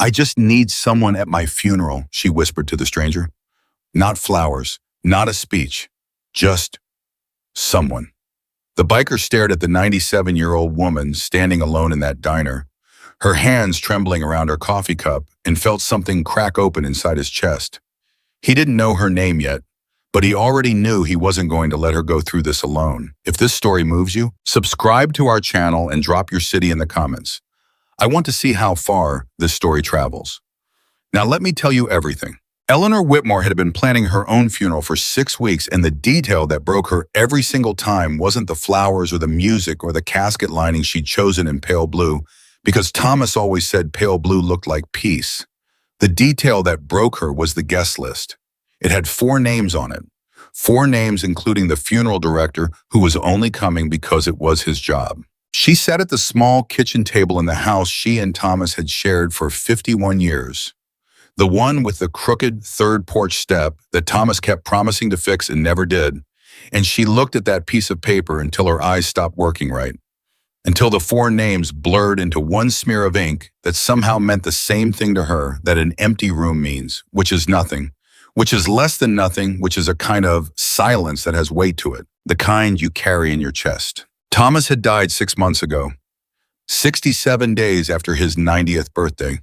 I just need someone at my funeral, she whispered to the stranger. Not flowers, not a speech, just someone. The biker stared at the 97-year-old woman standing alone in that diner, her hands trembling around her coffee cup, and felt something crack open inside his chest. He didn't know her name yet, but he already knew he wasn't going to let her go through this alone. If this story moves you, subscribe to our channel and drop your city in the comments. I want to see how far this story travels. Now let me tell you everything. Eleanor Whitmore had been planning her own funeral for 6 weeks, and the detail that broke her every single time wasn't the flowers or the music or the casket lining she'd chosen in pale blue, because Thomas always said pale blue looked like peace. The detail that broke her was the guest list. It had 4 names on it. 4 names including the funeral director, who was only coming because it was his job. She sat at the small kitchen table in the house she and Thomas had shared for 51 years. The one with the crooked third porch step that Thomas kept promising to fix and never did. And she looked at that piece of paper until her eyes stopped working right. Until the 4 names blurred into one smear of ink that somehow meant the same thing to her that an empty room means, which is nothing, which is less than nothing, which is a kind of silence that has weight to it, the kind you carry in your chest. Thomas had died 6 months ago, 67 days after his 90th birthday,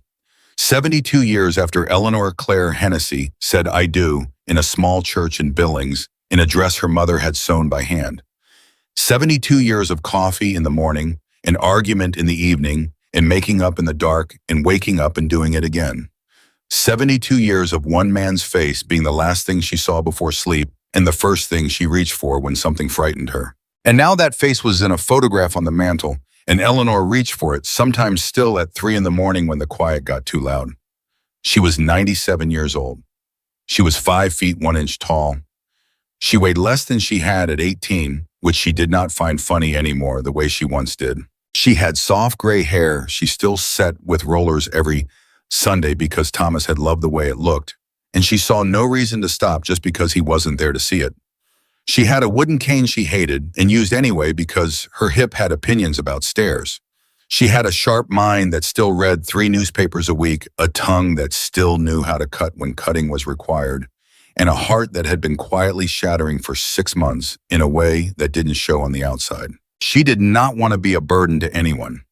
72 years after Eleanor Claire Hennessy said "I do" in a small church in Billings in a dress her mother had sewn by hand. 72 years of coffee in the morning, an argument in the evening, and making up in the dark and waking up and doing it again. 72 years of one man's face being the last thing she saw before sleep and the first thing she reached for when something frightened her. And now that face was in a photograph on the mantle, and Eleanor reached for it, sometimes still at 3 in the morning when the quiet got too loud. She was 97 years old. She was 5 feet 1 inch tall. She weighed less than she had at 18, which she did not find funny anymore the way she once did. She had soft gray hair she still set with rollers every Sunday because Thomas had loved the way it looked, and she saw no reason to stop just because he wasn't there to see it. She had a wooden cane she hated and used anyway because her hip had opinions about stairs. She had a sharp mind that still read 3 newspapers a week, a tongue that still knew how to cut when cutting was required, and a heart that had been quietly shattering for 6 months in a way that didn't show on the outside. She did not want to be a burden to anyone.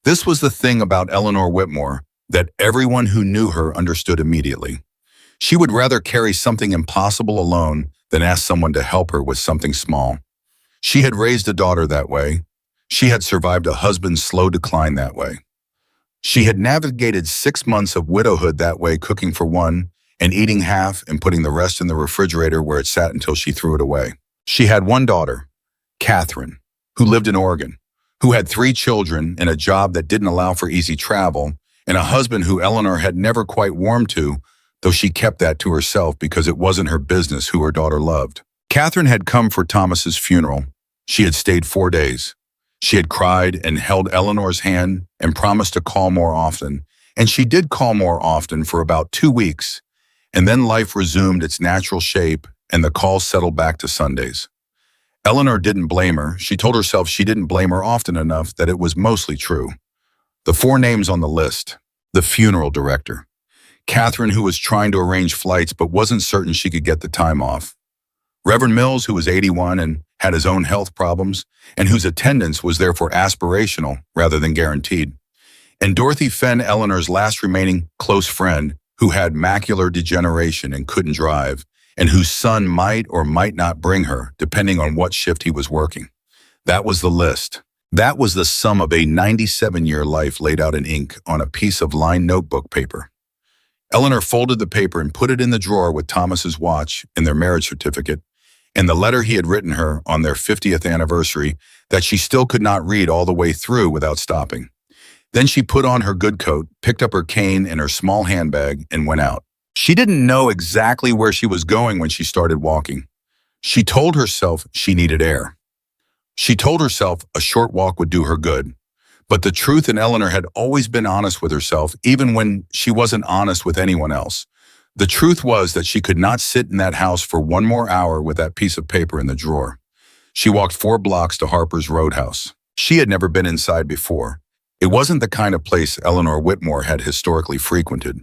This was the thing about Eleanor Whitmore that everyone who knew her understood immediately. She would rather carry something impossible alone than ask someone to help her with something small. She had raised a daughter that way. She had survived a husband's slow decline that way. She had navigated 6 months of widowhood that way, cooking for one and eating half and putting the rest in the refrigerator where it sat until she threw it away. She had one daughter, Catherine, who lived in Oregon, who had 3 children and a job that didn't allow for easy travel, and a husband who Eleanor had never quite warmed to, though she kept that to herself because it wasn't her business who her daughter loved. Catherine had come for Thomas's funeral. She had stayed 4 days. She had cried and held Eleanor's hand and promised to call more often, and she did call more often for about 2 weeks, and then life resumed its natural shape and the calls settled back to Sundays. Eleanor didn't blame her. She told herself she didn't blame her often enough that it was mostly true. The 4 names on the list: the funeral director, Catherine, who was trying to arrange flights but wasn't certain she could get the time off, Reverend Mills, who was 81 and had his own health problems, and whose attendance was therefore aspirational rather than guaranteed, and Dorothy Fenn, Eleanor's last remaining close friend, who had macular degeneration and couldn't drive, and whose son might or might not bring her, depending on what shift he was working. That was the list. That was the sum of a 97-year life laid out in ink on a piece of lined notebook paper. Eleanor folded the paper and put it in the drawer with Thomas's watch and their marriage certificate, and the letter he had written her on their 50th anniversary that she still could not read all the way through without stopping. Then she put on her good coat, picked up her cane and her small handbag, and went out. She didn't know exactly where she was going when she started walking. She told herself she needed air. She told herself a short walk would do her good. But the truth, and Eleanor had always been honest with herself, even when she wasn't honest with anyone else. The truth was that she could not sit in that house for 1 more hour with that piece of paper in the drawer. She walked 4 blocks to Harper's Roadhouse. She had never been inside before. It wasn't the kind of place Eleanor Whitmore had historically frequented.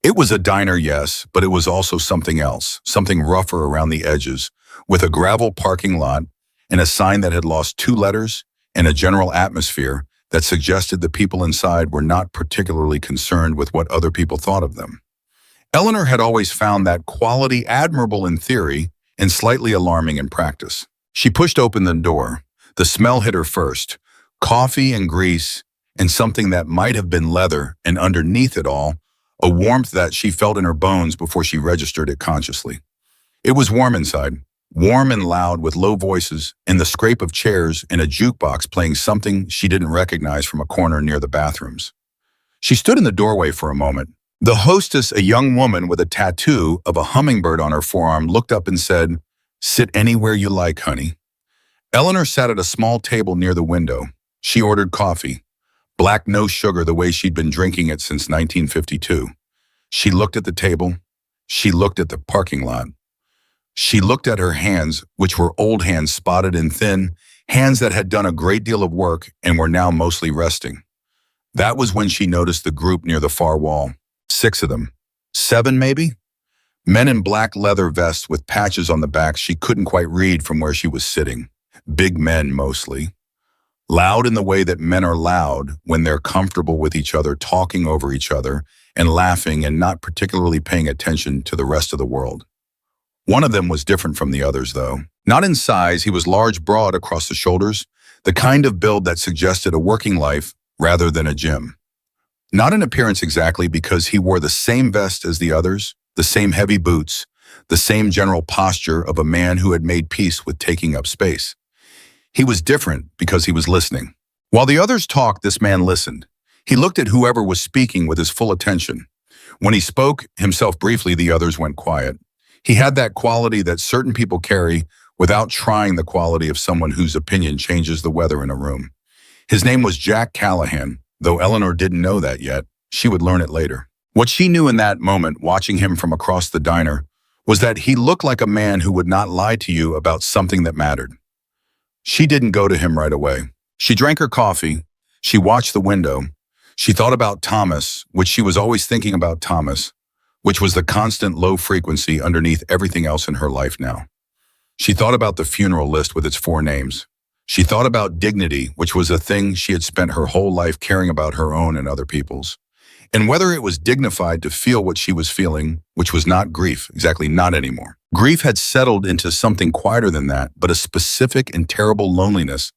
It was a diner, yes, but it was also something else, something rougher around the edges, with a gravel parking lot and a sign that had lost two letters and a general atmosphere that suggested the people inside were not particularly concerned with what other people thought of them. Eleanor had always found that quality admirable in theory and slightly alarming in practice. She pushed open the door. The smell hit her first, coffee and grease and something that might have been leather, and underneath it all, a warmth that she felt in her bones before she registered it consciously. It was warm inside, warm and loud with low voices and the scrape of chairs and a jukebox playing something she didn't recognize from a corner near the bathrooms. She stood in the doorway for a moment. The hostess, a young woman with a tattoo of a hummingbird on her forearm, looked up and said, "Sit anywhere you like, honey." Eleanor sat at a small table near the window. She ordered coffee, black, no sugar, the way she'd been drinking it since 1952. She looked at the table. She looked at the parking lot. She looked at her hands, which were old hands, spotted and thin, hands that had done a great deal of work and were now mostly resting. That was when she noticed the group near the far wall. 6 of them. 7, maybe? Men in black leather vests with patches on the back she couldn't quite read from where she was sitting. Big men, mostly. Loud in the way that men are loud when they're comfortable with each other, talking over each other, and laughing and not particularly paying attention to the rest of the world. One of them was different from the others, though. Not in size, he was large, broad across the shoulders, the kind of build that suggested a working life rather than a gym. Not in appearance exactly, because he wore the same vest as the others, the same heavy boots, the same general posture of a man who had made peace with taking up space. He was different because he was listening. While the others talked, this man listened. He looked at whoever was speaking with his full attention. When he spoke himself briefly, the others went quiet. He had that quality that certain people carry without trying, the quality of someone whose opinion changes the weather in a room. His name was Jack Callahan, though Eleanor didn't know that yet. She would learn it later. What she knew in that moment, watching him from across the diner, was that he looked like a man who would not lie to you about something that mattered. She didn't go to him right away. She drank her coffee. She watched the window. She thought about Thomas, which she was always thinking about Thomas, which was the constant low frequency underneath everything else in her life now. She thought about the funeral list with its 4 names. She thought about dignity, which was a thing she had spent her whole life caring about, her own and other people's. And whether it was dignified to feel what she was feeling, which was not grief, exactly not anymore. Grief had settled into something quieter than that, but a specific and terrible loneliness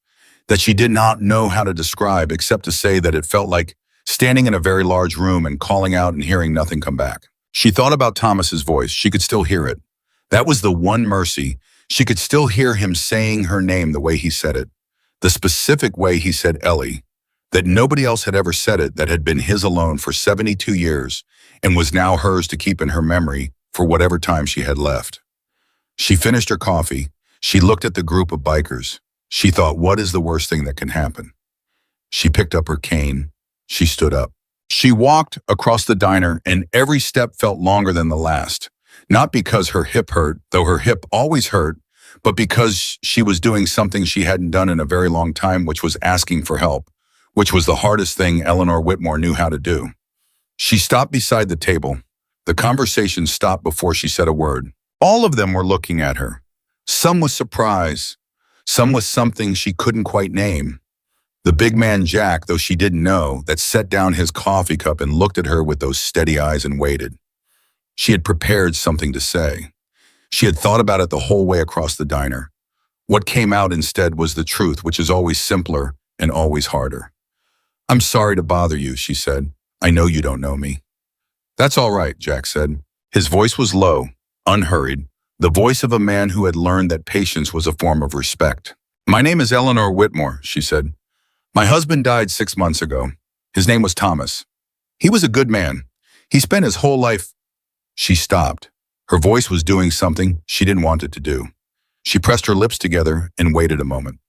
that she did not know how to describe, except to say that it felt like standing in a very large room and calling out and hearing nothing come back. She thought about Thomas's voice. She could still hear it. That was the one mercy. She could still hear him saying her name the way he said it, the specific way he said Ellie, that nobody else had ever said it, that had been his alone for 72 years and was now hers to keep in her memory for whatever time she had left. She finished her coffee. She looked at the group of bikers. She thought, what is the worst thing that can happen? She picked up her cane. She stood up. She walked across the diner, and every step felt longer than the last. Not because her hip hurt, though her hip always hurt, but because she was doing something she hadn't done in a very long time, which was asking for help, which was the hardest thing Eleanor Whitmore knew how to do. She stopped beside the table. The conversation stopped before she said a word. All of them were looking at her. Some with surprise, some with something she couldn't quite name. The big man Jack, though she didn't know, that set down his coffee cup and looked at her with those steady eyes and waited. She had prepared something to say. She had thought about it the whole way across the diner. What came out instead was the truth, which is always simpler and always harder. "I'm sorry to bother you," she said. "I know you don't know me." "That's all right," Jack said. His voice was low, unhurried, the voice of a man who had learned that patience was a form of respect. "My name is Eleanor Whitmore," she said. "My husband died 6 months ago. His name was Thomas. He was a good man. He spent his whole life—" She stopped. Her voice was doing something she didn't want it to do. She pressed her lips together and waited a moment.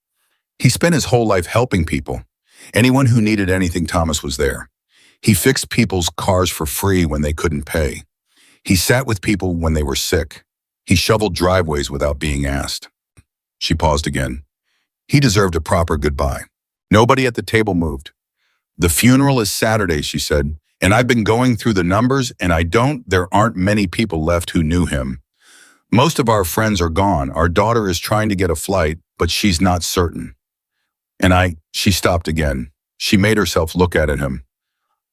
"He spent his whole life helping people. Anyone who needed anything, Thomas was there. He fixed people's cars for free when they couldn't pay. He sat with people when they were sick. He shoveled driveways without being asked." She paused again. "He deserved a proper goodbye." Nobody at the table moved. The funeral is Saturday, she said, and I've been going through the numbers and there aren't many people left who knew him. Most of our friends are gone. Our daughter is trying to get a flight, but she's not certain. She stopped again. She made herself look at him.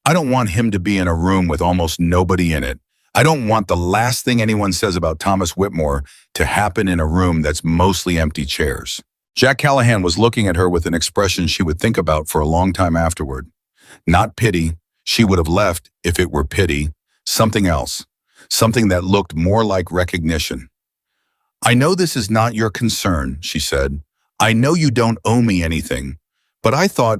I don't want him to be in a room with almost nobody in it. I don't want the last thing anyone says about Thomas Whitmore to happen in a room that's mostly empty chairs. Jack Callahan was looking at her with an expression she would think about for a long time afterward. Not pity. She would have left if it were pity. Something else. Something that looked more like recognition. I know this is not your concern, she said. I know you don't owe me anything. But I thought,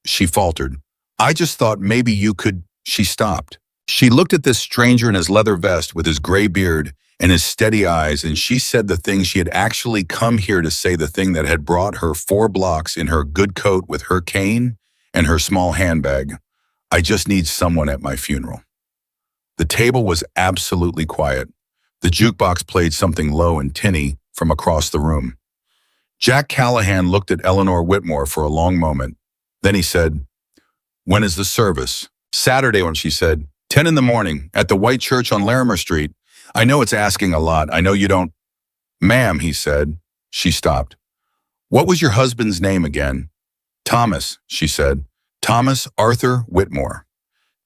she faltered. I just thought maybe you could. She stopped. She looked at this stranger in his leather vest with his gray beard and his steady eyes, and she said the thing she had actually come here to say, the thing that had brought her 4 blocks in her good coat with her cane and her small handbag. I just need someone at my funeral. The table was absolutely quiet. The jukebox played something low and tinny from across the room. Jack Callahan looked at Eleanor Whitmore for a long moment. Then he said, "When is the service?" "Saturday," when she said. 10 in the morning, at the White Church on Larimer Street. I know it's asking a lot. I know you don't. "Ma'am," he said. She stopped. "What was your husband's name again?" "Thomas," she said. "Thomas Arthur Whitmore."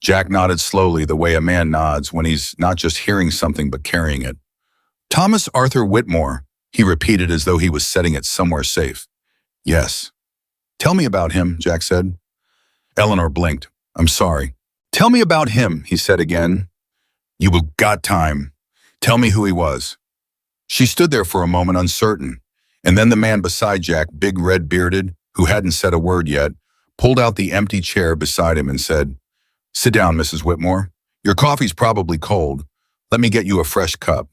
Jack nodded slowly, the way a man nods when he's not just hearing something but carrying it. "Thomas Arthur Whitmore," he repeated as though he was setting it somewhere safe. "Yes." "Tell me about him," Jack said. Eleanor blinked. "I'm sorry." "Tell me about him," he said again. "You've got time. Tell me who he was." She stood there for a moment uncertain, and then the man beside Jack, big red-bearded, who hadn't said a word yet, pulled out the empty chair beside him and said, "Sit down, Mrs. Whitmore. Your coffee's probably cold. Let me get you a fresh cup."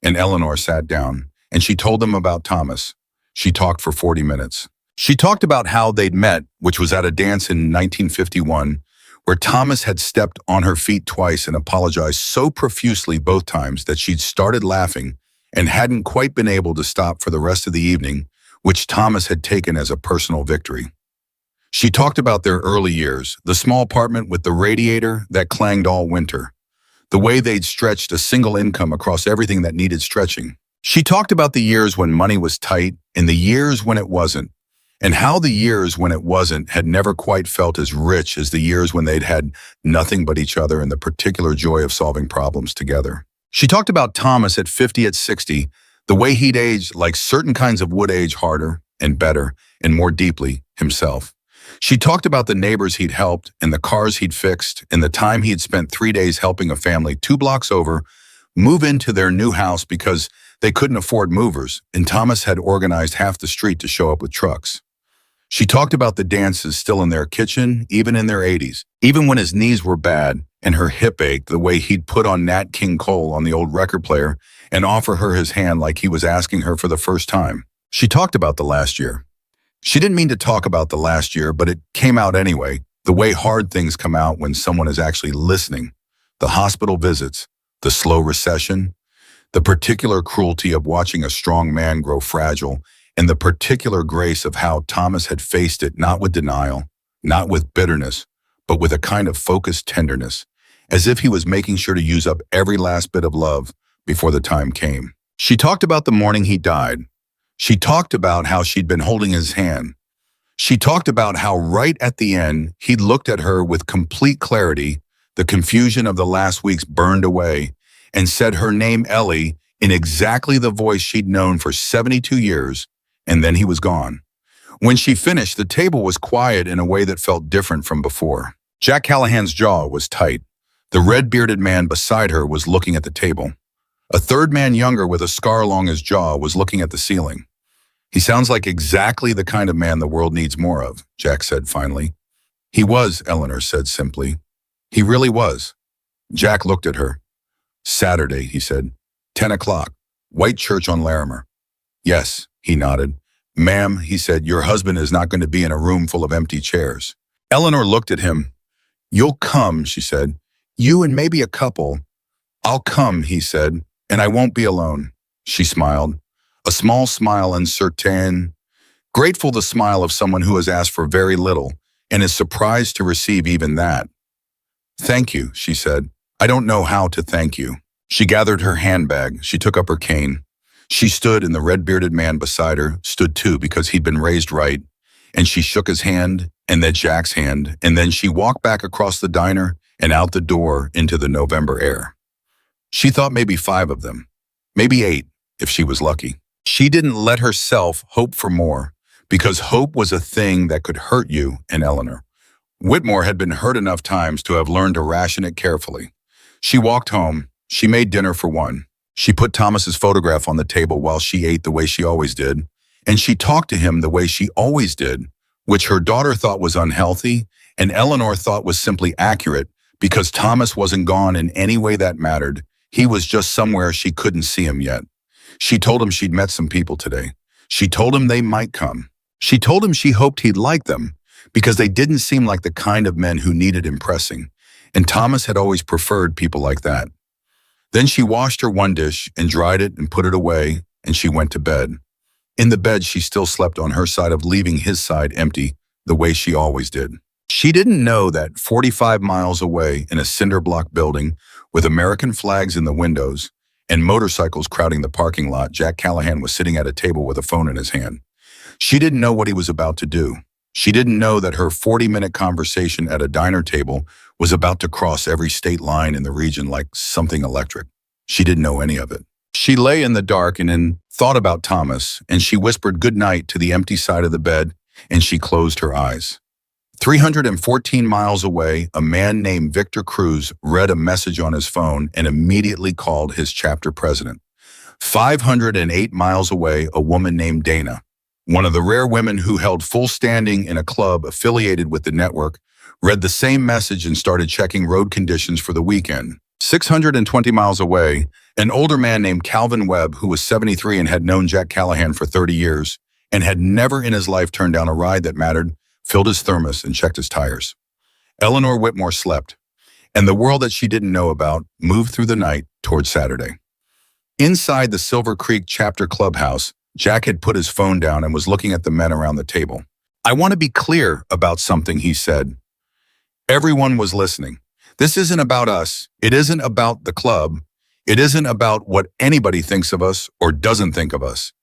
And Eleanor sat down, and she told them about Thomas. She talked for 40 minutes. She talked about how they'd met, which was at a dance in 1951, where Thomas had stepped on her feet twice and apologized so profusely both times that she'd started laughing and hadn't quite been able to stop for the rest of the evening, which Thomas had taken as a personal victory. She talked about their early years, the small apartment with the radiator that clanged all winter, the way they'd stretched a single income across everything that needed stretching. She talked about the years when money was tight and the years when it wasn't, and how the years when it wasn't had never quite felt as rich as the years when they'd had nothing but each other and the particular joy of solving problems together. She talked about Thomas at 50, at 60, the way he'd aged like certain kinds of would age harder and better and more deeply himself. She talked about the neighbors he'd helped and the cars he'd fixed and the time he'd spent 3 days helping a family 2 blocks over move into their new house because they couldn't afford movers, and Thomas had organized half the street to show up with trucks. She talked about the dances still in their kitchen, even in their 80s, even when his knees were bad and her hip ached, the way he'd put on Nat King Cole on the old record player and offer her his hand like he was asking her for the first time. She talked about the last year. She didn't mean to talk about the last year, but it came out anyway, the way hard things come out when someone is actually listening. The hospital visits, the slow recession, the particular cruelty of watching a strong man grow fragile, and the particular grace of how Thomas had faced it, not with denial, not with bitterness, but with a kind of focused tenderness, as if he was making sure to use up every last bit of love before the time came. She talked about the morning he died. She talked about how she'd been holding his hand. She talked about how right at the end, he'd looked at her with complete clarity, the confusion of the last weeks burned away, and said her name, Ellie, in exactly the voice she'd known for 72 years, and then he was gone. When she finished, the table was quiet in a way that felt different from before. Jack Callahan's jaw was tight. The red-bearded man beside her was looking at the table. A third man younger with a scar along his jaw was looking at the ceiling. "He sounds like exactly the kind of man the world needs more of," Jack said finally. "He was," Eleanor said simply. "He really was." Jack looked at her. "Saturday," he said. 10 o'clock. White Church on Larimer." "Yes," he nodded. "Ma'am," he said, "your husband is not going to be in a room full of empty chairs." Eleanor looked at him. "You'll come," she said. "You and maybe a couple." "I'll come," he said, "and I won't be alone." She smiled. A small smile, uncertain, grateful, the smile of someone who has asked for very little and is surprised to receive even that. "Thank you," she said. "I don't know how to thank you." She gathered her handbag. She took up her cane. She stood, and the red-bearded man beside her stood too because he'd been raised right, and she shook his hand, and then Jack's hand, and then she walked back across the diner and out the door into the November air. She thought maybe 5 of them, maybe 8, if she was lucky. She didn't let herself hope for more, because hope was a thing that could hurt you and Eleanor. Whitmore had been hurt enough times to have learned to ration it carefully. She walked home. She made dinner for one. She put Thomas's photograph on the table while she ate the way she always did, and she talked to him the way she always did, which her daughter thought was unhealthy and Eleanor thought was simply accurate because Thomas wasn't gone in any way that mattered. He was just somewhere she couldn't see him yet. She told him she'd met some people today. She told him they might come. She told him she hoped he'd like them because they didn't seem like the kind of men who needed impressing, and Thomas had always preferred people like that. Then she washed her one dish and dried it and put it away, and she went to bed. In the bed, she still slept on her side of leaving his side empty, the way she always did. She didn't know that 45 miles away in a cinder block building with American flags in the windows and motorcycles crowding the parking lot, Jack Callahan was sitting at a table with a phone in his hand. She didn't know what he was about to do. She didn't know that her 40-minute conversation at a diner table was about to cross every state line in the region like something electric. She didn't know any of it. She lay in the dark and thought about Thomas, and she whispered good night to the empty side of the bed, and she closed her eyes. 314 miles away, a man named Victor Cruz read a message on his phone and immediately called his chapter president. 508 miles away, a woman named Dana, one of the rare women who held full standing in a club affiliated with the network, read the same message and started checking road conditions for the weekend. 620 miles away, an older man named Calvin Webb, who was 73 and had known Jack Callahan for 30 years and had never in his life turned down a ride that mattered, filled his thermos and checked his tires. Eleanor Whitmore slept, and the world that she didn't know about moved through the night toward Saturday. Inside the Silver Creek chapter clubhouse, Jack had put his phone down and was looking at the men around the table. "I want to be clear about something," he said. Everyone was listening. "This isn't about us. It isn't about the club. It isn't about what anybody thinks of us or doesn't think of us.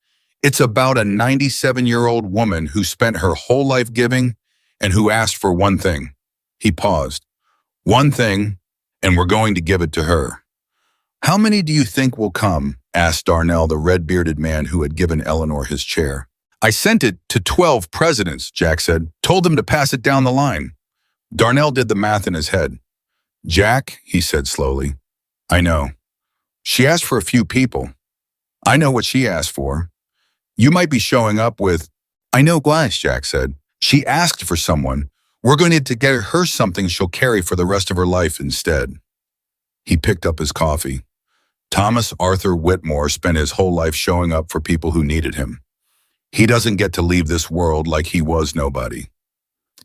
It's about a 97-year-old woman who spent her whole life giving and who asked for one thing." He paused. "One thing, and we're going to give it to her." "How many do you think will come?" asked Darnell, the red-bearded man who had given Eleanor his chair. "I sent it to 12 presidents," Jack said. "Told them to pass it down the line." Darnell did the math in his head. "Jack," he said slowly, "I know. She asked for a few people. I know what she asked for. You might be showing up with—" "I know Glass," Jack said. "She asked for someone. We're going to get her something she'll carry for the rest of her life instead." He picked up his coffee. Thomas Arthur Whitmore spent his whole life showing up for people who needed him. He doesn't get to leave this world like he was nobody.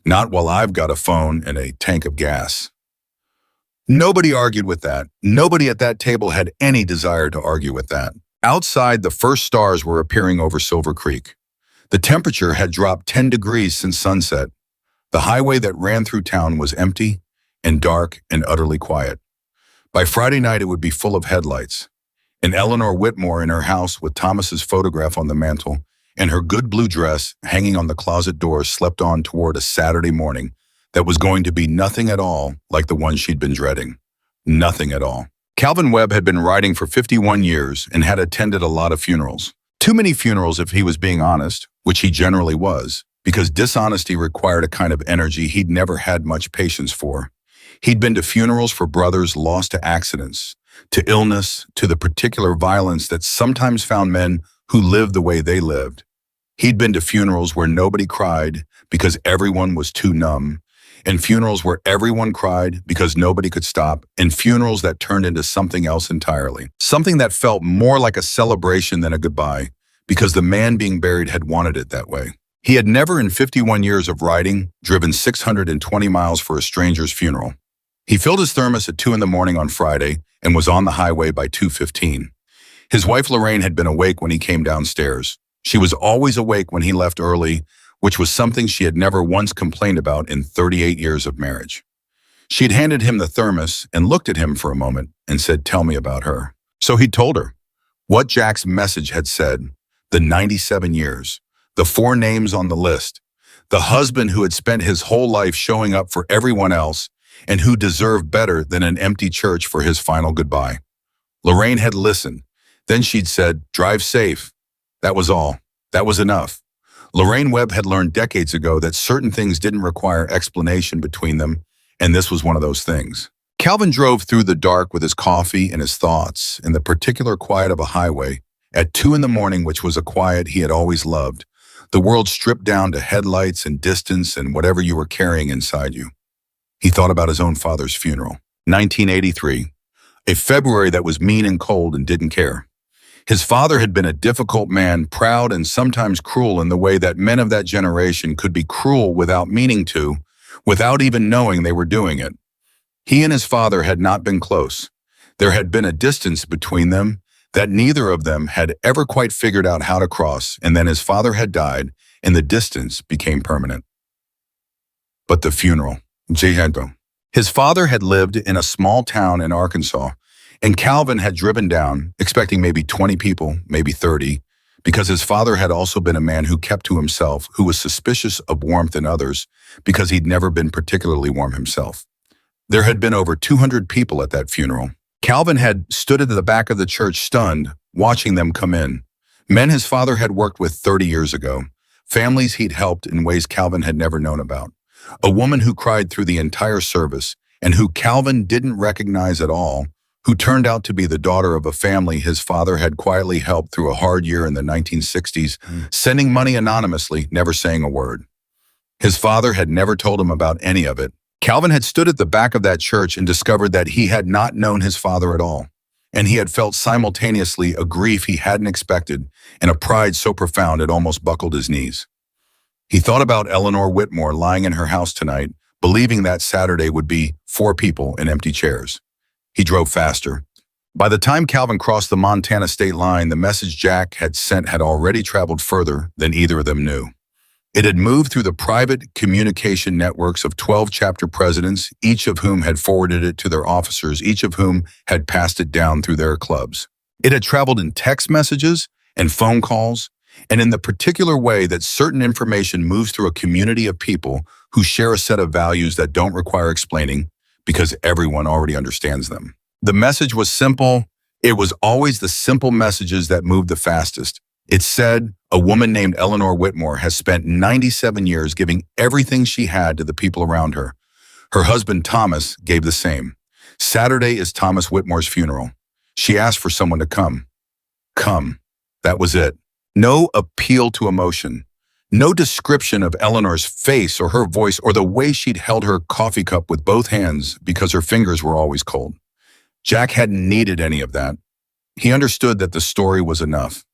Not while I've got a phone and a tank of gas. Nobody argued with that. Nobody at that table had any desire to argue with that. Outside, the first stars were appearing over Silver Creek. The temperature had dropped 10 degrees since sunset. The highway that ran through town was empty and dark and utterly quiet. By Friday night, it would be full of headlights. And Eleanor Whitmore in her house with Thomas's photograph on the mantel and her good blue dress hanging on the closet door slept on toward a Saturday morning that was going to be nothing at all like the one she'd been dreading. Nothing at all. Calvin Webb had been writing for 51 years and had attended a lot of funerals. Too many funerals if he was being honest, which he generally was, because dishonesty required a kind of energy he'd never had much patience for. He'd been to funerals for brothers lost to accidents, to illness, to the particular violence that sometimes found men who lived the way they lived. He'd been to funerals where nobody cried because everyone was too numb, and funerals where everyone cried because nobody could stop, and funerals that turned into something else entirely. Something that felt more like a celebration than a goodbye, because the man being buried had wanted it that way. He had never in 51 years of writing driven 620 miles for a stranger's funeral. He filled his thermos at 2 a.m. on Friday and was on the highway by 2:15. His wife Lorraine had been awake when he came downstairs. She was always awake when he left early, which was something she had never once complained about in 38 years of marriage. She'd handed him the thermos and looked at him for a moment and said, "Tell me about her." So he told her what Jack's message had said, the 97 years, the 4 names on the list, the husband who had spent his whole life showing up for everyone else and who deserved better than an empty church for his final goodbye. Lorraine had listened. Then she'd said, "Drive safe." That was all. That was enough. Lorraine Webb had learned decades ago that certain things didn't require explanation between them, and this was one of those things. Calvin drove through the dark with his coffee and his thoughts in the particular quiet of a highway at 2 in the morning, which was a quiet he had always loved. The world stripped down to headlights and distance and whatever you were carrying inside you. He thought about his own father's funeral. 1983, a February that was mean and cold and didn't care. His father had been a difficult man, proud and sometimes cruel in the way that men of that generation could be cruel without meaning to, without even knowing they were doing it. He and his father had not been close. There had been a distance between them that neither of them had ever quite figured out how to cross, and then his father had died, and the distance became permanent. But the funeral, his father had lived in a small town in Arkansas, and Calvin had driven down, expecting maybe 20 people, maybe 30, because his father had also been a man who kept to himself, who was suspicious of warmth in others, because he'd never been particularly warm himself. There had been over 200 people at that funeral. Calvin had stood at the back of the church stunned, watching them come in. Men his father had worked with 30 years ago, families he'd helped in ways Calvin had never known about. A woman who cried through the entire service and who Calvin didn't recognize at all, who turned out to be the daughter of a family his father had quietly helped through a hard year in the 1960s, sending money anonymously, never saying a word. His father had never told him about any of it. Calvin had stood at the back of that church and discovered that he had not known his father at all, and he had felt simultaneously a grief he hadn't expected and a pride so profound it almost buckled his knees. He thought about Eleanor Whitmore lying in her house tonight, believing that Saturday would be 4 people in empty chairs. He drove faster. By the time Calvin crossed the Montana state line, the message Jack had sent had already traveled further than either of them knew. It had moved through the private communication networks of 12 chapter presidents, each of whom had forwarded it to their officers, each of whom had passed it down through their clubs. It had traveled in text messages and phone calls, and in the particular way that certain information moves through a community of people who share a set of values that don't require explaining because everyone already understands them. The message was simple. It was always the simple messages that moved the fastest. It said, a woman named Eleanor Whitmore has spent 97 years giving everything she had to the people around her. Her husband, Thomas, gave the same. Saturday is Thomas Whitmore's funeral. She asked for someone to come. Come. That was it. No appeal to emotion. No description of Eleanor's face or her voice or the way she'd held her coffee cup with both hands because her fingers were always cold. Jack hadn't needed any of that. He understood that the story was enough,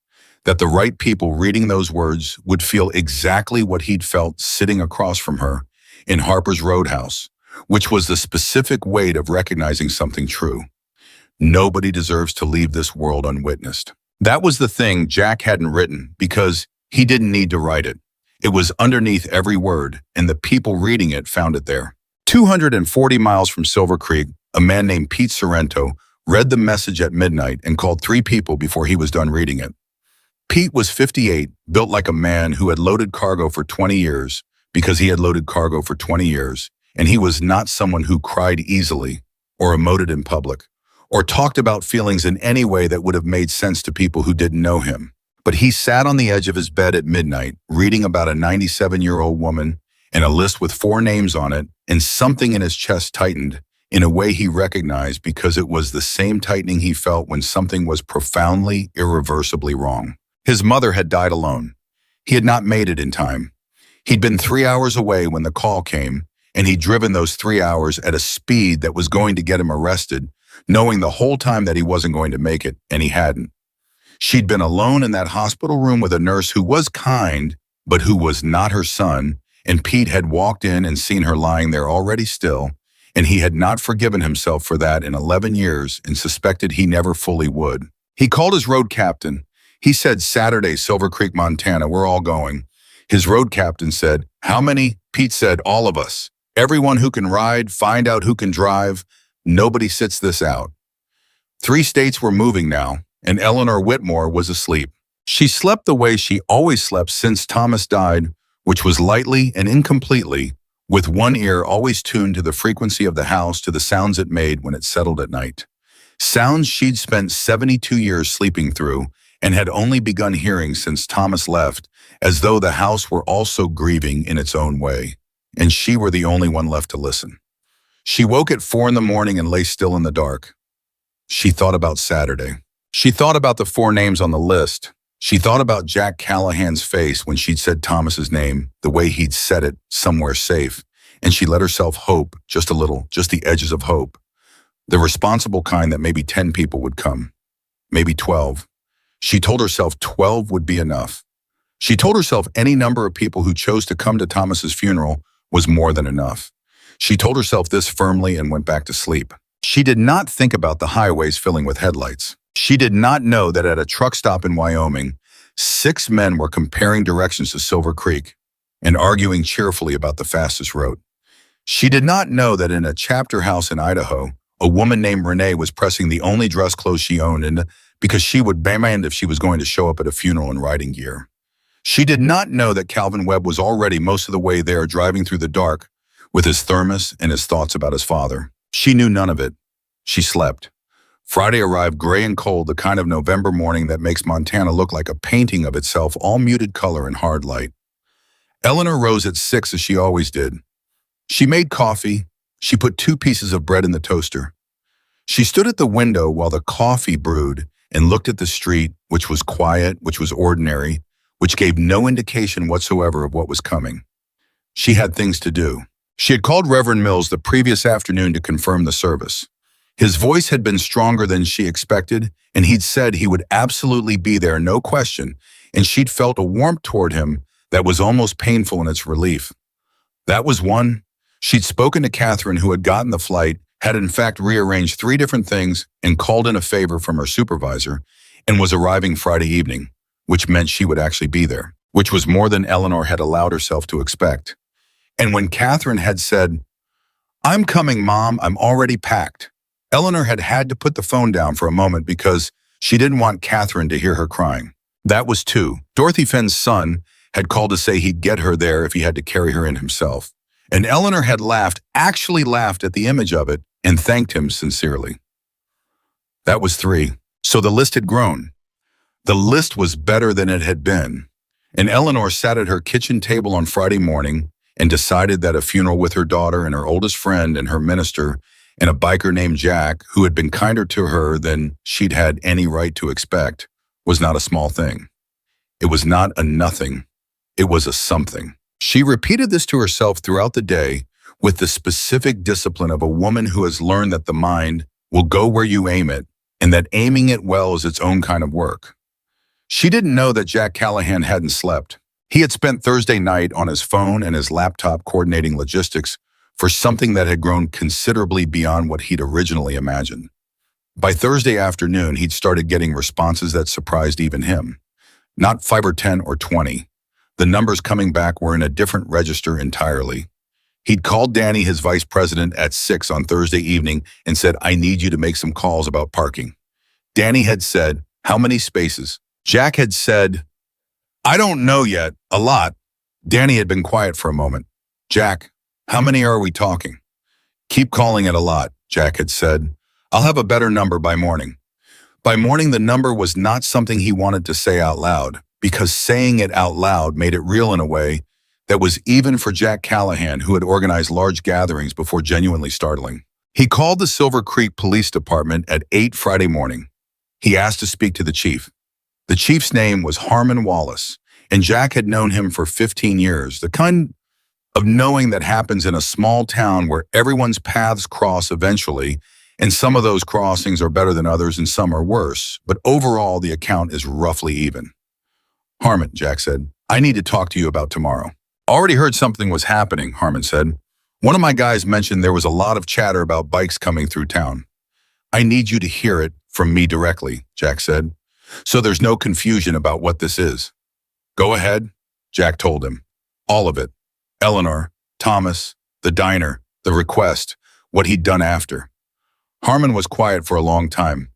that the right people reading those words would feel exactly what he'd felt sitting across from her in Harper's Roadhouse, which was the specific weight of recognizing something true. Nobody deserves to leave this world unwitnessed. That was the thing Jack hadn't written because he didn't need to write it. It was underneath every word, and the people reading it found it there. 240 miles from Silver Creek, a man named Pete Sorrento read the message at midnight and called 3 people before he was done reading it. Pete was 58, built like a man who had loaded cargo for 20 years because he had loaded cargo for 20 years, and he was not someone who cried easily or emoted in public or talked about feelings in any way that would have made sense to people who didn't know him. But he sat on the edge of his bed at midnight, reading about a 97-year-old woman and a list with 4 names on it, and something in his chest tightened in a way he recognized because it was the same tightening he felt when something was profoundly, irreversibly wrong. His mother had died alone. He had not made it in time. He'd been 3 hours away when the call came, and he'd driven those 3 hours at a speed that was going to get him arrested, knowing the whole time that he wasn't going to make it, and he hadn't. She'd been alone in that hospital room with a nurse who was kind, but who was not her son, and Pete had walked in and seen her lying there already still, and he had not forgiven himself for that in 11 years and suspected he never fully would. He called his road captain. He said, "Saturday, Silver Creek, Montana, we're all going." His road captain said, "How many?" Pete said, "All of us. Everyone who can ride, find out who can drive. Nobody sits this out." 3 states were moving now, and Eleanor Whitmore was asleep. She slept the way she always slept since Thomas died, which was lightly and incompletely, with one ear always tuned to the frequency of the house, to the sounds it made when it settled at night. Sounds she'd spent 72 years sleeping through and had only begun hearing since Thomas left, as though the house were also grieving in its own way, and she were the only one left to listen. She woke at 4 in the morning and lay still in the dark. She thought about Saturday. She thought about the 4 names on the list. She thought about Jack Callahan's face when she'd said Thomas's name, the way he'd said it, somewhere safe, and she let herself hope, just a little, just the edges of hope. The responsible kind that maybe 10 people would come, maybe 12. She told herself 12 would be enough. She told herself any number of people who chose to come to Thomas's funeral was more than enough. She told herself this firmly and went back to sleep. She did not think about the highways filling with headlights. She did not know that at a truck stop in Wyoming, 6 men were comparing directions to Silver Creek and arguing cheerfully about the fastest road. She did not know that in a chapter house in Idaho, a woman named Renee was pressing the only dress clothes she owned in because she would demand if she was going to show up at a funeral in riding gear. She did not know that Calvin Webb was already most of the way there, driving through the dark with his thermos and his thoughts about his father. She knew none of it. She slept. Friday arrived gray and cold, the kind of November morning that makes Montana look like a painting of itself, all muted color and hard light. Eleanor rose at 6 as she always did. She made coffee. She put 2 pieces of bread in the toaster. She stood at the window while the coffee brewed and looked at the street, which was quiet, which was ordinary, which gave no indication whatsoever of what was coming. She had things to do. She had called Reverend Mills the previous afternoon to confirm the service. His voice had been stronger than she expected, and he'd said he would absolutely be there, no question, and she'd felt a warmth toward him that was almost painful in its relief. That was one. She'd spoken to Catherine, who had gotten the flight, had in fact rearranged 3 different things and called in a favor from her supervisor, and was arriving Friday evening, which meant she would actually be there, which was more than Eleanor had allowed herself to expect. And when Catherine had said, "I'm coming, Mom, I'm already packed," Eleanor had had to put the phone down for a moment because she didn't want Catherine to hear her crying. That was 2. Dorothy Fenn's son had called to say he'd get her there if he had to carry her in himself. And Eleanor had laughed, actually laughed at the image of it, and thanked him sincerely. That was 3. So the list had grown. The list was better than it had been. And Eleanor sat at her kitchen table on Friday morning and decided that a funeral with her daughter and her oldest friend and her minister and a biker named Jack, who had been kinder to her than she'd had any right to expect, was not a small thing. It was not a nothing. It was a something. She repeated this to herself throughout the day with the specific discipline of a woman who has learned that the mind will go where you aim it and that aiming it well is its own kind of work. She didn't know that Jack Callahan hadn't slept. He had spent Thursday night on his phone and his laptop coordinating logistics for something that had grown considerably beyond what he'd originally imagined. By Thursday afternoon, he'd started getting responses that surprised even him. Not 5 or 10 or 20. The numbers coming back were in a different register entirely. He'd called Danny, his vice president, at 6 on Thursday evening and said, "I need you to make some calls about parking." Danny had said, "How many spaces?" Jack had said, "I don't know yet, a lot." Danny had been quiet for a moment. "Jack, how many are we talking?" "Keep calling it a lot," Jack had said. "I'll have a better number by morning." By morning, the number was not something he wanted to say out loud, because saying it out loud made it real in a way that was even for Jack Callahan, who had organized large gatherings before, genuinely startling. He called the Silver Creek Police Department at 8 Friday morning. He asked to speak to the chief. The chief's name was Harmon Wallace, and Jack had known him for 15 years, the kind of knowing that happens in a small town where everyone's paths cross eventually, and some of those crossings are better than others and some are worse, but overall the account is roughly even. "Harmon," Jack said, "I need to talk to you about tomorrow." "Already heard something was happening," Harmon said. "One of my guys mentioned there was a lot of chatter about bikes coming through town." "I need you to hear it from me directly," Jack said, "so there's no confusion about what this is." "Go ahead." Jack told him. All of it. Eleanor, Thomas, the diner, the request, what he'd done after. Harmon was quiet for a long time.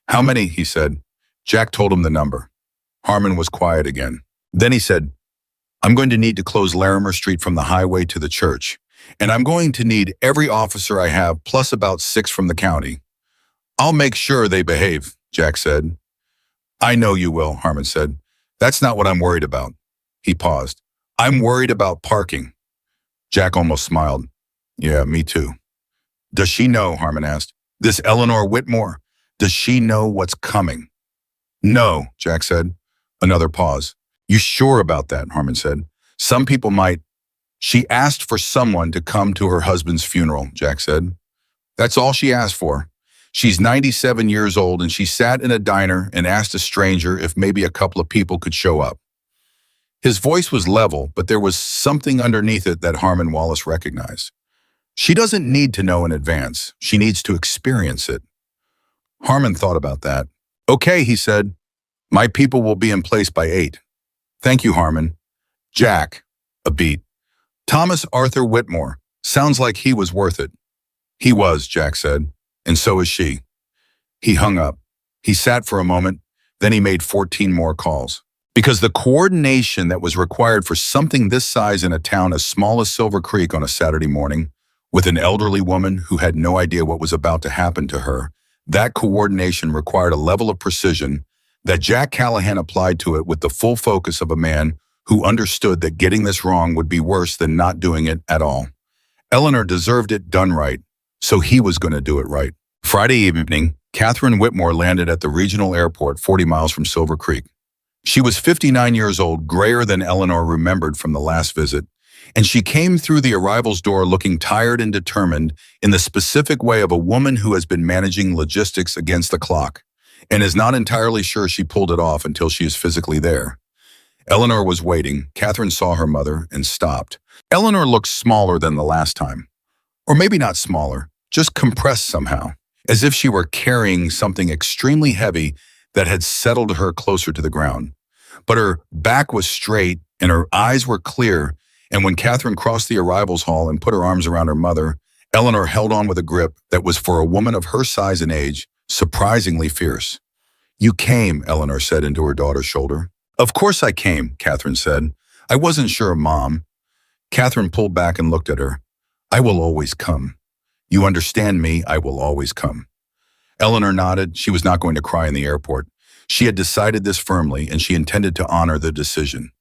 How many, he said. Jack told him the number. Harmon was quiet again. Then he said, I'm going to need to close Larimer Street from the highway to the church, and I'm going to need every officer I have plus about 6 from the county. I'll make sure they behave, Jack said. I know you will, Harmon said. That's not what I'm worried about. He paused. I'm worried about parking. Jack almost smiled. Yeah, me too. Does she know, Harmon asked. This Eleanor Whitmore, does she know what's coming? No, Jack said. Another pause. You sure about that, Harmon said. Some people might. She asked for someone to come to her husband's funeral, Jack said. That's all she asked for. She's 97 years old and she sat in a diner and asked a stranger if maybe a couple of people could show up. His voice was level, but there was something underneath it that Harmon Wallace recognized. She doesn't need to know in advance. She needs to experience it. Harmon thought about that. Okay, he said. My people will be in place by 8. Thank you, Harmon. Jack, a beat. Thomas Arthur Whitmore. Sounds like he was worth it. He was, Jack said, and so is she. He hung up. He sat for a moment, then he made 14 more calls. Because the coordination that was required for something this size in a town as small as Silver Creek on a Saturday morning, with an elderly woman who had no idea what was about to happen to her, that coordination required a level of precision that Jack Callahan applied to it with the full focus of a man who understood that getting this wrong would be worse than not doing it at all. Eleanor deserved it done right, so he was going to do it right. Friday evening, Catherine Whitmore landed at the regional airport 40 miles from Silver Creek. She was 59 years old, grayer than Eleanor remembered from the last visit, and she came through the arrivals door looking tired and determined in the specific way of a woman who has been managing logistics against the clock and is not entirely sure she pulled it off until she is physically there. Eleanor was waiting. Catherine saw her mother and stopped. Eleanor looked smaller than the last time. Or maybe not smaller, just compressed somehow, as if she were carrying something extremely heavy that had settled her closer to the ground. But her back was straight and her eyes were clear, and when Catherine crossed the arrivals hall and put her arms around her mother, Eleanor held on with a grip that was, for a woman of her size and age, surprisingly fierce. You came, Eleanor said into her daughter's shoulder. Of course I came, Catherine said. I wasn't sure, Mom. Catherine pulled back and looked at her. I will always come. You understand me, I will always come. Eleanor nodded. She was not going to cry in the airport. She had decided this firmly, and she intended to honor the decision.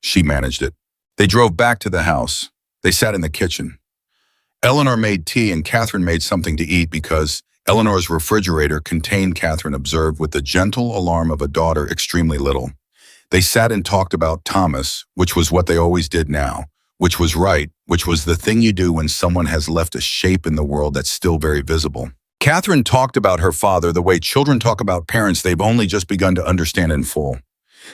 She managed it. They drove back to the house. They sat in the kitchen. Eleanor made tea and Catherine made something to eat because Eleanor's refrigerator contained, Catherine observed with the gentle alarm of a daughter extremely little. They sat and talked about Thomas, which was what they always did now, which was right, which was the thing you do when someone has left a shape in the world that's still very visible. Catherine talked about her father the way children talk about parents they've only just begun to understand in full.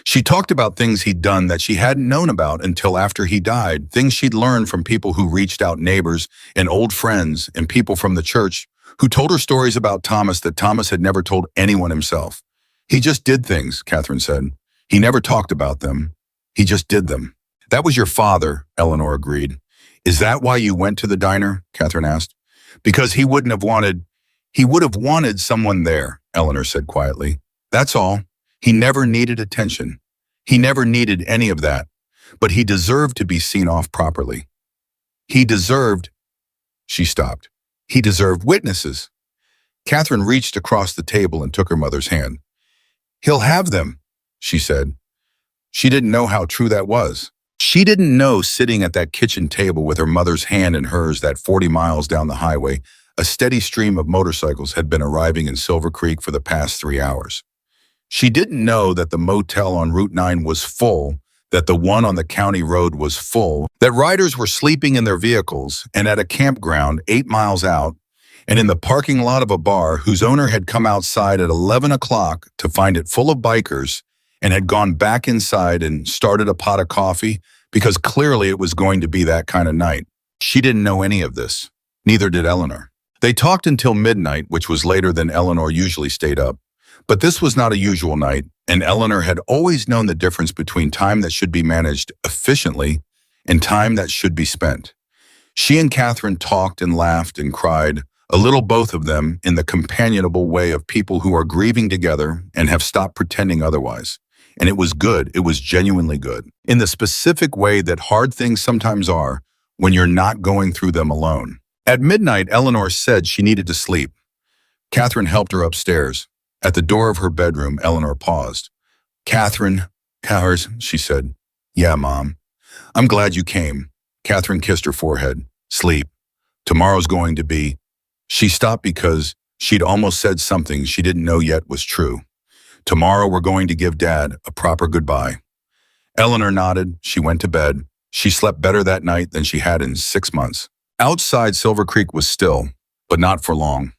She talked about things he'd done that she hadn't known about until after he died, things she'd learned from people who reached out, neighbors and old friends and people from the church who told her stories about Thomas that Thomas had never told anyone himself. He just did things, Catherine said. He never talked about them. He just did them. That was your father, Eleanor agreed. Is that why you went to the diner? Catherine asked. Because he would have wanted someone there, Eleanor said quietly. That's all. He never needed attention. He never needed any of that. But he deserved to be seen off properly. He deserved. She stopped. He deserved witnesses. Catherine reached across the table and took her mother's hand. He'll have them, she said. She didn't know how true that was. She didn't know, sitting at that kitchen table with her mother's hand in hers, that 40 miles down the highway, a steady stream of motorcycles had been arriving in Silver Creek for the past 3 hours. She didn't know that the motel on Route 9 was full, that the one on the county road was full, that riders were sleeping in their vehicles and at a campground 8 miles out, and in the parking lot of a bar whose owner had come outside at 11 o'clock to find it full of bikers and had gone back inside and started a pot of coffee because clearly it was going to be that kind of night. She didn't know any of this. Neither did Eleanor. They talked until midnight, which was later than Eleanor usually stayed up. But this was not a usual night, and Eleanor had always known the difference between time that should be managed efficiently and time that should be spent. She and Catherine talked and laughed and cried, a little both of them in the companionable way of people who are grieving together and have stopped pretending otherwise. And it was good, it was genuinely good, in the specific way that hard things sometimes are when you're not going through them alone. At midnight, Eleanor said she needed to sleep. Catherine helped her upstairs. At the door of her bedroom, Eleanor paused. "Catherine, Cowers," she said. "Yeah, Mom. I'm glad you came." Catherine kissed her forehead. "Sleep. Tomorrow's going to be—" She stopped because she'd almost said something she didn't know yet was true. "Tomorrow we're going to give Dad a proper goodbye." Eleanor nodded. She went to bed. She slept better that night than she had in 6 months. Outside, Silver Creek was still, but not for long.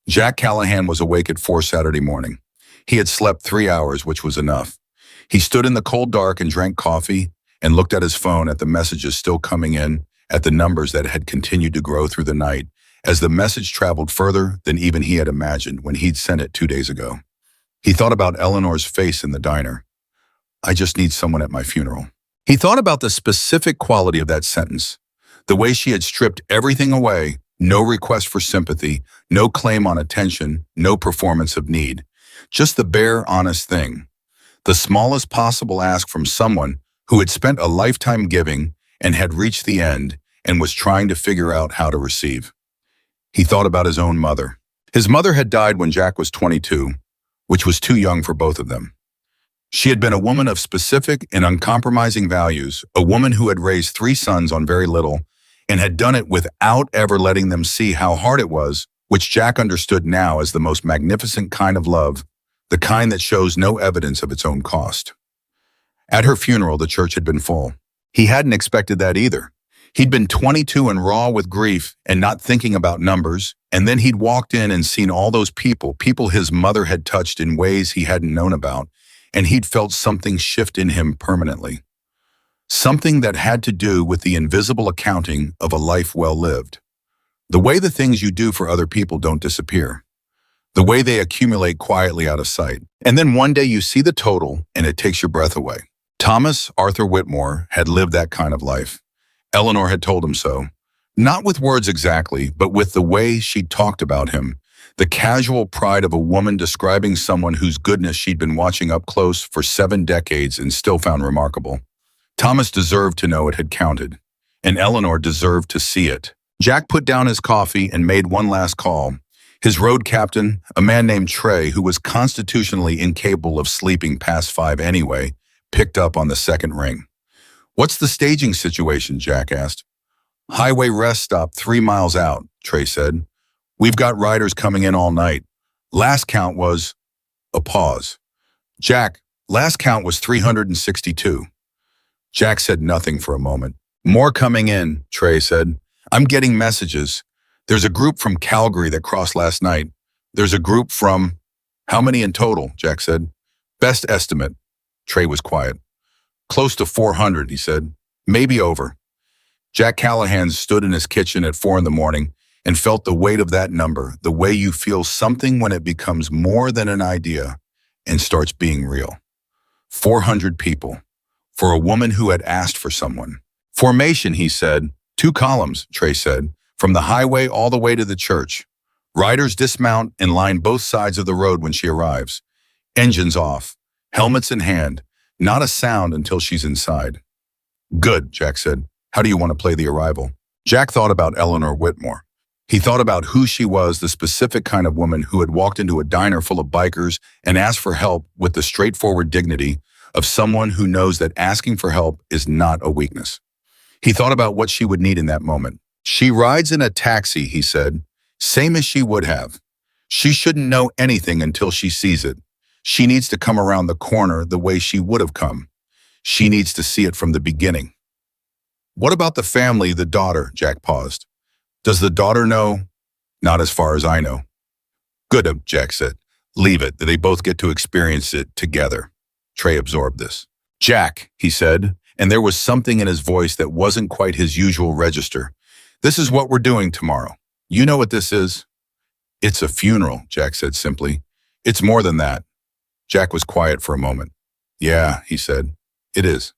Jack Callahan was awake at 4 Saturday morning. He had slept 3 hours, which was enough. He stood in the cold dark and drank coffee and looked at his phone at the messages still coming in, at the numbers that had continued to grow through the night, as the message traveled further than even he had imagined when he'd sent it 2 days ago. He thought about Eleanor's face in the diner. "I just need someone at my funeral." He thought about the specific quality of that sentence, the way she had stripped everything away, no request for sympathy, no claim on attention, no performance of need. Just the bare, honest thing. The smallest possible ask from someone who had spent a lifetime giving and had reached the end and was trying to figure out how to receive. He thought about his own mother. His mother had died when Jack was 22, which was too young for both of them. She had been a woman of specific and uncompromising values, a woman who had raised 3 sons on very little, and had done it without ever letting them see how hard it was, which Jack understood now as the most magnificent kind of love, the kind that shows no evidence of its own cost. At her funeral, the church had been full. He hadn't expected that either. He'd been 22 and raw with grief and not thinking about numbers, and then he'd walked in and seen all those people his mother had touched in ways he hadn't known about, and he'd felt something shift in him permanently. Something that had to do with the invisible accounting of a life well lived. The way the things you do for other people don't disappear. The way they accumulate quietly out of sight. And then one day you see the total and it takes your breath away. Thomas Arthur Whitmore had lived that kind of life. Eleanor had told him so. Not with words exactly, but with the way she'd talked about him. The casual pride of a woman describing someone whose goodness she'd been watching up close for 7 decades and still found remarkable. Thomas deserved to know it had counted, and Eleanor deserved to see it. Jack put down his coffee and made one last call. His road captain, a man named Trey, who was constitutionally incapable of sleeping past 5 anyway, picked up on the second ring. "What's the staging situation?" Jack asked. "Highway rest stop 3 miles out," Trey said. "We've got riders coming in all night. Last count was—" A pause. "Jack, last count was 362. Jack said nothing for a moment. "More coming in," Trey said. "I'm getting messages. There's a group from Calgary that crossed last night. There's a group from—" "How many in total?" Jack said. "Best estimate." Trey was quiet. "Close to 400, he said. "Maybe over." Jack Callahan stood in his kitchen at 4 in the morning and felt the weight of that number, the way you feel something when it becomes more than an idea and starts being real. 400 people. For a woman who had asked for someone. "Formation," he said. 2 columns, Trey said, from the highway all the way to the church. Riders dismount and line both sides of the road when she arrives. Engines off, helmets in hand, not a sound until she's inside. "Good," Jack said. "How do you want to play the arrival?" Jack thought about Eleanor Whitmore. He thought about who she was, the specific kind of woman who had walked into a diner full of bikers and asked for help with the straightforward dignity of someone who knows that asking for help is not a weakness. He thought about what she would need in that moment. "She rides in a taxi," he said, "same as she would have. She shouldn't know anything until she sees it. She needs to come around the corner the way she would have come. She needs to see it from the beginning." "What about the family, the daughter?" Jack paused. "Does the daughter know?" "Not as far as I know." "Good," Jack said. "Leave it. They both get to experience it together." Trey absorbed this. "Jack," he said, and there was something in his voice that wasn't quite his usual register. "This is what we're doing tomorrow. You know what this is?" "It's a funeral," Jack said simply. It's more than that. Jack was quiet for a moment. Yeah, he said. It is.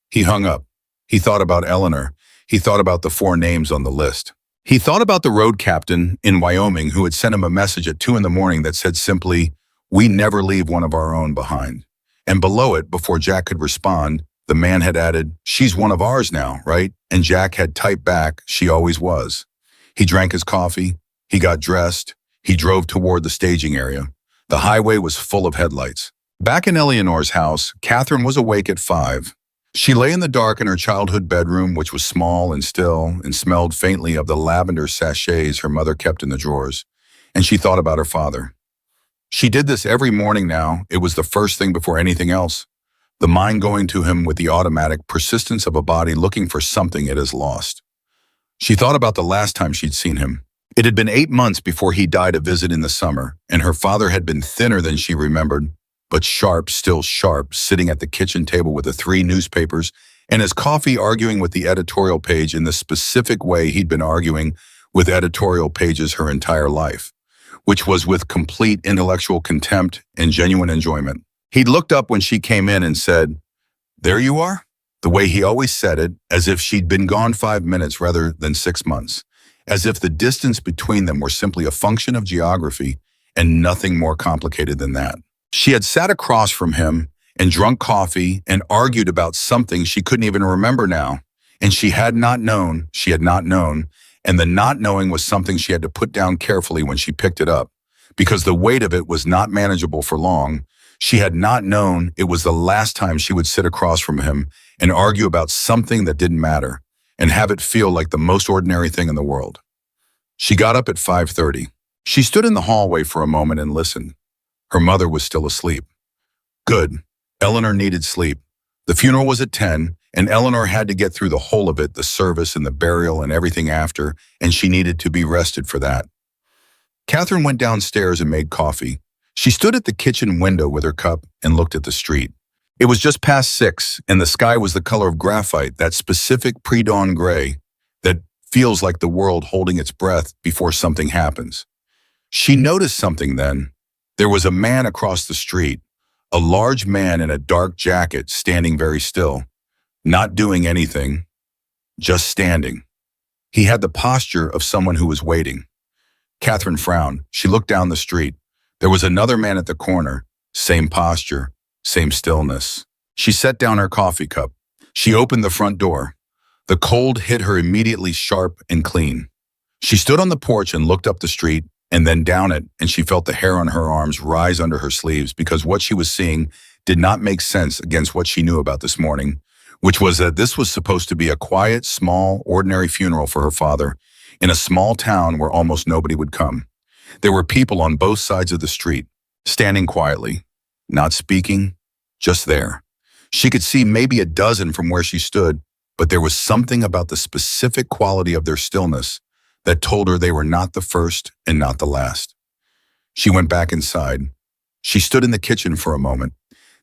He hung up. He thought about Eleanor. He thought about the 4 names on the list. He thought about the road captain in Wyoming who had sent him a message at 2 in the morning that said simply, "We never leave one of our own behind." And below it, before Jack could respond, the man had added, "She's one of ours now, right?" And Jack had typed back, "She always was." He drank his coffee. He got dressed. He drove toward the staging area. The highway was full of headlights. Back in Eleanor's house, Catherine was awake at 5. She lay in the dark in her childhood bedroom, which was small and still and smelled faintly of the lavender sachets her mother kept in the drawers. And she thought about her father. She did this every morning now. It was the first thing before anything else. The mind going to him with the automatic persistence of a body looking for something it has lost. She thought about the last time she'd seen him. It had been 8 months before he died a visit in the summer, and her father had been thinner than she remembered, but sharp, still sharp, sitting at the kitchen table with the 3 newspapers and his coffee arguing with the editorial page in the specific way he'd been arguing with editorial pages her entire life, which was with complete intellectual contempt and genuine enjoyment. He'd looked up when she came in and said, "There you are?" The way he always said it, as if she'd been gone 5 minutes rather than 6 months, as if the distance between them were simply a function of geography and nothing more complicated than that. She had sat across from him and drunk coffee and argued about something she couldn't even remember now, and she had not known, and the not knowing was something she had to put down carefully when she picked it up, because the weight of it was not manageable for long. She had not known it was the last time she would sit across from him and argue about something that didn't matter, and have it feel like the most ordinary thing in the world. She got up at 5:30. She stood in the hallway for a moment and listened. Her mother was still asleep. Good. Eleanor needed sleep. The funeral was at 10, and Eleanor had to get through the whole of it, the service and the burial and everything after, and she needed to be rested for that. Catherine went downstairs and made coffee. She stood at the kitchen window with her cup and looked at the street. It was just past 6, and the sky was the color of graphite, that specific pre-dawn gray that feels like the world holding its breath before something happens. She noticed something then. There was a man across the street, a large man in a dark jacket standing very still, not doing anything, just standing. He had the posture of someone who was waiting. Catherine frowned. She looked down the street. There was another man at the corner, same posture, same stillness. She set down her coffee cup. She opened the front door. The cold hit her immediately sharp and clean. She stood on the porch and looked up the street and then down it, and she felt the hair on her arms rise under her sleeves because what she was seeing did not make sense against what she knew about this morning, which was that this was supposed to be a quiet, small, ordinary funeral for her father in a small town where almost nobody would come. There were people on both sides of the street, standing quietly, not speaking, just there. She could see maybe a dozen from where she stood, but there was something about the specific quality of their stillness that told her they were not the first and not the last. She went back inside. She stood in the kitchen for a moment.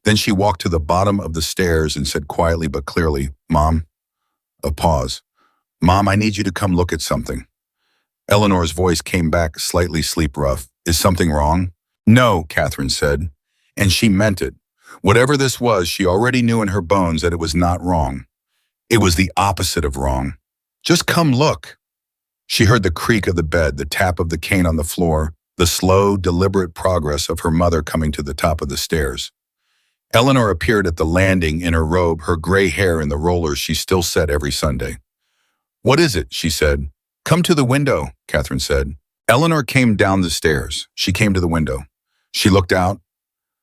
Then she walked to the bottom of the stairs and said quietly but clearly, "Mom." A pause. "Mom, I need you to come look at something." Eleanor's voice came back slightly sleep-rough. "Is something wrong?" "No," Catherine said, and she meant it. Whatever this was, she already knew in her bones that it was not wrong. It was the opposite of wrong. "Just come look." She heard the creak of the bed, the tap of the cane on the floor, the slow, deliberate progress of her mother coming to the top of the stairs. Eleanor appeared at the landing in her robe, her gray hair in the rollers she still set every Sunday. "What is it?" she said. "Come to the window," Catherine said. Eleanor came down the stairs. She came to the window. She looked out.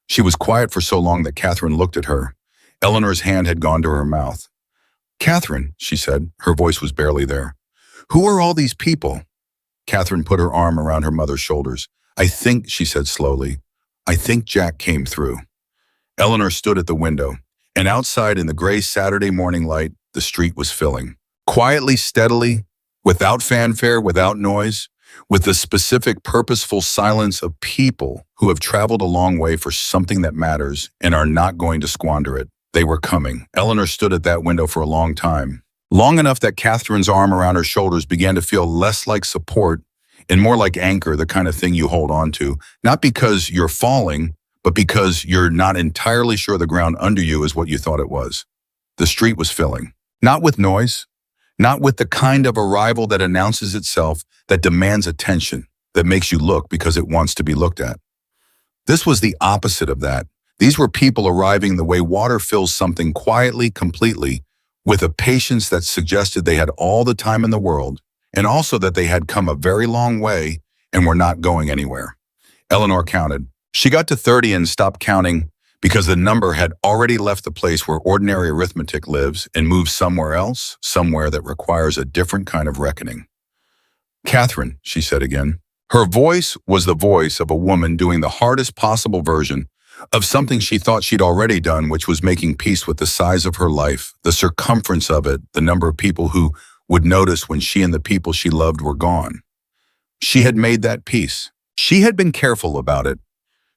She was quiet for so long that Catherine looked at her. Eleanor's hand had gone to her mouth. "Catherine," she said. Her voice was barely there. "Who are all these people?" Catherine put her arm around her mother's shoulders. "I think," she said slowly, "I think Jack came through." Eleanor stood at the window, and outside in the gray Saturday morning light, the street was filling. Quietly, steadily, without fanfare, without noise, with the specific purposeful silence of people who have traveled a long way for something that matters and are not going to squander it. They were coming. Eleanor stood at that window for a long time. Long enough that Catherine's arm around her shoulders began to feel less like support and more like anchor, the kind of thing you hold on to, not because you're falling, but because you're not entirely sure the ground under you is what you thought it was. The street was filling. Not with noise, not with the kind of arrival that announces itself, that demands attention, that makes you look because it wants to be looked at. This was the opposite of that. These were people arriving the way water fills something quietly, completely, with a patience that suggested they had all the time in the world, and also that they had come a very long way and were not going anywhere. Eleanor counted. She got to 30 and stopped counting because the number had already left the place where ordinary arithmetic lives and moved somewhere else, somewhere that requires a different kind of reckoning. "Catherine," she said again. Her voice was the voice of a woman doing the hardest possible version of something she thought she'd already done, which was making peace with the size of her life, the circumference of it, the number of people who would notice when she and the people she loved were gone. She had made that peace. She had been careful about it.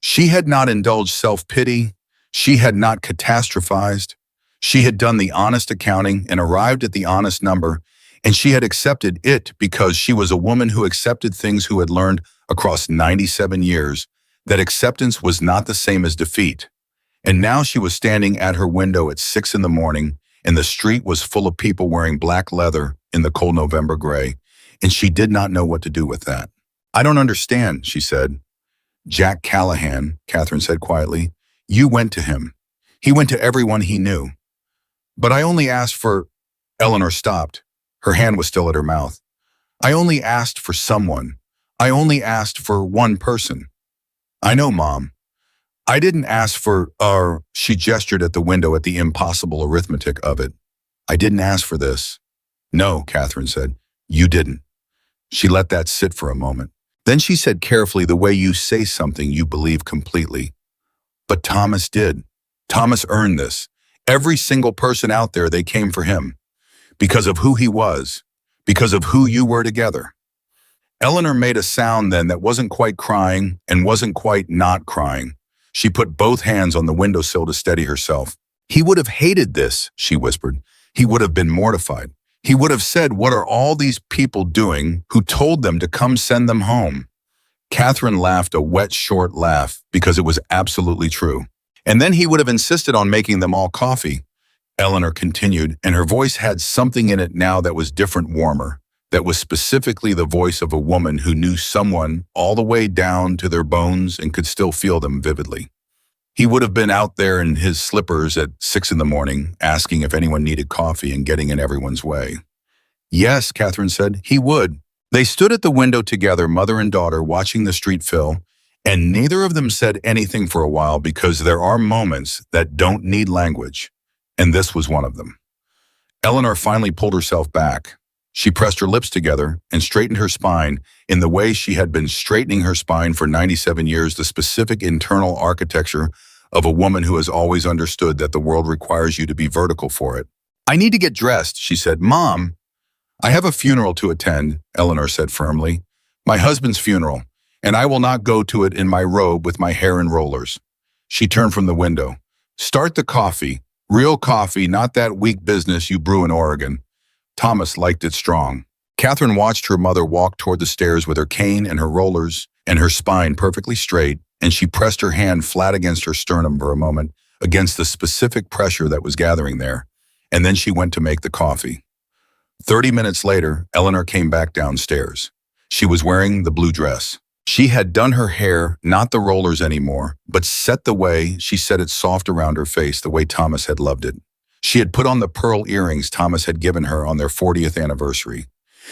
She had not indulged self-pity. She had not catastrophized. She had done the honest accounting and arrived at the honest number, and she had accepted it because she was a woman who accepted things, who had learned across 97 years that acceptance was not the same as defeat. And now she was standing at her window at 6 in the morning, and the street was full of people wearing black leather in the cold November gray, and she did not know what to do with that. "I don't understand," she said. "Jack Callahan," Catherine said quietly. "You went to him. He went to everyone he knew. But I only asked for—" Eleanor stopped. Her hand was still at her mouth. "I only asked for someone. I only asked for one person." "I know, Mom. I didn't ask for, she gestured at the window at the impossible arithmetic of it. "I didn't ask for this." "No," Catherine said. "You didn't." She let that sit for a moment. Then she said carefully, the way you say something you believe completely. "But Thomas did. Thomas earned this. Every single person out there, they came for him. Because of who he was. Because of who you were together." Eleanor made a sound then that wasn't quite crying and wasn't quite not crying. She put both hands on the windowsill to steady herself. "He would have hated this," she whispered. "He would have been mortified. He would have said, 'What are all these people doing?' Who told them to come send them home?" Catherine laughed a wet, short laugh because it was absolutely true. "And then he would have insisted on making them all coffee," Eleanor continued, and her voice had something in it now that was different, warmer, that was specifically the voice of a woman who knew someone all the way down to their bones and could still feel them vividly. "He would have been out there in his slippers at 6 in the morning, asking if anyone needed coffee and getting in everyone's way." "Yes," Catherine said, "he would." They stood at the window together, mother and daughter, watching the street fill, and neither of them said anything for a while because there are moments that don't need language, and this was one of them. Eleanor finally pulled herself back. She pressed her lips together and straightened her spine in the way she had been straightening her spine for 97 years, the specific internal architecture of a woman who has always understood that the world requires you to be vertical for it. "I need to get dressed," she said. "Mom." "I have a funeral to attend," Eleanor said firmly. "My husband's funeral, and I will not go to it in my robe with my hair in rollers." She turned from the window. "Start the coffee. Real coffee, not that weak business you brew in Oregon. Thomas liked it strong." Catherine watched her mother walk toward the stairs with her cane and her rollers and her spine perfectly straight, and she pressed her hand flat against her sternum for a moment, against the specific pressure that was gathering there, and then she went to make the coffee. 30 minutes later, Eleanor came back downstairs. She was wearing the blue dress. She had done her hair, not the rollers anymore, but set the way, she set it soft around her face the way Thomas had loved it. She had put on the pearl earrings Thomas had given her on their 40th anniversary.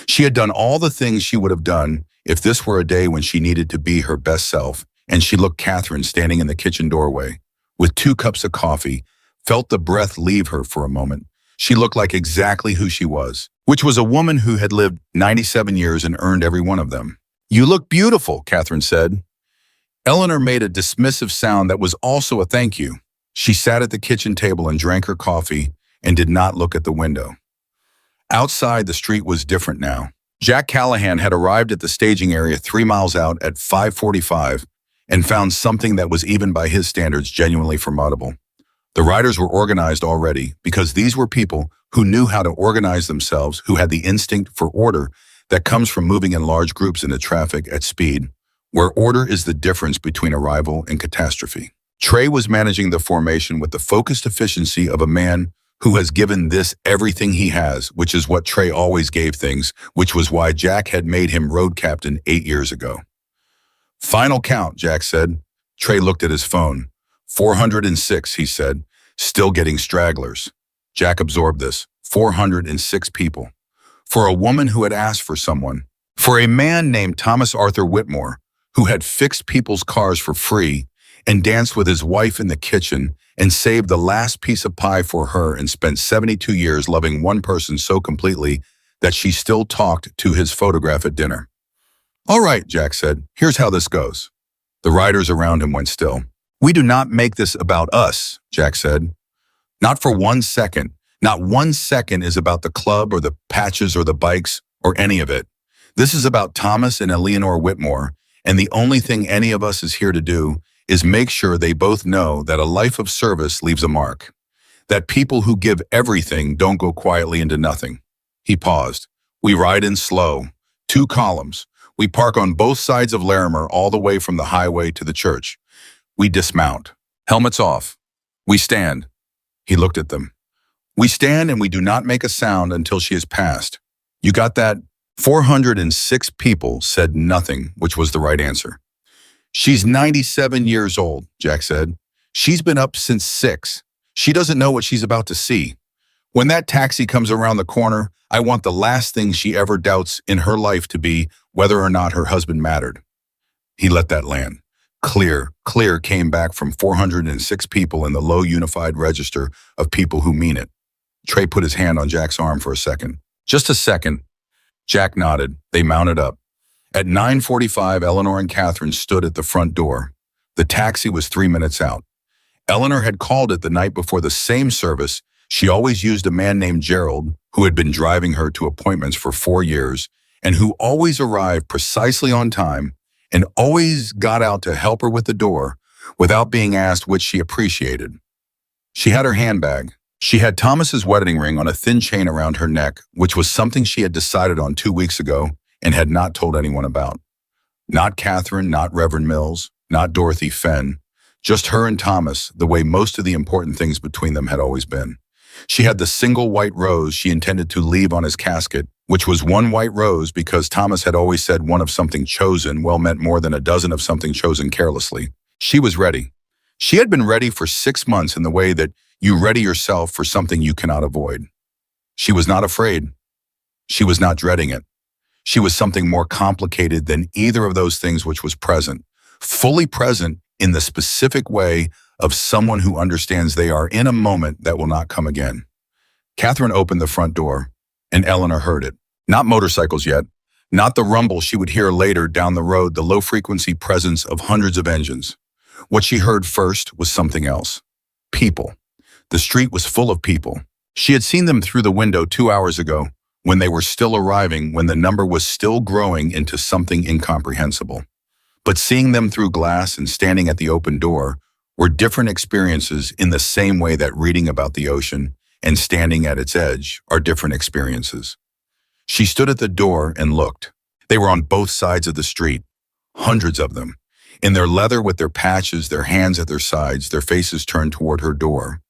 She had done all the things she would have done if this were a day when she needed to be her best self, and she looked Catherine standing in the kitchen doorway, with 2 cups of coffee, felt the breath leave her for a moment. She looked like exactly who she was, which was a woman who had lived 97 years and earned every one of them. "You look beautiful," Catherine said. Eleanor made a dismissive sound that was also a thank you. She sat at the kitchen table and drank her coffee and did not look at the window. Outside, the street was different now. Jack Callahan had arrived at the staging area 3 miles out at 5:45 and found something that was, even by his standards, genuinely formidable. The riders were organized already because these were people who knew how to organize themselves, who had the instinct for order that comes from moving in large groups into traffic at speed, where order is the difference between arrival and catastrophe. Trey was managing the formation with the focused efficiency of a man who has given this everything he has, which is what Trey always gave things, which was why Jack had made him road captain 8 years ago. Final count, Jack said. Trey looked at his phone. 406, he said, still getting stragglers. Jack absorbed this. 406 people. For a woman who had asked for someone. For a man named Thomas Arthur Whitmore, who had fixed people's cars for free and danced with his wife in the kitchen and saved the last piece of pie for her and spent 72 years loving one person so completely that she still talked to his photograph at dinner. All right, Jack said, here's how this goes. The riders around him went still. We do not make this about us, Jack said. Not for 1 second. Not 1 second is about the club or the patches or the bikes or any of it. This is about Thomas and Eleanor Whitmore, and the only thing any of us is here to do is make sure they both know that a life of service leaves a mark. That people who give everything don't go quietly into nothing. He paused. We ride in slow. 2 columns. We park on both sides of Larimer all the way from the highway to the church. We dismount. Helmets off. We stand. He looked at them. We stand and we do not make a sound until she has passed. You got that? 406 people said nothing, which was the right answer. She's 97 years old, Jack said. She's been up since 6. She doesn't know what she's about to see. When that taxi comes around the corner, I want the last thing she ever doubts in her life to be whether or not her husband mattered. He let that land. Clear came back from 406 people in the low unified register of people who mean it. Trey put his hand on Jack's arm for a second. Just a second. Jack nodded. They mounted up. At 9:45, Eleanor and Catherine stood at the front door. The taxi was 3 minutes out. Eleanor had called it the night before the same service. She always used a man named Gerald, who had been driving her to appointments for 4 years, and who always arrived precisely on time and always got out to help her with the door without being asked, which she appreciated. She had her handbag. She had Thomas's wedding ring on a thin chain around her neck, which was something she had decided on 2 weeks ago and had not told anyone about. Not Catherine, not Reverend Mills, not Dorothy Fenn, just her and Thomas, the way most of the important things between them had always been. She had the single white rose she intended to leave on his casket, which was one white rose because Thomas had always said one of something chosen well meant more than a dozen of something chosen carelessly. She was ready. She had been ready for 6 months in the way that you ready yourself for something you cannot avoid. She was not afraid. She was not dreading it. She was something more complicated than either of those things which was present, fully present in the specific way of someone who understands they are in a moment that will not come again. Catherine opened the front door, and Eleanor heard it. Not motorcycles yet, not the rumble she would hear later down the road, the low-frequency presence of hundreds of engines. What she heard first was something else. People. The street was full of people. She had seen them through the window 2 hours ago, when they were still arriving, when the number was still growing into something incomprehensible. But seeing them through glass and standing at the open door were different experiences in the same way that reading about the ocean and standing at its edge are different experiences. She stood at the door and looked. They were on both sides of the street, hundreds of them, in their leather with their patches, their hands at their sides, their faces turned toward her door.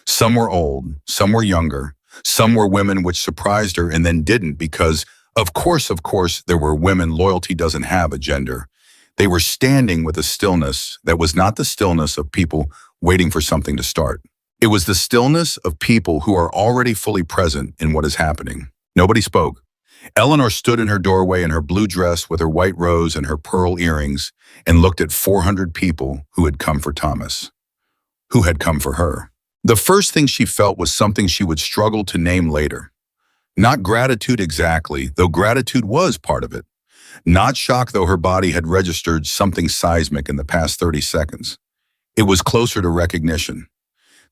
Some were old, some were younger, some were women, which surprised her and then didn't because, of course, there were women. Loyalty doesn't have a gender. They were standing with a stillness that was not the stillness of people waiting for something to start. It was the stillness of people who are already fully present in what is happening. Nobody spoke. Eleanor stood in her doorway in her blue dress with her white rose and her pearl earrings and looked at 400 people who had come for Thomas, who had come for her. The first thing she felt was something she would struggle to name later. Not gratitude exactly, though gratitude was part of it. Not shock, though her body had registered something seismic in the past 30 seconds. It was closer to recognition.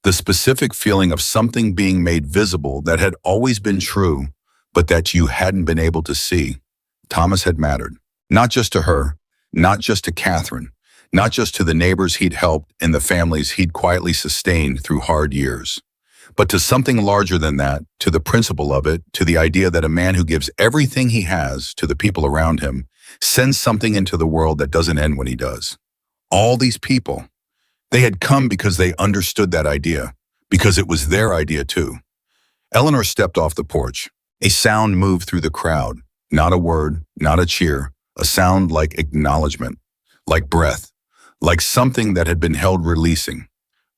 The specific feeling of something being made visible that had always been true, but that you hadn't been able to see. Thomas had mattered. Not just to her, not just to Catherine, not just to the neighbors he'd helped and the families he'd quietly sustained through hard years, but to something larger than that, to the principle of it, to the idea that a man who gives everything he has to the people around him sends something into the world that doesn't end when he does. All these people, they had come because they understood that idea, because it was their idea too. Eleanor stepped off the porch. A sound moved through the crowd. Not a word, not a cheer, a sound like acknowledgement, like breath, like something that had been held releasing.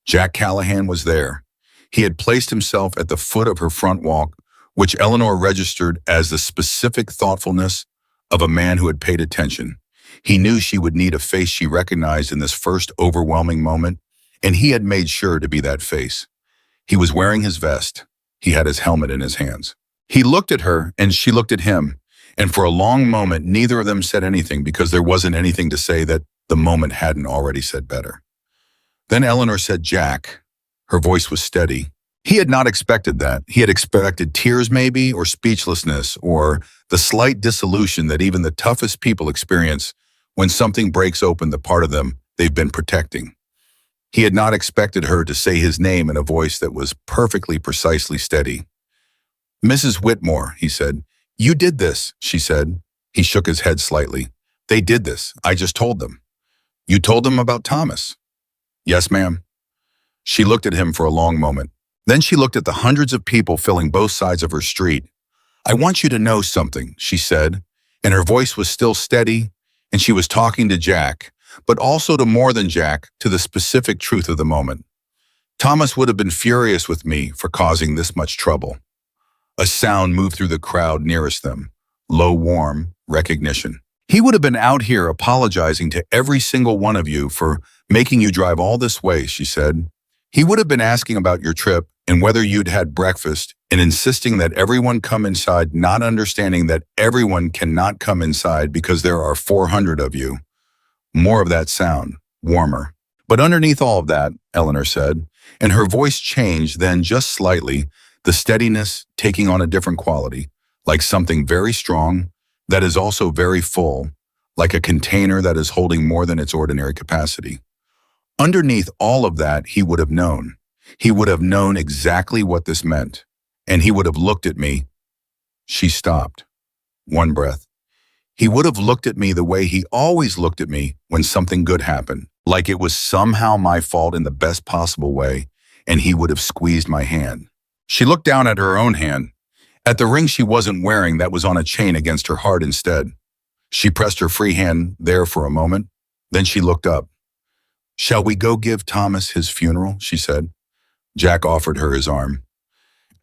Jack Callahan was there. He had placed himself at the foot of her front walk, which Eleanor registered as the specific thoughtfulness of a man who had paid attention. He knew she would need a face she recognized in this first overwhelming moment, and he had made sure to be that face. He was wearing his vest. He had his helmet in his hands. He looked at her, and she looked at him, and for a long moment, neither of them said anything because there wasn't anything to say that the moment hadn't already said better. Then Eleanor said, "Jack." Her voice was steady. He had not expected that. He had expected tears maybe, or speechlessness, or the slight dissolution that even the toughest people experience when something breaks open the part of them they've been protecting. He had not expected her to say his name in a voice that was perfectly precisely steady. "Mrs. Whitmore," he said. "You did this," she said. He shook his head slightly. "They did this. I just told them." "You told them about Thomas?" "Yes, ma'am." She looked at him for a long moment. Then she looked at the hundreds of people filling both sides of her street. "I want you to know something," she said, and her voice was still steady, and she was talking to Jack, but also to more than Jack, to the specific truth of the moment. "Thomas would have been furious with me for causing this much trouble." A sound moved through the crowd nearest them. Low, warm recognition. "He would have been out here apologizing to every single one of you for making you drive all this way," she said. "He would have been asking about your trip and whether you'd had breakfast and insisting that everyone come inside, not understanding that everyone cannot come inside because there are 400 of you." More of that sound, warmer. "But underneath all of that," Eleanor said, and her voice changed then just slightly, the steadiness taking on a different quality, like something very strong that is also very full, like a container that is holding more than its ordinary capacity. Underneath all of that, he would have known. He would have known exactly what this meant, and he would have looked at me. She stopped. One breath. He would have looked at me the way he always looked at me when something good happened, like it was somehow my fault in the best possible way, and he would have squeezed my hand. She looked down at her own hand, at the ring she wasn't wearing that was on a chain against her heart instead. She pressed her free hand there for a moment, then she looked up. "Shall we go give Thomas his funeral?" she said. Jack offered her his arm.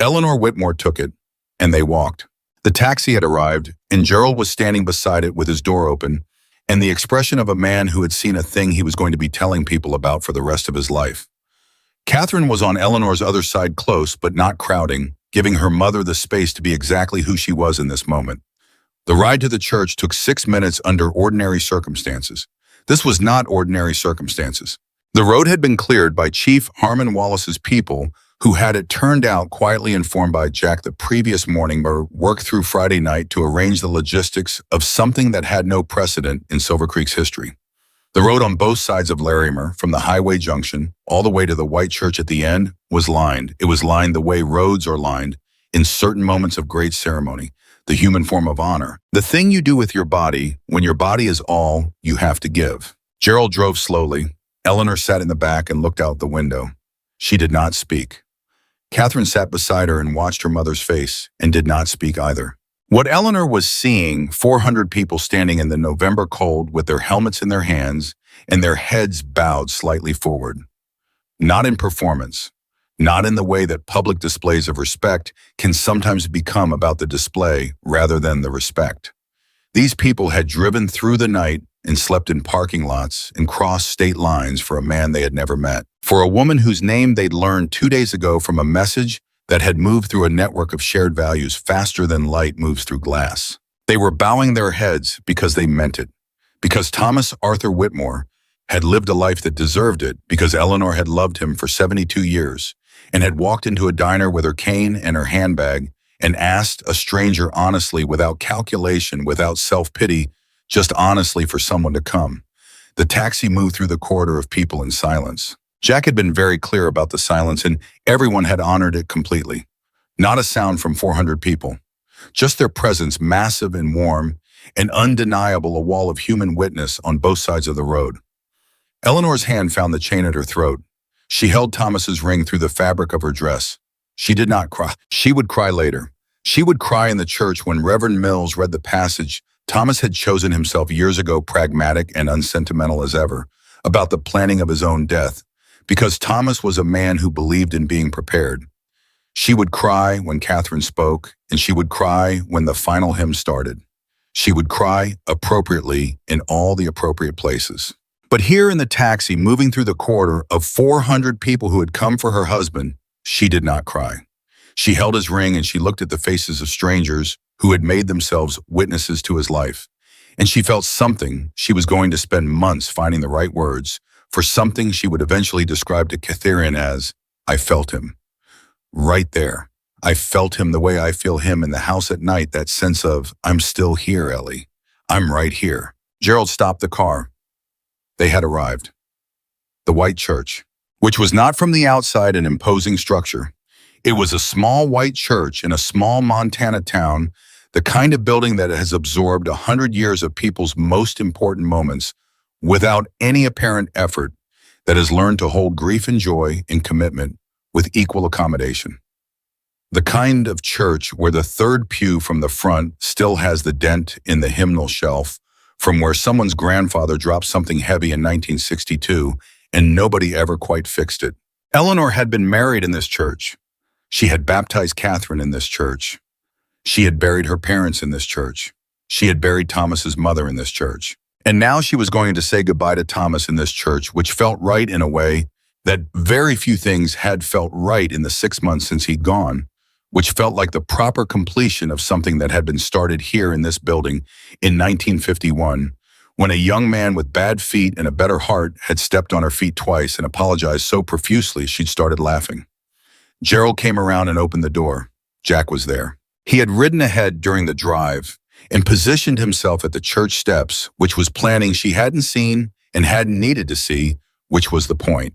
Eleanor Whitmore took it, and they walked. The taxi had arrived, and Gerald was standing beside it with his door open, and the expression of a man who had seen a thing he was going to be telling people about for the rest of his life. Catherine was on Eleanor's other side, close but not crowding, giving her mother the space to be exactly who she was in this moment. The ride to the church took 6 minutes under ordinary circumstances. This was not ordinary circumstances. The road had been cleared by Chief Harmon Wallace's people, who had, it turned out, quietly informed by Jack the previous morning or worked through Friday night to arrange the logistics of something that had no precedent in Silver Creek's history. The road on both sides of Larimer, from the highway junction all the way to the white church at the end, was lined. It was lined the way roads are lined in certain moments of great ceremony, the human form of honor, the thing you do with your body when your body is all you have to give. Gerald drove slowly. Eleanor sat in the back and looked out the window. She did not speak. Catherine sat beside her and watched her mother's face and did not speak either. What Eleanor was seeing, 400 people standing in the November cold with their helmets in their hands and their heads bowed slightly forward. Not in performance, not in the way that public displays of respect can sometimes become about the display rather than the respect. These people had driven through the night and slept in parking lots and crossed state lines for a man they had never met, for a woman whose name they'd learned 2 days ago from a message that had moved through a network of shared values faster than light moves through glass. They were bowing their heads because they meant it, because Thomas Arthur Whitmore had lived a life that deserved it, because Eleanor had loved him for 72 years and had walked into a diner with her cane and her handbag and asked a stranger honestly, without calculation, without self-pity, just honestly for someone to come. The taxi moved through the corridor of people in silence. Jack had been very clear about the silence, and everyone had honored it completely. Not a sound from 400 people. Just their presence, massive and warm, and undeniable, a wall of human witness on both sides of the road. Eleanor's hand found the chain at her throat. She held Thomas's ring through the fabric of her dress. She did not cry. She would cry later. She would cry in the church when Reverend Mills read the passage Thomas had chosen himself years ago, pragmatic and unsentimental as ever, about the planning of his own death, because Thomas was a man who believed in being prepared. She would cry when Catherine spoke, and she would cry when the final hymn started. She would cry appropriately in all the appropriate places. But here in the taxi, moving through the corridor of 400 people who had come for her husband, she did not cry. She held his ring and she looked at the faces of strangers who had made themselves witnesses to his life. And she felt something she was going to spend months finding the right words for, something she would eventually describe to Catherine as, I felt him. Right there. I felt him the way I feel him in the house at night, that sense of, I'm still here, Ellie. I'm right here. Gerald stopped the car. They had arrived. The white church, which was not from the outside an imposing structure. It was a small white church in a small Montana town, the kind of building that has absorbed 100 years of people's most important moments without any apparent effort, that has learned to hold grief and joy and commitment with equal accommodation. The kind of church where the third pew from the front still has the dent in the hymnal shelf from where someone's grandfather dropped something heavy in 1962 and nobody ever quite fixed it. Eleanor had been married in this church. She had baptized Catherine in this church. She had buried her parents in this church. She had buried Thomas's mother in this church. And now she was going to say goodbye to Thomas in this church, which felt right in a way that very few things had felt right in the 6 months since he'd gone, which felt like the proper completion of something that had been started here in this building in 1951, when a young man with bad feet and a better heart had stepped on her feet twice and apologized so profusely she'd started laughing. Gerald came around and opened the door. Jack was there. He had ridden ahead during the drive and positioned himself at the church steps, which was planning she hadn't seen and hadn't needed to see, which was the point.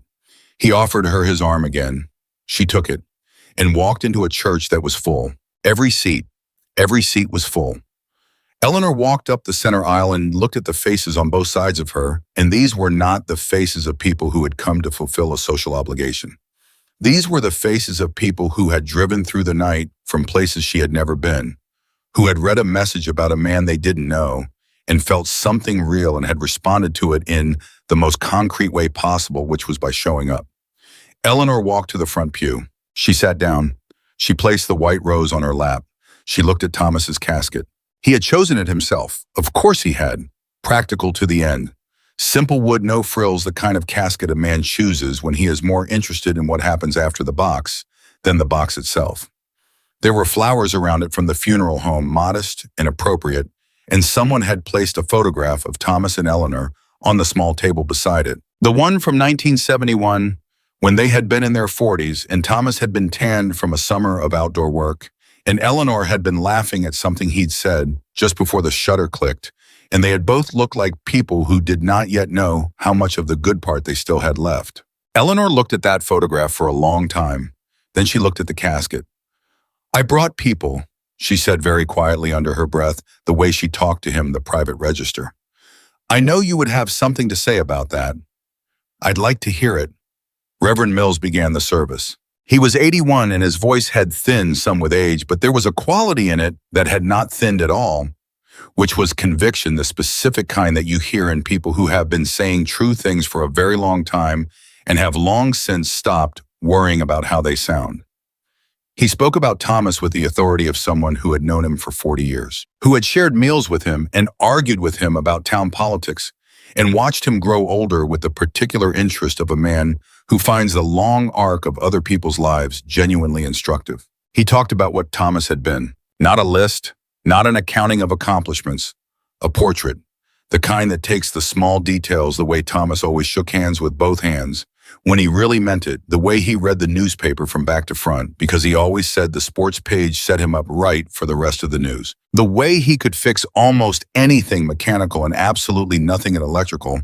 He offered her his arm again. She took it and walked into a church that was full. Every seat was full. Eleanor walked up the center aisle and looked at the faces on both sides of her, and these were not the faces of people who had come to fulfill a social obligation. These were the faces of people who had driven through the night from places she had never been, who had read a message about a man they didn't know and felt something real and had responded to it in the most concrete way possible, which was by showing up. Eleanor walked to the front pew. She sat down. She placed the white rose on her lap. She looked at Thomas's casket. He had chosen it himself. Of course he had. Practical to the end. Simple wood, no frills, the kind of casket a man chooses when he is more interested in what happens after the box than the box itself. There were flowers around it from the funeral home, modest and appropriate, and someone had placed a photograph of Thomas and Eleanor on the small table beside it. The one from 1971, when they had been in their 40s and Thomas had been tanned from a summer of outdoor work, and Eleanor had been laughing at something he'd said just before the shutter clicked, and they had both looked like people who did not yet know how much of the good part they still had left. Eleanor looked at that photograph for a long time. Then she looked at the casket. I brought people, she said very quietly under her breath, the way she talked to him, the private register. I know you would have something to say about that. I'd like to hear it. Reverend Mills began the service. He was 81 and his voice had thinned some with age, but there was a quality in it that had not thinned at all, which was conviction, the specific kind that you hear in people who have been saying true things for a very long time and have long since stopped worrying about how they sound. He spoke about Thomas with the authority of someone who had known him for 40 years, who had shared meals with him and argued with him about town politics, and watched him grow older with the particular interest of a man who finds the long arc of other people's lives genuinely instructive. He talked about what Thomas had been, not a list, not an accounting of accomplishments, a portrait, the kind that takes the small details, the way Thomas always shook hands with both hands, when he really meant it, the way he read the newspaper from back to front, because he always said the sports page set him up right for the rest of the news. The way he could fix almost anything mechanical and absolutely nothing electrical,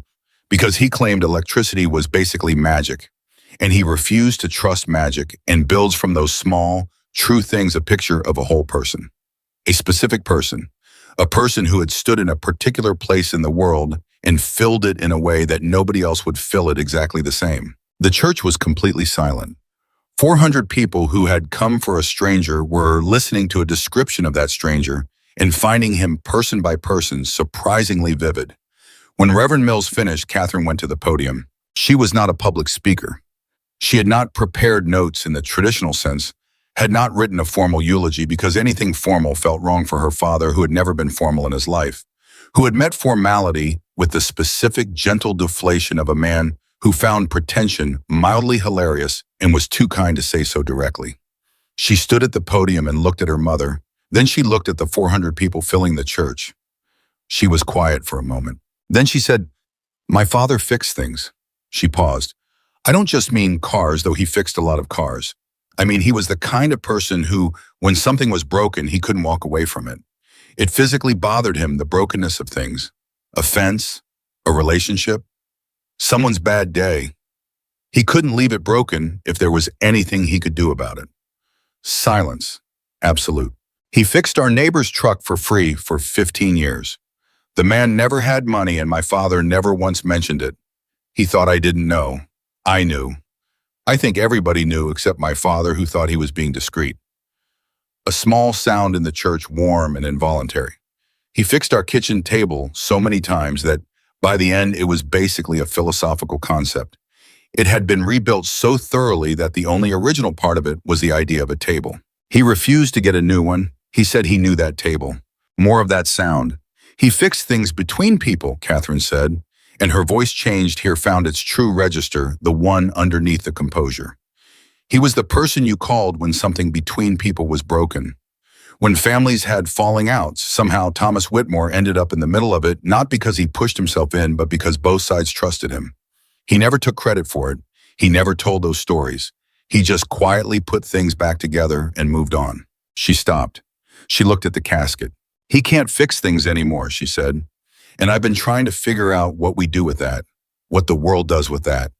because he claimed electricity was basically magic. and he refused to trust magic and builds from those small, true things a picture of a whole person. A specific person. A person who had stood in a particular place in the world and filled it in a way that nobody else would fill it exactly the same. The church was completely silent. 400 people who had come for a stranger were listening to a description of that stranger and finding him person by person surprisingly vivid. When Reverend Mills finished, Catherine went to the podium. She was not a public speaker. She had not prepared notes in the traditional sense, had not written a formal eulogy because anything formal felt wrong for her father, who had never been formal in his life, who had met formality with the specific gentle deflation of a man who found pretension mildly hilarious and was too kind to say so directly. She stood at the podium and looked at her mother. Then she looked at the 400 people filling the church. She was quiet for a moment. Then she said, "My father fixed things." She paused. "I don't just mean cars, though he fixed a lot of cars. I mean, he was the kind of person who, when something was broken, he couldn't walk away from it. It physically bothered him, the brokenness of things. A fence, a relationship, someone's bad day. He couldn't leave it broken if there was anything he could do about it." Silence. Absolute. "He fixed our neighbor's truck for free for 15 years. The man never had money and my father never once mentioned it. He thought I didn't know. I knew. I think everybody knew except my father, who thought he was being discreet." A small sound in the church, warm and involuntary. "He fixed our kitchen table so many times that by the end it was basically a philosophical concept. It had been rebuilt so thoroughly that the only original part of it was the idea of a table. He refused to get a new one. He said he knew that table." More of that sound. "He fixed things between people," Catherine said, and her voice changed here, found its true register, the one underneath the composure. "He was the person you called when something between people was broken. When families had falling outs, somehow Thomas Whitmore ended up in the middle of it, not because he pushed himself in, but because both sides trusted him. He never took credit for it. He never told those stories. He just quietly put things back together and moved on." She stopped. She looked at the casket. "He can't fix things anymore," she said. "And I've been trying to figure out what we do with that, what the world does with that.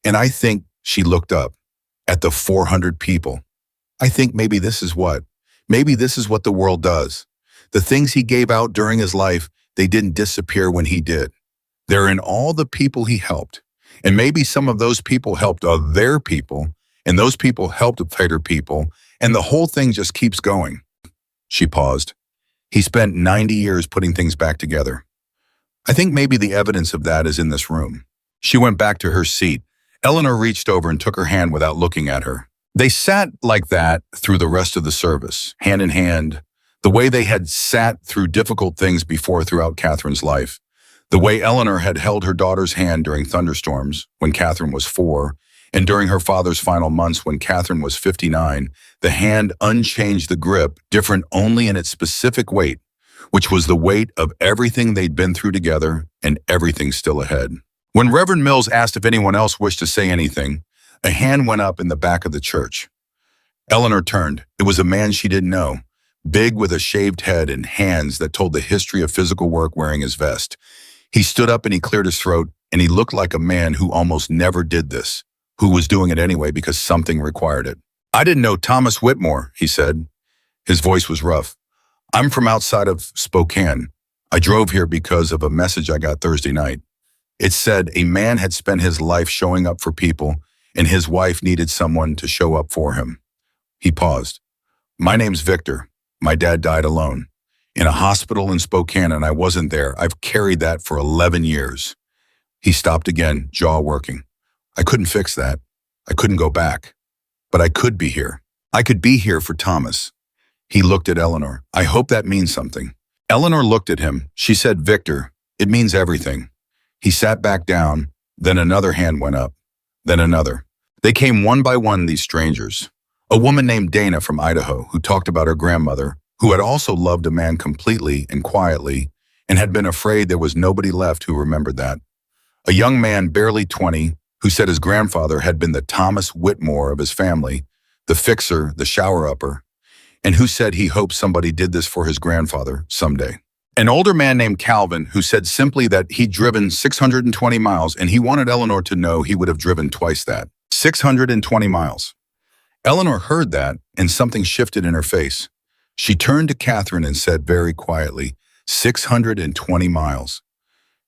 And I think," she looked up at the 400 people, "I think maybe this is what the world does. The things he gave out during his life, they didn't disappear when he did. They're in all the people he helped. And maybe some of those people helped other people, and those people helped other people, and the whole thing just keeps going." She paused. "He spent 90 years putting things back together. I think maybe the evidence of that is in this room." She went back to her seat. Eleanor reached over and took her hand without looking at her. They sat like that through the rest of the service, hand in hand, the way they had sat through difficult things before throughout Catherine's life. The way Eleanor had held her daughter's hand during thunderstorms when Catherine was 4, and during her father's final months when Catherine was 59, the hand unchanged, the grip, different only in its specific weight, which was the weight of everything they'd been through together and everything still ahead. When Reverend Mills asked if anyone else wished to say anything, a hand went up in the back of the church. Eleanor turned. It was a man she didn't know, big with a shaved head and hands that told the history of physical work wearing his vest. He stood up and he cleared his throat, and he looked like a man who almost never did this, who was doing it anyway because something required it. "I didn't know Thomas Whitmore," he said. His voice was rough. "I'm from outside of Spokane. I drove here because of a message I got Thursday night. It said a man had spent his life showing up for people, and his wife needed someone to show up for him." He paused. "My name's Victor. My dad died alone. In a hospital in Spokane, and I wasn't there. I've carried that for 11 years. He stopped again, jaw working. "I couldn't fix that. I couldn't go back. But I could be here. I could be here for Thomas." He looked at Eleanor. "I hope that means something." Eleanor looked at him. She said, "Victor, it means everything." He sat back down. Then another hand went up. Then another. They came one by one, these strangers. A woman named Dana from Idaho who talked about her grandmother, who had also loved a man completely and quietly, and had been afraid there was nobody left who remembered that. A young man, barely 20, who said his grandfather had been the Thomas Whitmore of his family, the fixer, the shower-upper, and who said he hoped somebody did this for his grandfather someday. An older man named Calvin who said simply that he'd driven 620 miles and he wanted Eleanor to know he would have driven twice that. 620 miles. Eleanor heard that, and something shifted in her face. She turned to Catherine and said very quietly, 620 miles.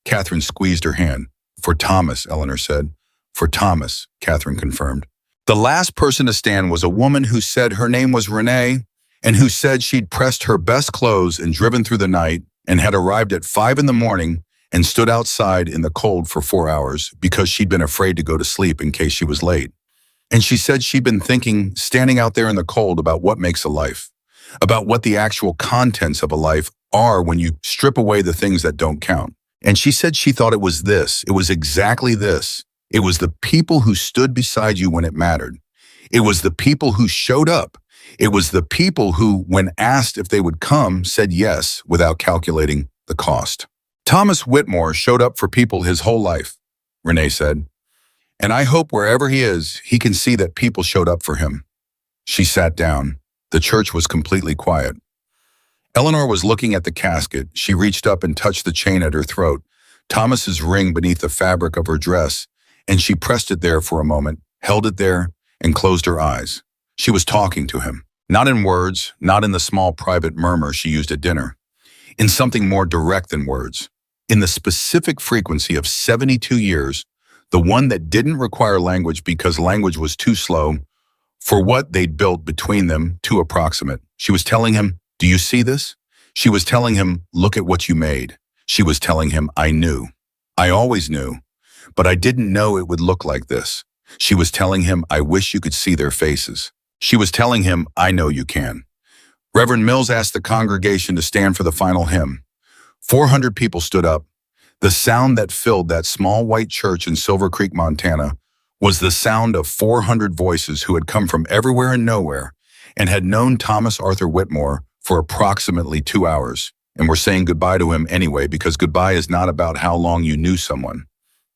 Catherine squeezed her hand. For Thomas, Eleanor said. For Thomas, Catherine confirmed. The last person to stand was a woman who said her name was Renee, and who said she'd pressed her best clothes and driven through the night and had arrived at 5 in the morning and stood outside in the cold for 4 hours because she'd been afraid to go to sleep in case she was late. And she said she'd been thinking, standing out there in the cold, about what makes a life, about what the actual contents of a life are when you strip away the things that don't count. And she said she thought it was this. It was exactly this. It was the people who stood beside you when it mattered. It was the people who showed up. It was the people who, when asked if they would come, said yes without calculating the cost. Thomas Whitmore showed up for people his whole life, Renee said. And I hope wherever he is, he can see that people showed up for him. She sat down. The church was completely quiet. Eleanor was looking at the casket. She reached up and touched the chain at her throat, Thomas's ring beneath the fabric of her dress, and she pressed it there for a moment, held it there, and closed her eyes. She was talking to him, not in words, not in the small private murmur she used at dinner, in something more direct than words, in the specific frequency of 72 years, the one that didn't require language because language was too slow for what they'd built between them, too approximate. She was telling him, do you see this? She was telling him, look at what you made. She was telling him, I knew. I always knew, but I didn't know it would look like this. She was telling him, I wish you could see their faces. She was telling him, I know you can. Reverend Mills asked the congregation to stand for the final hymn. 400 people stood up. The sound that filled that small white church in Silver Creek, Montana, was the sound of 400 voices who had come from everywhere and nowhere and had known Thomas Arthur Whitmore for approximately 2 hours and were saying goodbye to him anyway, because goodbye is not about how long you knew someone.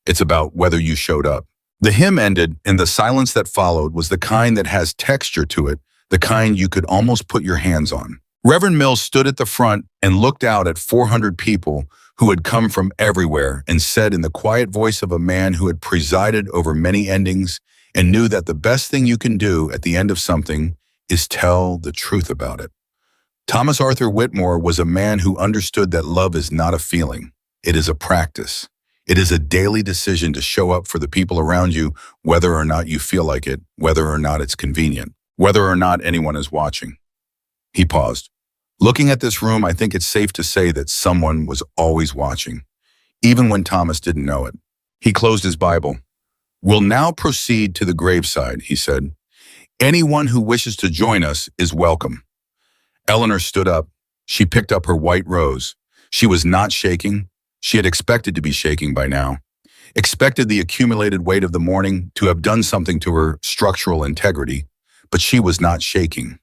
It's about whether you showed up. The hymn ended, and the silence that followed was the kind that has texture to it, the kind you could almost put your hands on. Reverend Mills stood at the front and looked out at 400 people who had come from everywhere and said in the quiet voice of a man who had presided over many endings and knew that the best thing you can do at the end of something is tell the truth about it. Thomas Arthur Whitmore was a man who understood that love is not a feeling. It is a practice. It is a daily decision to show up for the people around you, whether or not you feel like it, whether or not it's convenient, whether or not anyone is watching. He paused. Looking at this room, I think it's safe to say that someone was always watching, even when Thomas didn't know it. He closed his Bible. We'll now proceed to the graveside, he said. Anyone who wishes to join us is welcome. Eleanor stood up. She picked up her white rose. She was not shaking. She had expected to be shaking by now, expected the accumulated weight of the morning to have done something to her structural integrity, but she was not shaking.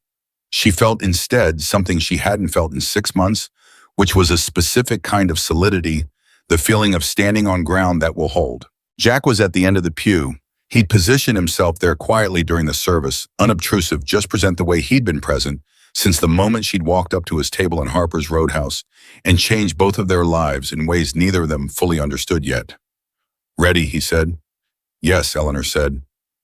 She felt instead something she hadn't felt in 6 months, which was a specific kind of solidity, the feeling of standing on ground that will hold. Jack was at the end of the pew. He'd positioned himself there quietly during the service, unobtrusive, just present the way he'd been present since the moment she'd walked up to his table in Harper's Roadhouse and changed both of their lives in ways neither of them fully understood yet. Ready, he said. Yes, Eleanor said.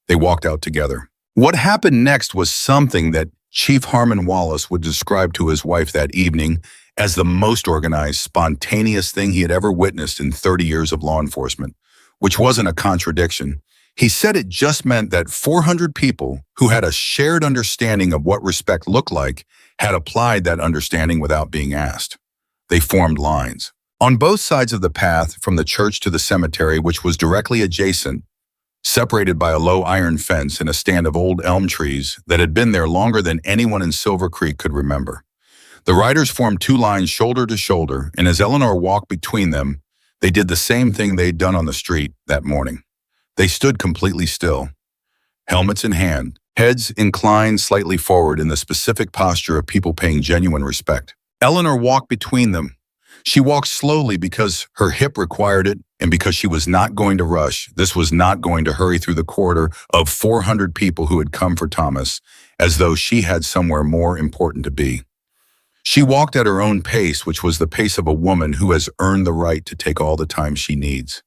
They walked out together. What happened next was something that Chief Harmon Wallace would describe to his wife that evening as the most organized, spontaneous thing he had ever witnessed in 30 years of law enforcement, which wasn't a contradiction. He said it just meant that 400 people who had a shared understanding of what respect looked like had applied that understanding without being asked. They formed lines. On both sides of the path, from the church to the cemetery, which was directly adjacent, separated by a low iron fence and a stand of old elm trees that had been there longer than anyone in Silver Creek could remember. The riders formed 2 lines shoulder to shoulder, and as Eleanor walked between them, they did the same thing they'd done on the street that morning. They stood completely still, helmets in hand, heads inclined slightly forward in the specific posture of people paying genuine respect. Eleanor walked between them. She walked slowly because her hip required it and because she was not going to rush. This was not going to hurry through the corridor of 400 people who had come for Thomas as though she had somewhere more important to be. She walked at her own pace, which was the pace of a woman who has earned the right to take all the time she needs.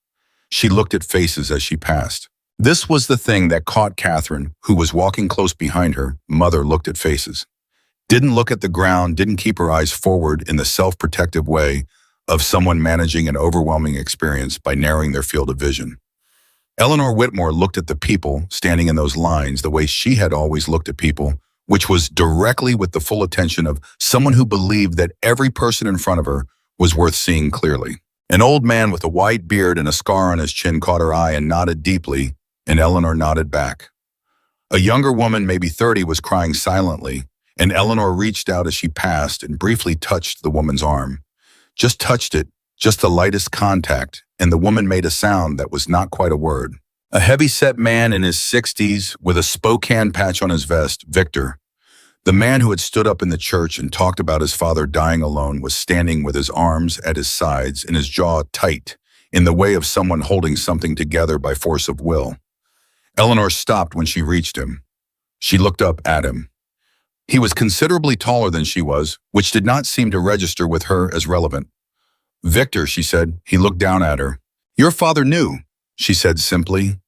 She looked at faces as she passed. This was the thing that caught Catherine, who was walking close behind her. Mother looked at faces. Didn't look at the ground, didn't keep her eyes forward in the self-protective way of someone managing an overwhelming experience by narrowing their field of vision. Eleanor Whitmore looked at the people standing in those lines the way she had always looked at people, which was directly with the full attention of someone who believed that every person in front of her was worth seeing clearly. An old man with a white beard and a scar on his chin caught her eye and nodded deeply, and Eleanor nodded back. A younger woman, maybe 30, was crying silently, and Eleanor reached out as she passed and briefly touched the woman's arm. Just touched it, just the lightest contact, and the woman made a sound that was not quite a word. A heavy-set man in his 60s with a Spokane patch on his vest, Victor, the man who had stood up in the church and talked about his father dying alone, was standing with his arms at his sides and his jaw tight, in the way of someone holding something together by force of will. Eleanor stopped when she reached him. She looked up at him. He was considerably taller than she was, which did not seem to register with her as relevant. "Victor," she said. He looked down at her. "Your father knew," she said simply.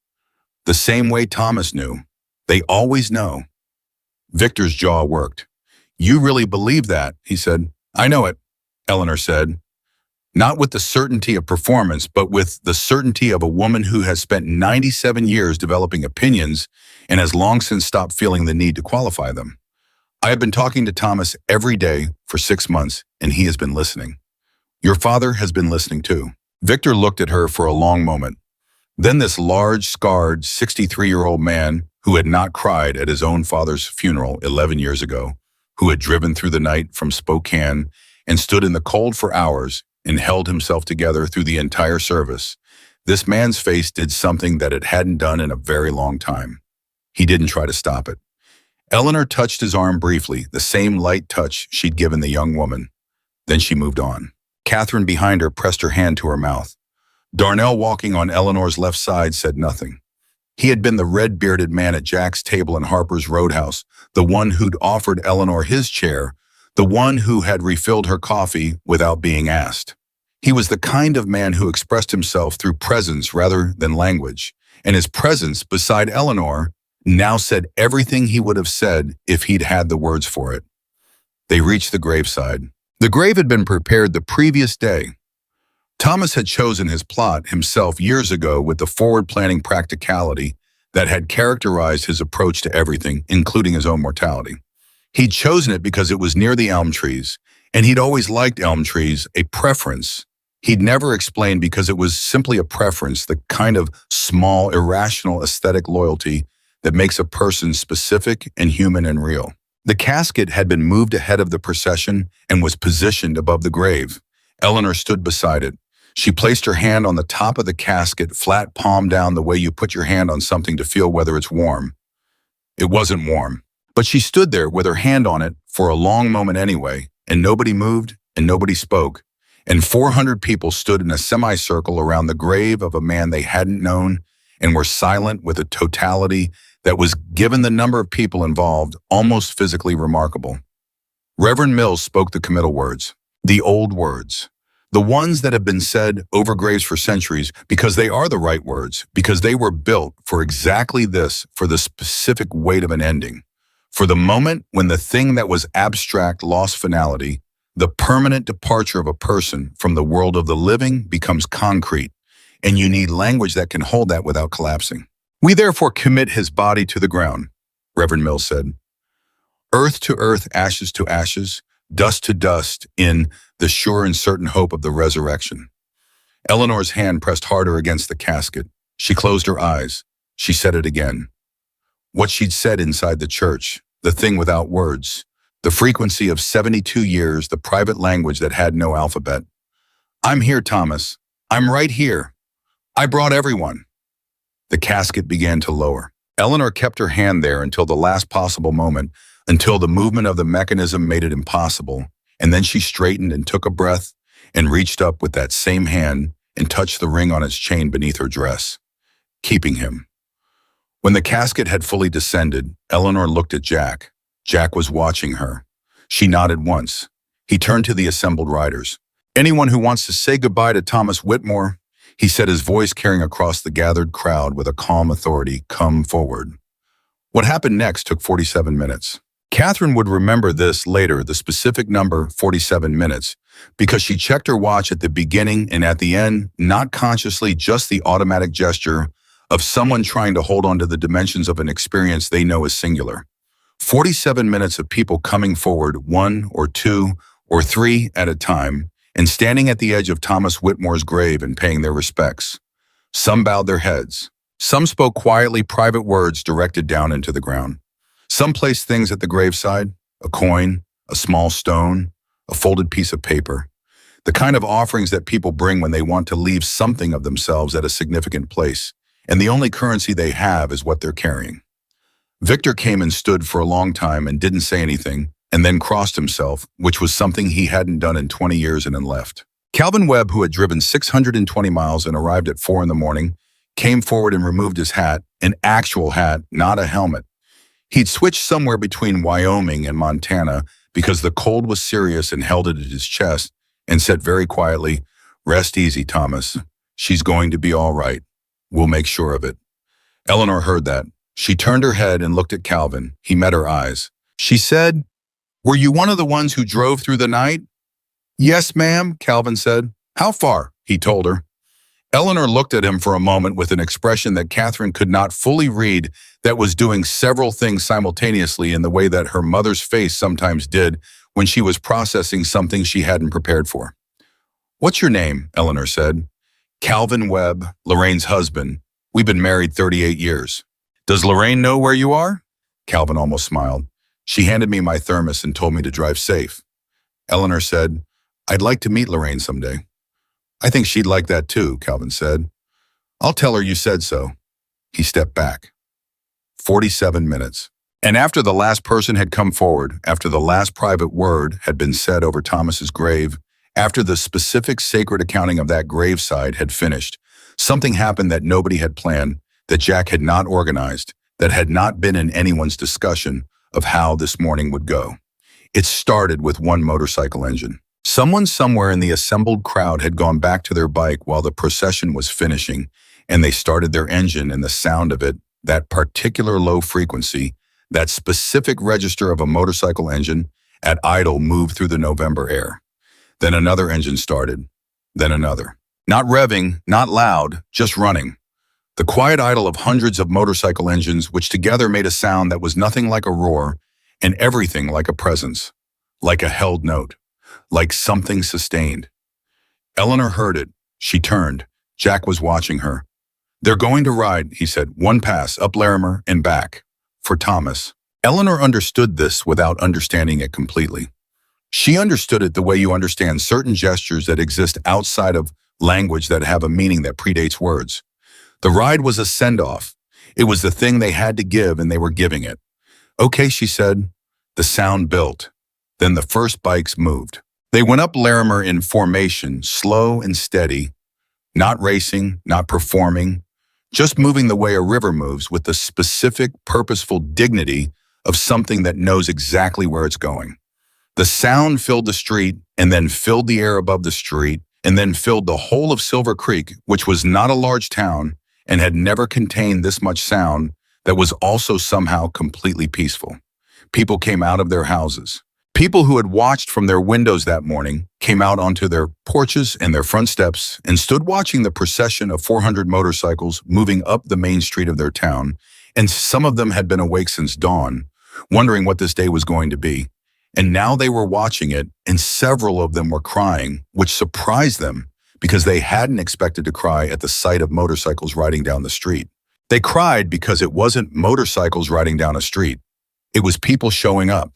"The same way Thomas knew. They always know." Victor's jaw worked. "You really believe that?" he said. "I know it," Eleanor said. Not with the certainty of performance, but with the certainty of a woman who has spent 97 years developing opinions and has long since stopped feeling the need to qualify them. "I have been talking to Thomas every day for 6 months, and he has been listening. Your father has been listening too." Victor looked at her for a long moment. Then this large, scarred, 63-year-old man who had not cried at his own father's funeral 11 years ago, who had driven through the night from Spokane and stood in the cold for hours and held himself together through the entire service. This man's face did something that it hadn't done in a very long time. He didn't try to stop it. Eleanor touched his arm briefly, the same light touch she'd given the young woman. Then she moved on. Catherine behind her pressed her hand to her mouth. Darnell, walking on Eleanor's left side, said nothing. He had been the red-bearded man at Jack's table in Harper's Roadhouse, the one who'd offered Eleanor his chair, the one who had refilled her coffee without being asked. He was the kind of man who expressed himself through presence rather than language, and his presence beside Eleanor now said everything he would have said if he'd had the words for it. They reached the graveside. The grave had been prepared the previous day. Thomas had chosen his plot himself years ago with the forward-planning practicality that had characterized his approach to everything, including his own mortality. He'd chosen it because it was near the elm trees, and he'd always liked elm trees, a preference. He'd never explained because it was simply a preference, the kind of small, irrational aesthetic loyalty that makes a person specific and human and real. The casket had been moved ahead of the procession and was positioned above the grave. Eleanor stood beside it. She placed her hand on the top of the casket, flat palm down, the way you put your hand on something to feel whether it's warm. It wasn't warm, but she stood there with her hand on it for a long moment anyway, and nobody moved and nobody spoke, and 400 people stood in a semicircle around the grave of a man they hadn't known and were silent with a totality that was, given the number of people involved, almost physically remarkable. Reverend Mills spoke the committal words, the old words. The ones that have been said over graves for centuries, because they are the right words, because they were built for exactly this, for the specific weight of an ending, for the moment when the thing that was abstract lost finality, the permanent departure of a person from the world of the living becomes concrete, and you need language that can hold that without collapsing. "We therefore commit his body to the ground," Reverend Mills said. "Earth to earth, ashes to ashes, dust to dust, in the sure and certain hope of the resurrection." Eleanor's hand pressed harder against the casket. She closed her eyes. She said it again. What she'd said inside the church, the thing without words, the frequency of 72 years, the private language that had no alphabet. "I'm here, Thomas. I'm right here. I brought everyone." The casket began to lower. Eleanor kept her hand there until the last possible moment, until the movement of the mechanism made it impossible, and then she straightened and took a breath and reached up with that same hand and touched the ring on its chain beneath her dress, keeping him. When the casket had fully descended, Eleanor looked at Jack. Jack was watching her. She nodded once. He turned to the assembled riders. "Anyone who wants to say goodbye to Thomas Whitmore, He said, his voice carrying across the gathered crowd with a calm authority, "Come forward." What happened next took 47 minutes. Catherine would remember this later, the specific number 47 minutes, because she checked her watch at the beginning and at the end, not consciously, just the automatic gesture of someone trying to hold on to the dimensions of an experience they know is singular. 47 minutes of people coming forward, one or two or three at a time, and standing at the edge of Thomas Whitmore's grave and paying their respects. Some bowed their heads. Some spoke quietly private words directed down into the ground. Some placed things at the graveside, a coin, a small stone, a folded piece of paper, the kind of offerings that people bring when they want to leave something of themselves at a significant place, and the only currency they have is what they're carrying. Victor came and stood for a long time and didn't say anything, and then crossed himself, which was something he hadn't done in 20 years, and then left. Calvin Webb, who had driven 620 miles and arrived at 4 in the morning, came forward and removed his hat, an actual hat, not a helmet. He'd switched somewhere between Wyoming and Montana because the cold was serious, and held it at his chest and said very quietly, "Rest easy, Thomas. She's going to be all right. We'll make sure of it." Eleanor heard that. She turned her head and looked at Calvin. He met her eyes. She said, "Were you one of the ones who drove through the night?" "Yes, ma'am," Calvin said. "How far?" he told her. Eleanor looked at him for a moment with an expression that Catherine could not fully read, that was doing several things simultaneously in the way that her mother's face sometimes did when she was processing something she hadn't prepared for. "What's your name?" Eleanor said. "Calvin Webb, Lorraine's husband. We've been married 38 years. "Does Lorraine know where you are?" Calvin almost smiled. "She handed me my thermos and told me to drive safe." Eleanor said, "I'd like to meet Lorraine someday." "I think she'd like that too," Calvin said. "I'll tell her you said so." He stepped back. 47 minutes. And after the last person had come forward, after the last private word had been said over Thomas's grave, after the specific sacred accounting of that graveside had finished, something happened that nobody had planned, that Jack had not organized, that had not been in anyone's discussion of how this morning would go. It started with one motorcycle engine. Someone somewhere in the assembled crowd had gone back to their bike while the procession was finishing, and they started their engine, and the sound of it, that particular low frequency, that specific register of a motorcycle engine at idle, moved through the November air. Then another engine started, then another. Not revving, not loud, just running. The quiet idle of hundreds of motorcycle engines, which together made a sound that was nothing like a roar, and everything like a presence, like a held note, like something sustained. Eleanor heard it. She turned. Jack was watching her. "They're going to ride," he said, "one pass, up Larimer and back. For Thomas." Eleanor understood this without understanding it completely. She understood it the way you understand certain gestures that exist outside of language that have a meaning that predates words. The ride was a send-off. It was the thing they had to give, and they were giving it. "Okay," she said. The sound built. Then the first bikes moved. They went up Larimer in formation, slow and steady, not racing, not performing, just moving the way a river moves, with the specific, purposeful dignity of something that knows exactly where it's going. The sound filled the street, and then filled the air above the street, and then filled the whole of Silver Creek, which was not a large town and had never contained this much sound, that was also somehow completely peaceful. People came out of their houses. People who had watched from their windows that morning came out onto their porches and their front steps and stood watching the procession of 400 motorcycles moving up the main street of their town, and some of them had been awake since dawn, wondering what this day was going to be. And now they were watching it, and several of them were crying, which surprised them because they hadn't expected to cry at the sight of motorcycles riding down the street. They cried because it wasn't motorcycles riding down a street. It was people showing up.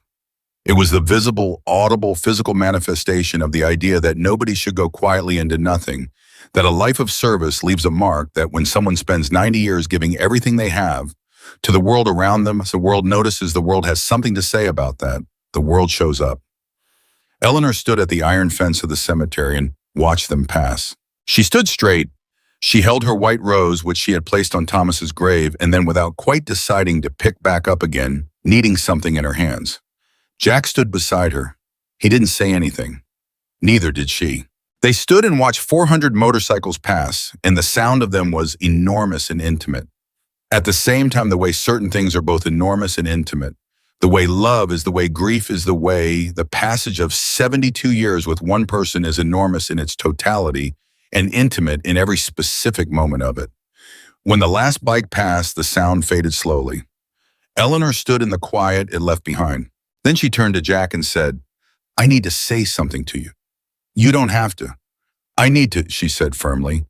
It was the visible, audible, physical manifestation of the idea that nobody should go quietly into nothing, that a life of service leaves a mark, that when someone spends 90 years giving everything they have to the world around them, as the world notices, the world has something to say about that, the world shows up. Eleanor stood at the iron fence of the cemetery and watched them pass. She stood straight. She held her white rose, which she had placed on Thomas's grave, and then, without quite deciding to pick back up again, needing something in her hands. Jack stood beside her. He didn't say anything. Neither did she. They stood and watched 400 motorcycles pass, and the sound of them was enormous and intimate. At the same time, the way certain things are both enormous and intimate, the way love is, the way grief is, the way the passage of 72 years with one person is enormous in its totality and intimate in every specific moment of it. When the last bike passed, the sound faded slowly. Eleanor stood in the quiet it left behind. Then she turned to Jack and said, "I need to say something to you. You don't have to." "I need to," she said firmly.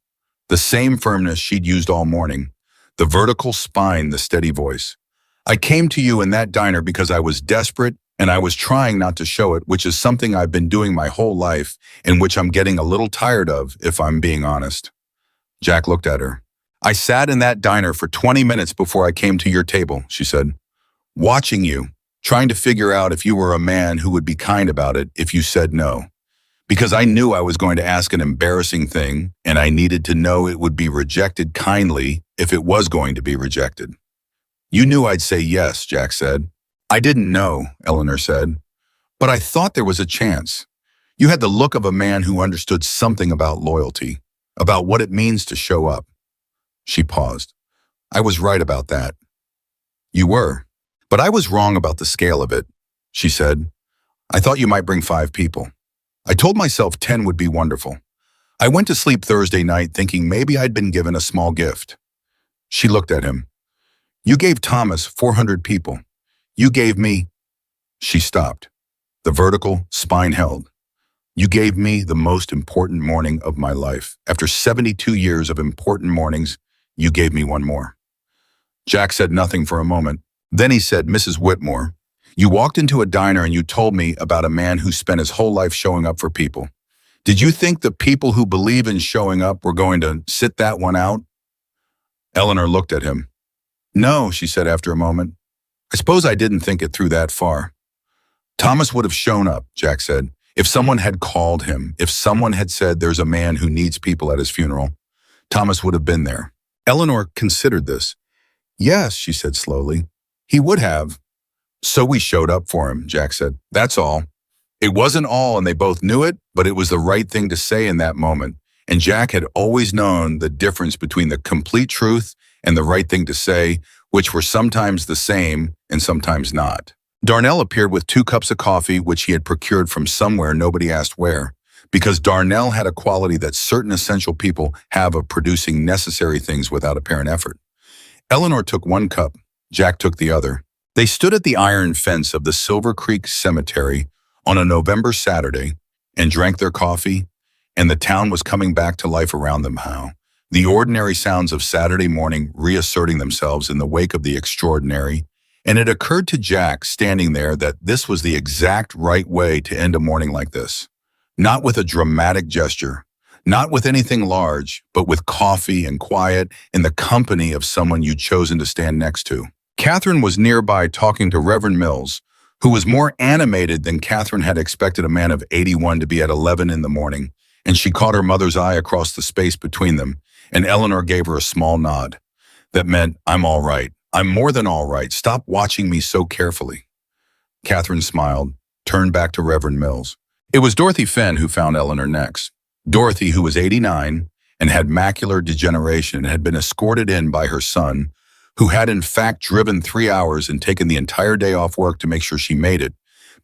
The same firmness she'd used all morning. The vertical spine, the steady voice. "I came to you in that diner because I was desperate and I was trying not to show it, which is something I've been doing my whole life and which I'm getting a little tired of, if I'm being honest." Jack looked at her. "I sat in that diner for 20 minutes before I came to your table," she said, "watching you, trying to figure out if you were a man who would be kind about it if you said no. Because I knew I was going to ask an embarrassing thing, and I needed to know it would be rejected kindly if it was going to be rejected." "You knew I'd say yes," Jack said. "I didn't know," Eleanor said, "but I thought there was a chance. You had the look of a man who understood something about loyalty, about what it means to show up." She paused. "I was right about that." "You were. But I was wrong about the scale of it," she said. "I thought you might bring 5 people. I told myself 10 would be wonderful. I went to sleep Thursday night thinking maybe I'd been given a small gift." She looked at him. "You gave Thomas 400 people. You gave me—" She stopped. The vertical spine held. "You gave me the most important morning of my life. After 72 years of important mornings, you gave me one more." Jack said nothing for a moment. Then he said, "Mrs. Whitmore, you walked into a diner and you told me about a man who spent his whole life showing up for people. Did you think the people who believe in showing up were going to sit that one out?" Eleanor looked at him. "No," she said after a moment. "I suppose I didn't think it through that far." "Thomas would have shown up," Jack said. "If someone had called him, if someone had said there's a man who needs people at his funeral, Thomas would have been there." Eleanor considered this. "Yes," she said slowly. "He would have." "So we showed up for him," Jack said. "That's all. It wasn't all and they both knew it, but it was the right thing to say in that moment. And Jack had always known the difference between the complete truth and the right thing to say, which were sometimes the same and sometimes not. Darnell appeared with 2 cups of coffee, which he had procured from somewhere nobody asked where, because Darnell had a quality that certain essential people have of producing necessary things without apparent effort. Eleanor took 1 cup. Jack took the other. They stood at the iron fence of the Silver Creek Cemetery on a November Saturday and drank their coffee, and the town was coming back to life around them now. The ordinary sounds of Saturday morning reasserting themselves in the wake of the extraordinary, and it occurred to Jack standing there that this was the exact right way to end a morning like this. Not with a dramatic gesture, not with anything large, but with coffee and quiet in the company of someone you'd chosen to stand next to. Catherine was nearby talking to Reverend Mills, who was more animated than Catherine had expected a man of 81 to be at 11 in the morning, and she caught her mother's eye across the space between them, and Eleanor gave her a small nod. That meant, "I'm all right. I'm more than all right. Stop watching me so carefully." Catherine smiled, turned back to Reverend Mills. It was Dorothy Fenn who found Eleanor next. Dorothy, who was 89 and had macular degeneration and had been escorted in by her son, who had in fact driven 3 hours and taken the entire day off work to make sure she made it,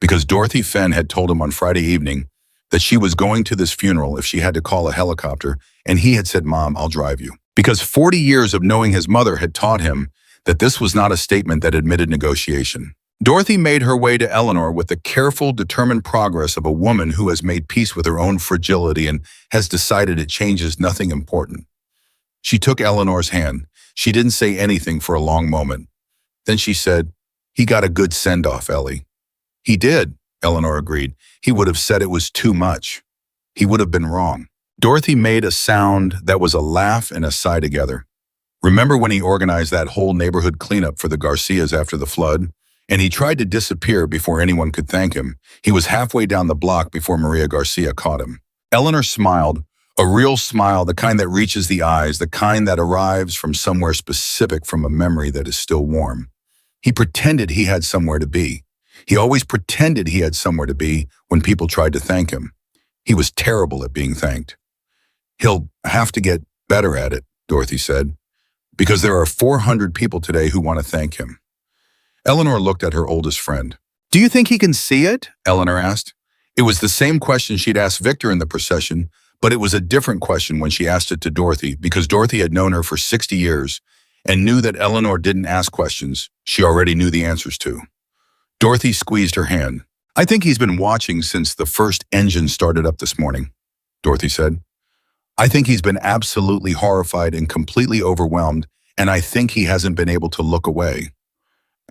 because Dorothy Fenn had told him on Friday evening that she was going to this funeral if she had to call a helicopter, and he had said, "Mom, I'll drive you." Because 40 years of knowing his mother had taught him that this was not a statement that admitted negotiation. Dorothy made her way to Eleanor with the careful, determined progress of a woman who has made peace with her own fragility and has decided it changes nothing important. She took Eleanor's hand. She didn't say anything for a long moment. Then she said, "He got a good send-off, Ellie." "He did," Eleanor agreed. "He would have said it was too much. He would have been wrong." Dorothy made a sound that was a laugh and a sigh together. "Remember when he organized that whole neighborhood cleanup for the Garcias after the flood? And he tried to disappear before anyone could thank him. He was halfway down the block before Maria Garcia caught him." Eleanor smiled, a real smile, the kind that reaches the eyes, the kind that arrives from somewhere specific, from a memory that is still warm. He pretended he had somewhere to be. He always pretended he had somewhere to be when people tried to thank him. He was terrible at being thanked. He'll have to get better at it, Dorothy said, because there are 400 people today who want to thank him. Eleanor looked at her oldest friend. Do you think he can see it? Eleanor asked. It was the same question she'd asked Victor in the procession, but it was a different question when she asked it to Dorothy because Dorothy had known her for 60 years and knew that Eleanor didn't ask questions she already knew the answers to. Dorothy squeezed her hand. I think he's been watching since the first engine started up this morning, Dorothy said. I think he's been absolutely horrified and completely overwhelmed, and I think he hasn't been able to look away.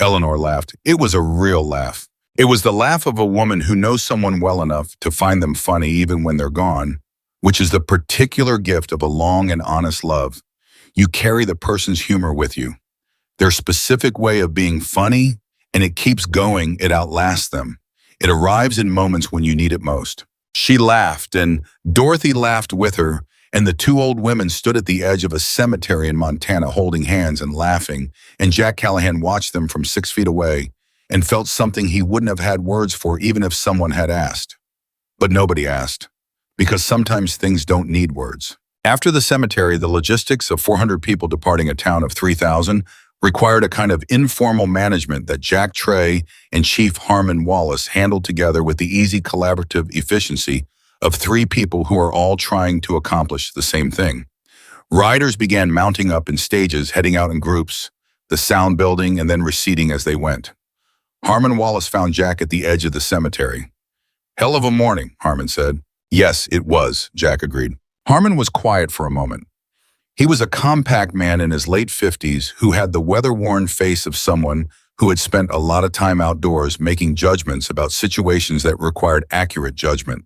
Eleanor laughed. It was a real laugh. It was the laugh of a woman who knows someone well enough to find them funny even when they're gone, which is the particular gift of a long and honest love. You carry the person's humor with you. Their specific way of being funny, and it keeps going, it outlasts them. It arrives in moments when you need it most. She laughed, and Dorothy laughed with her, and the two old women stood at the edge of a cemetery in Montana holding hands and laughing, and Jack Callahan watched them from 6 feet away and felt something he wouldn't have had words for even if someone had asked. But nobody asked, because sometimes things don't need words. After the cemetery, the logistics of 400 people departing a town of 3,000 required a kind of informal management that Jack Trey and Chief Harmon Wallace handled together with the easy collaborative efficiency of 3 people who are all trying to accomplish the same thing. Riders began mounting up in stages, heading out in groups, the sound building and then receding as they went. Harmon Wallace found Jack at the edge of the cemetery. Hell of a morning, Harmon said. Yes, it was, Jack agreed. Harmon was quiet for a moment. He was a compact man in his late 50s who had the weather-worn face of someone who had spent a lot of time outdoors making judgments about situations that required accurate judgment.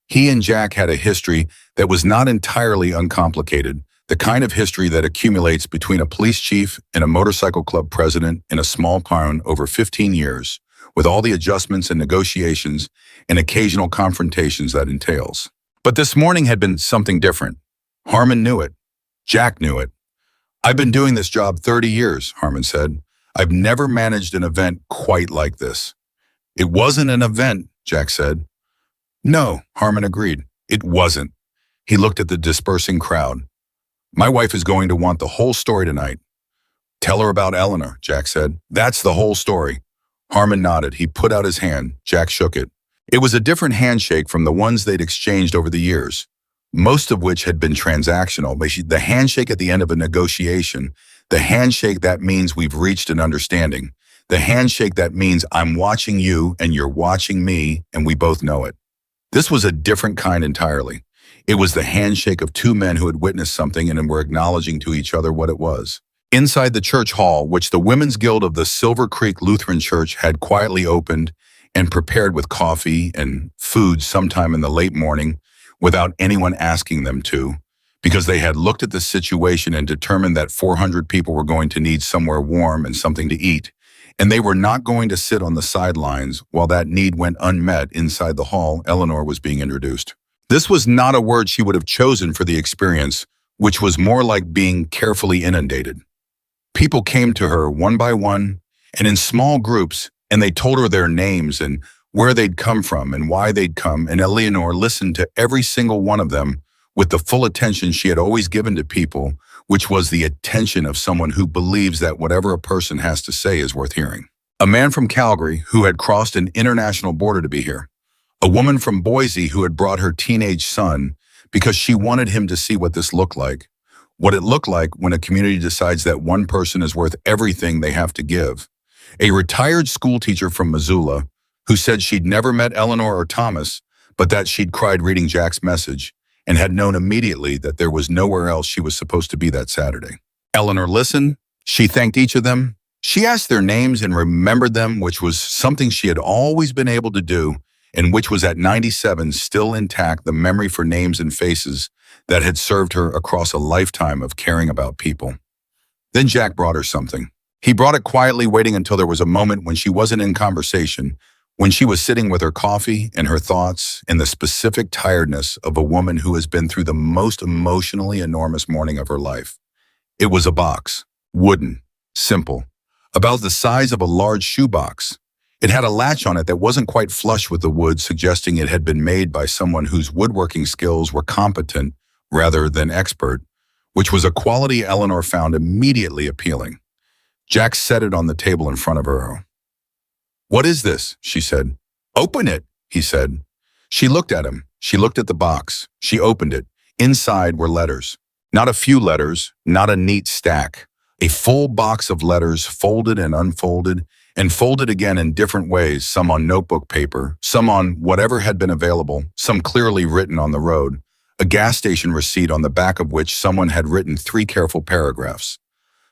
He and Jack had a history that was not entirely uncomplicated, the kind of history that accumulates between a police chief and a motorcycle club president in a small town over 15 years, with all the adjustments and negotiations and occasional confrontations that entails. But this morning had been something different. Harmon knew it. Jack knew it. I've been doing this job 30 years, Harmon said. I've never managed an event quite like this. It wasn't an event, Jack said. No, Harmon agreed. It wasn't. He looked at the dispersing crowd. My wife is going to want the whole story tonight. Tell her about Eleanor, Jack said. That's the whole story. Harmon nodded. He put out his hand. Jack shook it. It was a different handshake from the ones they'd exchanged over the years, most of which had been transactional. But the handshake at the end of a negotiation, the handshake that means we've reached an understanding, the handshake that means I'm watching you and you're watching me and we both know it. This was a different kind entirely. It was the handshake of 2 men who had witnessed something and were acknowledging to each other what it was. Inside the church hall, which the Women's Guild of the Silver Creek Lutheran Church had quietly opened and prepared with coffee and food sometime in the late morning without anyone asking them to, because they had looked at the situation and determined that 400 people were going to need somewhere warm and something to eat, and they were not going to sit on the sidelines while that need went unmet. Inside the hall, Eleanor was being introduced. This was not a word she would have chosen for the experience, which was more like being carefully inundated. People came to her one by one and in small groups, and they told her their names and where they'd come from and why they'd come, and Eleanor listened to every single one of them with the full attention she had always given to people, which was the attention of someone who believes that whatever a person has to say is worth hearing. A man from Calgary who had crossed an international border to be here. A woman from Boise who had brought her teenage son because she wanted him to see what this looked like, what it looked like when a community decides that one person is worth everything they have to give. A retired school teacher from Missoula who said she'd never met Eleanor or Thomas, but that she'd cried reading Jack's message and had known immediately that there was nowhere else she was supposed to be that Saturday. Eleanor listened. She thanked each of them. She asked their names and remembered them, which was something she had always been able to do, and which was at 97 still intact, the memory for names and faces that had served her across a lifetime of caring about people. Then Jack brought her something. He brought it quietly, waiting until there was a moment when she wasn't in conversation, when she was sitting with her coffee and her thoughts and the specific tiredness of a woman who has been through the most emotionally enormous morning of her life. It was a box, wooden, simple, about the size of a large shoebox. It had a latch on it that wasn't quite flush with the wood, suggesting it had been made by someone whose woodworking skills were competent rather than expert, which was a quality Eleanor found immediately appealing. Jack set it on the table in front of her. "What is this?" she said. "Open it," he said. She looked at him. She looked at the box. She opened it. Inside were letters. Not a few letters, not a neat stack. A full box of letters folded and folded again in different ways, some on notebook paper, some on whatever had been available, some clearly written on the road, a gas station receipt on the back of which someone had written 3 careful paragraphs.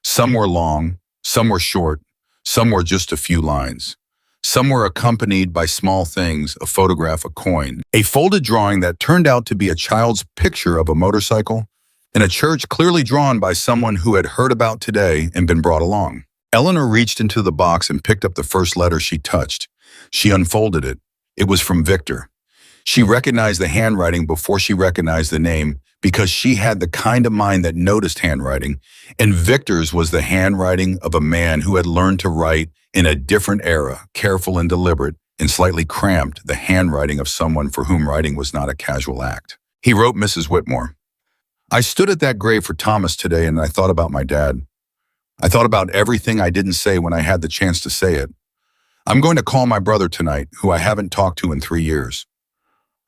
Some were long, some were short, some were just a few lines. Some were accompanied by small things, a photograph, a coin, a folded drawing that turned out to be a child's picture of a motorcycle, and a church clearly drawn by someone who had heard about today and been brought along. Eleanor reached into the box and picked up the first letter she touched. She unfolded it. It was from Victor. She recognized the handwriting before she recognized the name because she had the kind of mind that noticed handwriting, and Victor's was the handwriting of a man who had learned to write in a different era, careful and deliberate, and slightly cramped, the handwriting of someone for whom writing was not a casual act. He wrote Mrs. Whitmore. "I stood at that grave for Thomas today and I thought about my dad. I thought about everything I didn't say when I had the chance to say it. I'm going to call my brother tonight, who I haven't talked to in 3 years.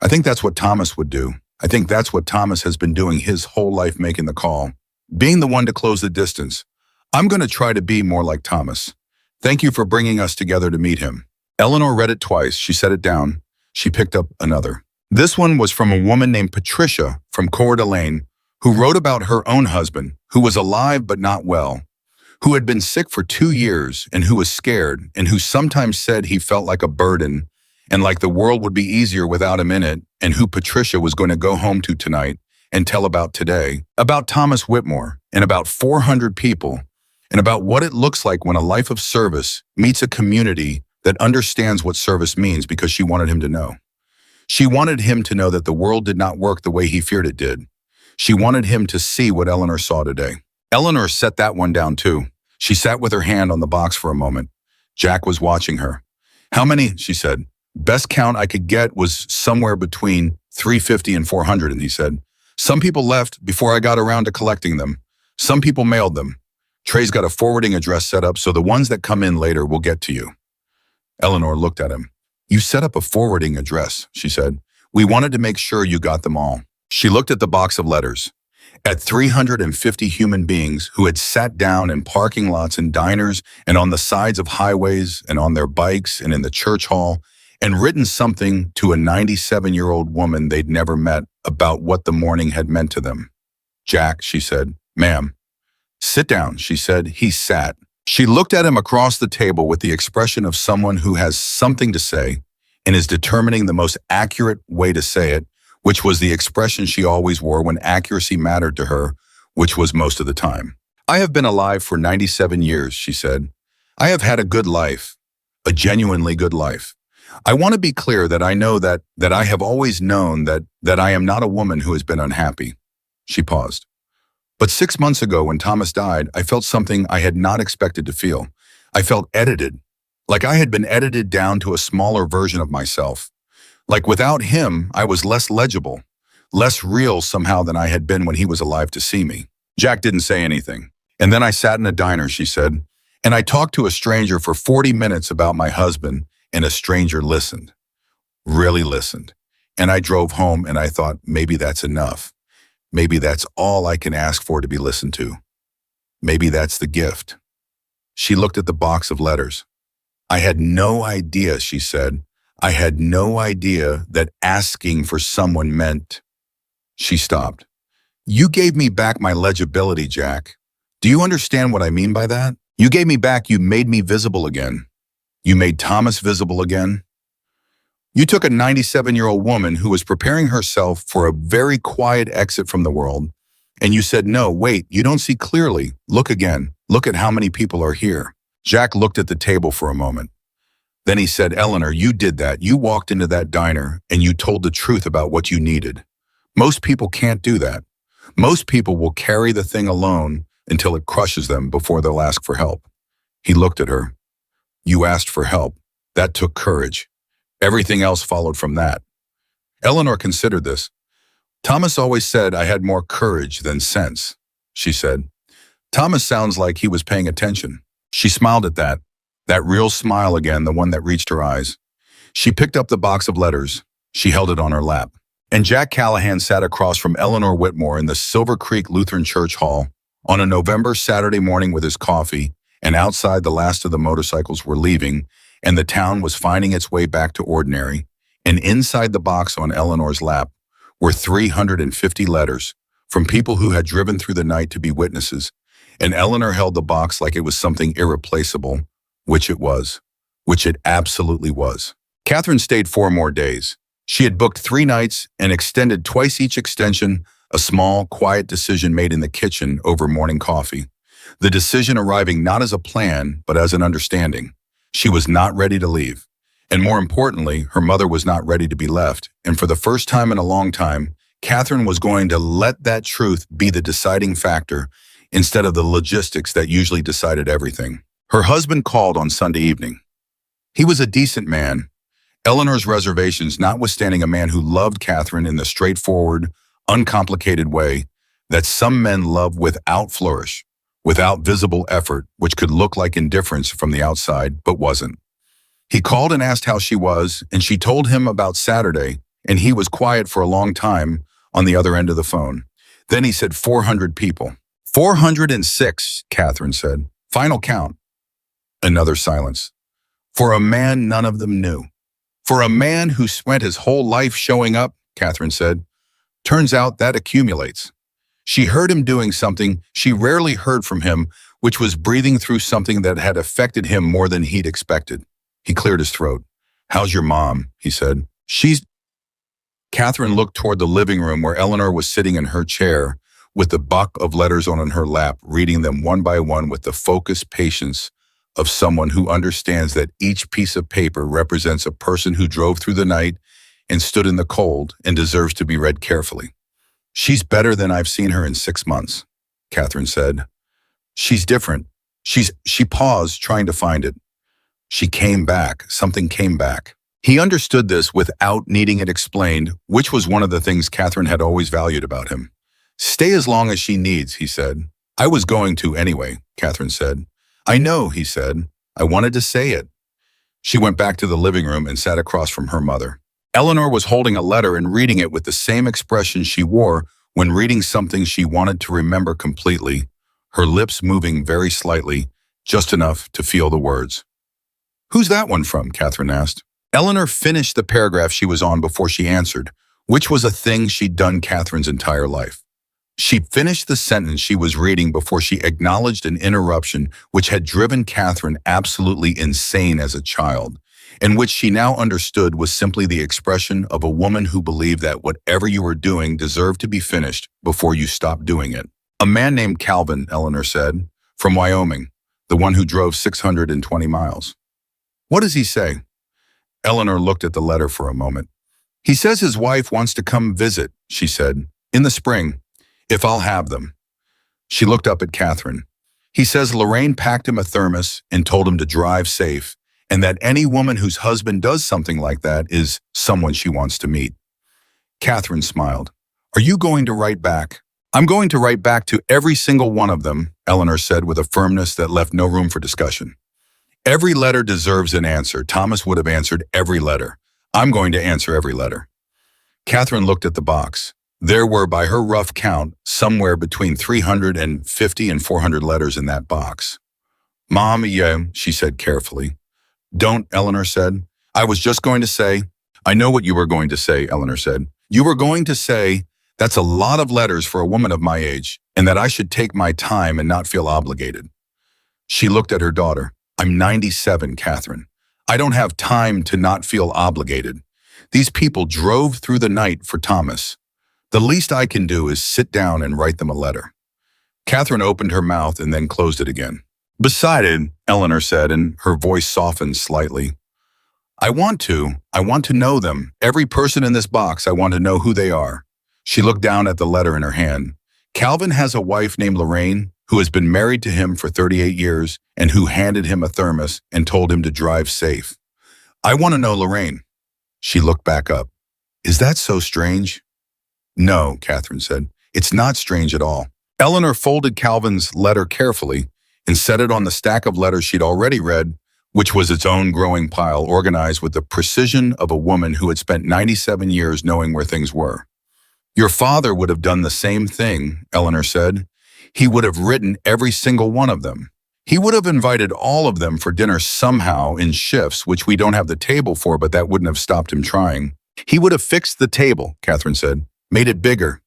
I think that's what Thomas would do. I think that's what Thomas has been doing his whole life, making the call, being the one to close the distance. I'm going to try to be more like Thomas. Thank you for bringing us together to meet him." Eleanor read it twice. She set it down. She picked up another. This one was from a woman named Patricia from Coeur d'Alene, who wrote about her own husband, who was alive but not well, who had been sick for 2 years and who was scared and who sometimes said he felt like a burden and like the world would be easier without him in it, and who Patricia was going to go home to tonight and tell about today, about Thomas Whitmore and about 400 people, and about what it looks like when a life of service meets a community that understands what service means, because she wanted him to know. She wanted him to know that the world did not work the way he feared it did. She wanted him to see what Eleanor saw today. Eleanor set that one down too. She sat with her hand on the box for a moment. Jack was watching her. "How many?" she said. "Best count I could get was somewhere between 350 and 400, and he said. "Some people left before I got around to collecting them. Some people mailed them. Trey's got a forwarding address set up, so the ones that come in later will get to you." Eleanor looked at him. "You set up a forwarding address," she said. "We wanted to make sure you got them all." She looked at the box of letters, at 350 human beings who had sat down in parking lots and diners and on the sides of highways and on their bikes and in the church hall, and written something to a 97-year-old woman they'd never met about what the morning had meant to them. "Jack," she said. "Ma'am." "Sit down," she said. He sat. She looked at him across the table with the expression of someone who has something to say and is determining the most accurate way to say it, which was the expression she always wore when accuracy mattered to her, which was most of the time. "I have been alive for 97 years, she said. "I have had a good life, a genuinely good life. I want to be clear that I know that I have always known that I am not a woman who has been unhappy." She paused. "But 6 months ago when Thomas died, I felt something I had not expected to feel. I felt edited, like I had been edited down to a smaller version of myself. Like without him, I was less legible, less real somehow than I had been when he was alive to see me." Jack didn't say anything. "And then I sat in a diner," she said, "and I talked to a stranger for 40 minutes about my husband, and a stranger listened, really listened. And I drove home and I thought, maybe that's enough. Maybe that's all I can ask for, to be listened to. Maybe that's the gift." She looked at the box of letters. "I had no idea," she said. "I had no idea that asking for someone meant—" She stopped. "You gave me back my legibility, Jack. Do you understand what I mean by that? You gave me back, you made me visible again. You made Thomas visible again. You took a 97-year-old woman who was preparing herself for a very quiet exit from the world, and you said, 'No, wait, you don't see clearly. Look again. Look at how many people are here.'" Jack looked at the table for a moment. Then he said, "Eleanor, you did that. You walked into that diner and you told the truth about what you needed. Most people can't do that. Most people will carry the thing alone until it crushes them before they'll ask for help." He looked at her. "You asked for help." That took courage. Everything else followed from that. Eleanor considered this. Thomas always said I had more courage than sense, she said. Thomas sounds like he was paying attention. She smiled at that. That real smile again, the one that reached her eyes. She picked up the box of letters. She held it on her lap. And Jack Callahan sat across from Eleanor Whitmore in the Silver Creek Lutheran Church Hall on a November Saturday morning with his coffee, and outside the last of the motorcycles were leaving, and the town was finding its way back to ordinary, and inside the box on Eleanor's lap were 350 letters from people who had driven through the night to be witnesses, and Eleanor held the box like it was something irreplaceable, which it was, which it absolutely was. Catherine stayed 4 more days. She had booked 3 nights and extended twice each extension, a small, quiet decision made in the kitchen over morning coffee. The decision arriving not as a plan, but as an understanding. She was not ready to leave. And more importantly, her mother was not ready to be left. And for the first time in a long time, Catherine was going to let that truth be the deciding factor instead of the logistics that usually decided everything. Her husband called on Sunday evening. He was a decent man. Eleanor's reservations notwithstanding, a man who loved Catherine in the straightforward, uncomplicated way that some men love without flourish, without visible effort, which could look like indifference from the outside, but wasn't. He called and asked how she was, and she told him about Saturday, and he was quiet for a long time on the other end of the phone. Then he said 400 people. 406, Catherine said. Final count. Another silence. For a man none of them knew. For a man who spent his whole life showing up, Catherine said. Turns out that accumulates. She heard him doing something she rarely heard from him, which was breathing through something that had affected him more than he'd expected. He cleared his throat. How's your mom? He said. She's... Catherine looked toward the living room where Eleanor was sitting in her chair with the buck of letters on her lap, reading them one by one with the focused patience of someone who understands that each piece of paper represents a person who drove through the night and stood in the cold and deserves to be read carefully. She's better than I've seen her in 6 months, Catherine said. She's different. She paused, trying to find it. She came back. Something came back. He understood this without needing it explained, which was one of the things Catherine had always valued about him. Stay as long as she needs, he said. I was going to anyway, Catherine said. I know, he said. I wanted to say it. She went back to the living room and sat across from her mother. Eleanor was holding a letter and reading it with the same expression she wore when reading something she wanted to remember completely, her lips moving very slightly, just enough to feel the words. Who's that one from? Catherine asked. Eleanor finished the paragraph she was on before she answered, which was a thing she'd done Catherine's entire life. She finished the sentence she was reading before she acknowledged an interruption which had driven Catherine absolutely insane as a child, and which she now understood was simply the expression of a woman who believed that whatever you were doing deserved to be finished before you stopped doing it. A man named Calvin, Eleanor said, from Wyoming, the one who drove 620 miles. What does he say? Eleanor looked at the letter for a moment. He says his wife wants to come visit, she said, in the spring, if I'll have them. She looked up at Catherine. He says Lorraine packed him a thermos and told him to drive safe, and that any woman whose husband does something like that is someone she wants to meet. Catherine smiled. Are you going to write back? I'm going to write back to every single one of them, Eleanor said with a firmness that left no room for discussion. Every letter deserves an answer. Thomas would have answered every letter. I'm going to answer every letter. Catherine looked at the box. There were, by her rough count, somewhere between 350 and 400 letters in that box. Mom, yeah, she said carefully. Don't, Eleanor said. I was just going to say, I know what you were going to say, Eleanor said. You were going to say, that's a lot of letters for a woman of my age, and that I should take my time and not feel obligated. She looked at her daughter. I'm 97, Catherine. I don't have time to not feel obligated. These people drove through the night for Thomas. The least I can do is sit down and write them a letter. Catherine opened her mouth and then closed it again. Beside it, Eleanor said, and her voice softened slightly. I want to know them. Every person in this box, I want to know who they are. She looked down at the letter in her hand. Calvin has a wife named Lorraine who has been married to him for 38 years and who handed him a thermos and told him to drive safe. I want to know Lorraine. She looked back up. Is that so strange? No, Catherine said. It's not strange at all. Eleanor folded Calvin's letter carefully and set it on the stack of letters she'd already read, which was its own growing pile organized with the precision of a woman who had spent 97 years knowing where things were. Your father would have done the same thing, Eleanor said. He would have written every single one of them. He would have invited all of them for dinner somehow in shifts, which we don't have the table for, but that wouldn't have stopped him trying. He would have fixed the table, Catherine said, made it bigger.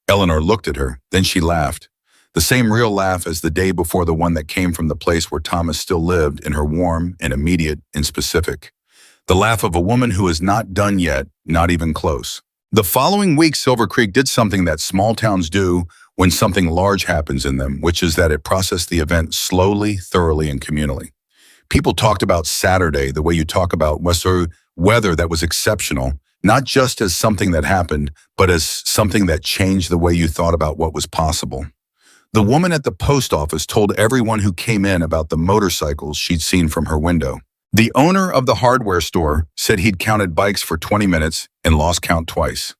Eleanor looked at her, then she laughed. The same real laugh as the day before, the one that came from the place where Thomas still lived, in her warm and immediate and specific. The laugh of a woman who is not done yet, not even close. The following week, Silver Creek did something that small towns do when something large happens in them, which is that it processed the event slowly, thoroughly, and communally. People talked about Saturday the way you talk about weather that was exceptional, not just as something that happened, but as something that changed the way you thought about what was possible. The woman at the post office told everyone who came in about the motorcycles she'd seen from her window. The owner of the hardware store said he'd counted bikes for 20 minutes and lost count twice.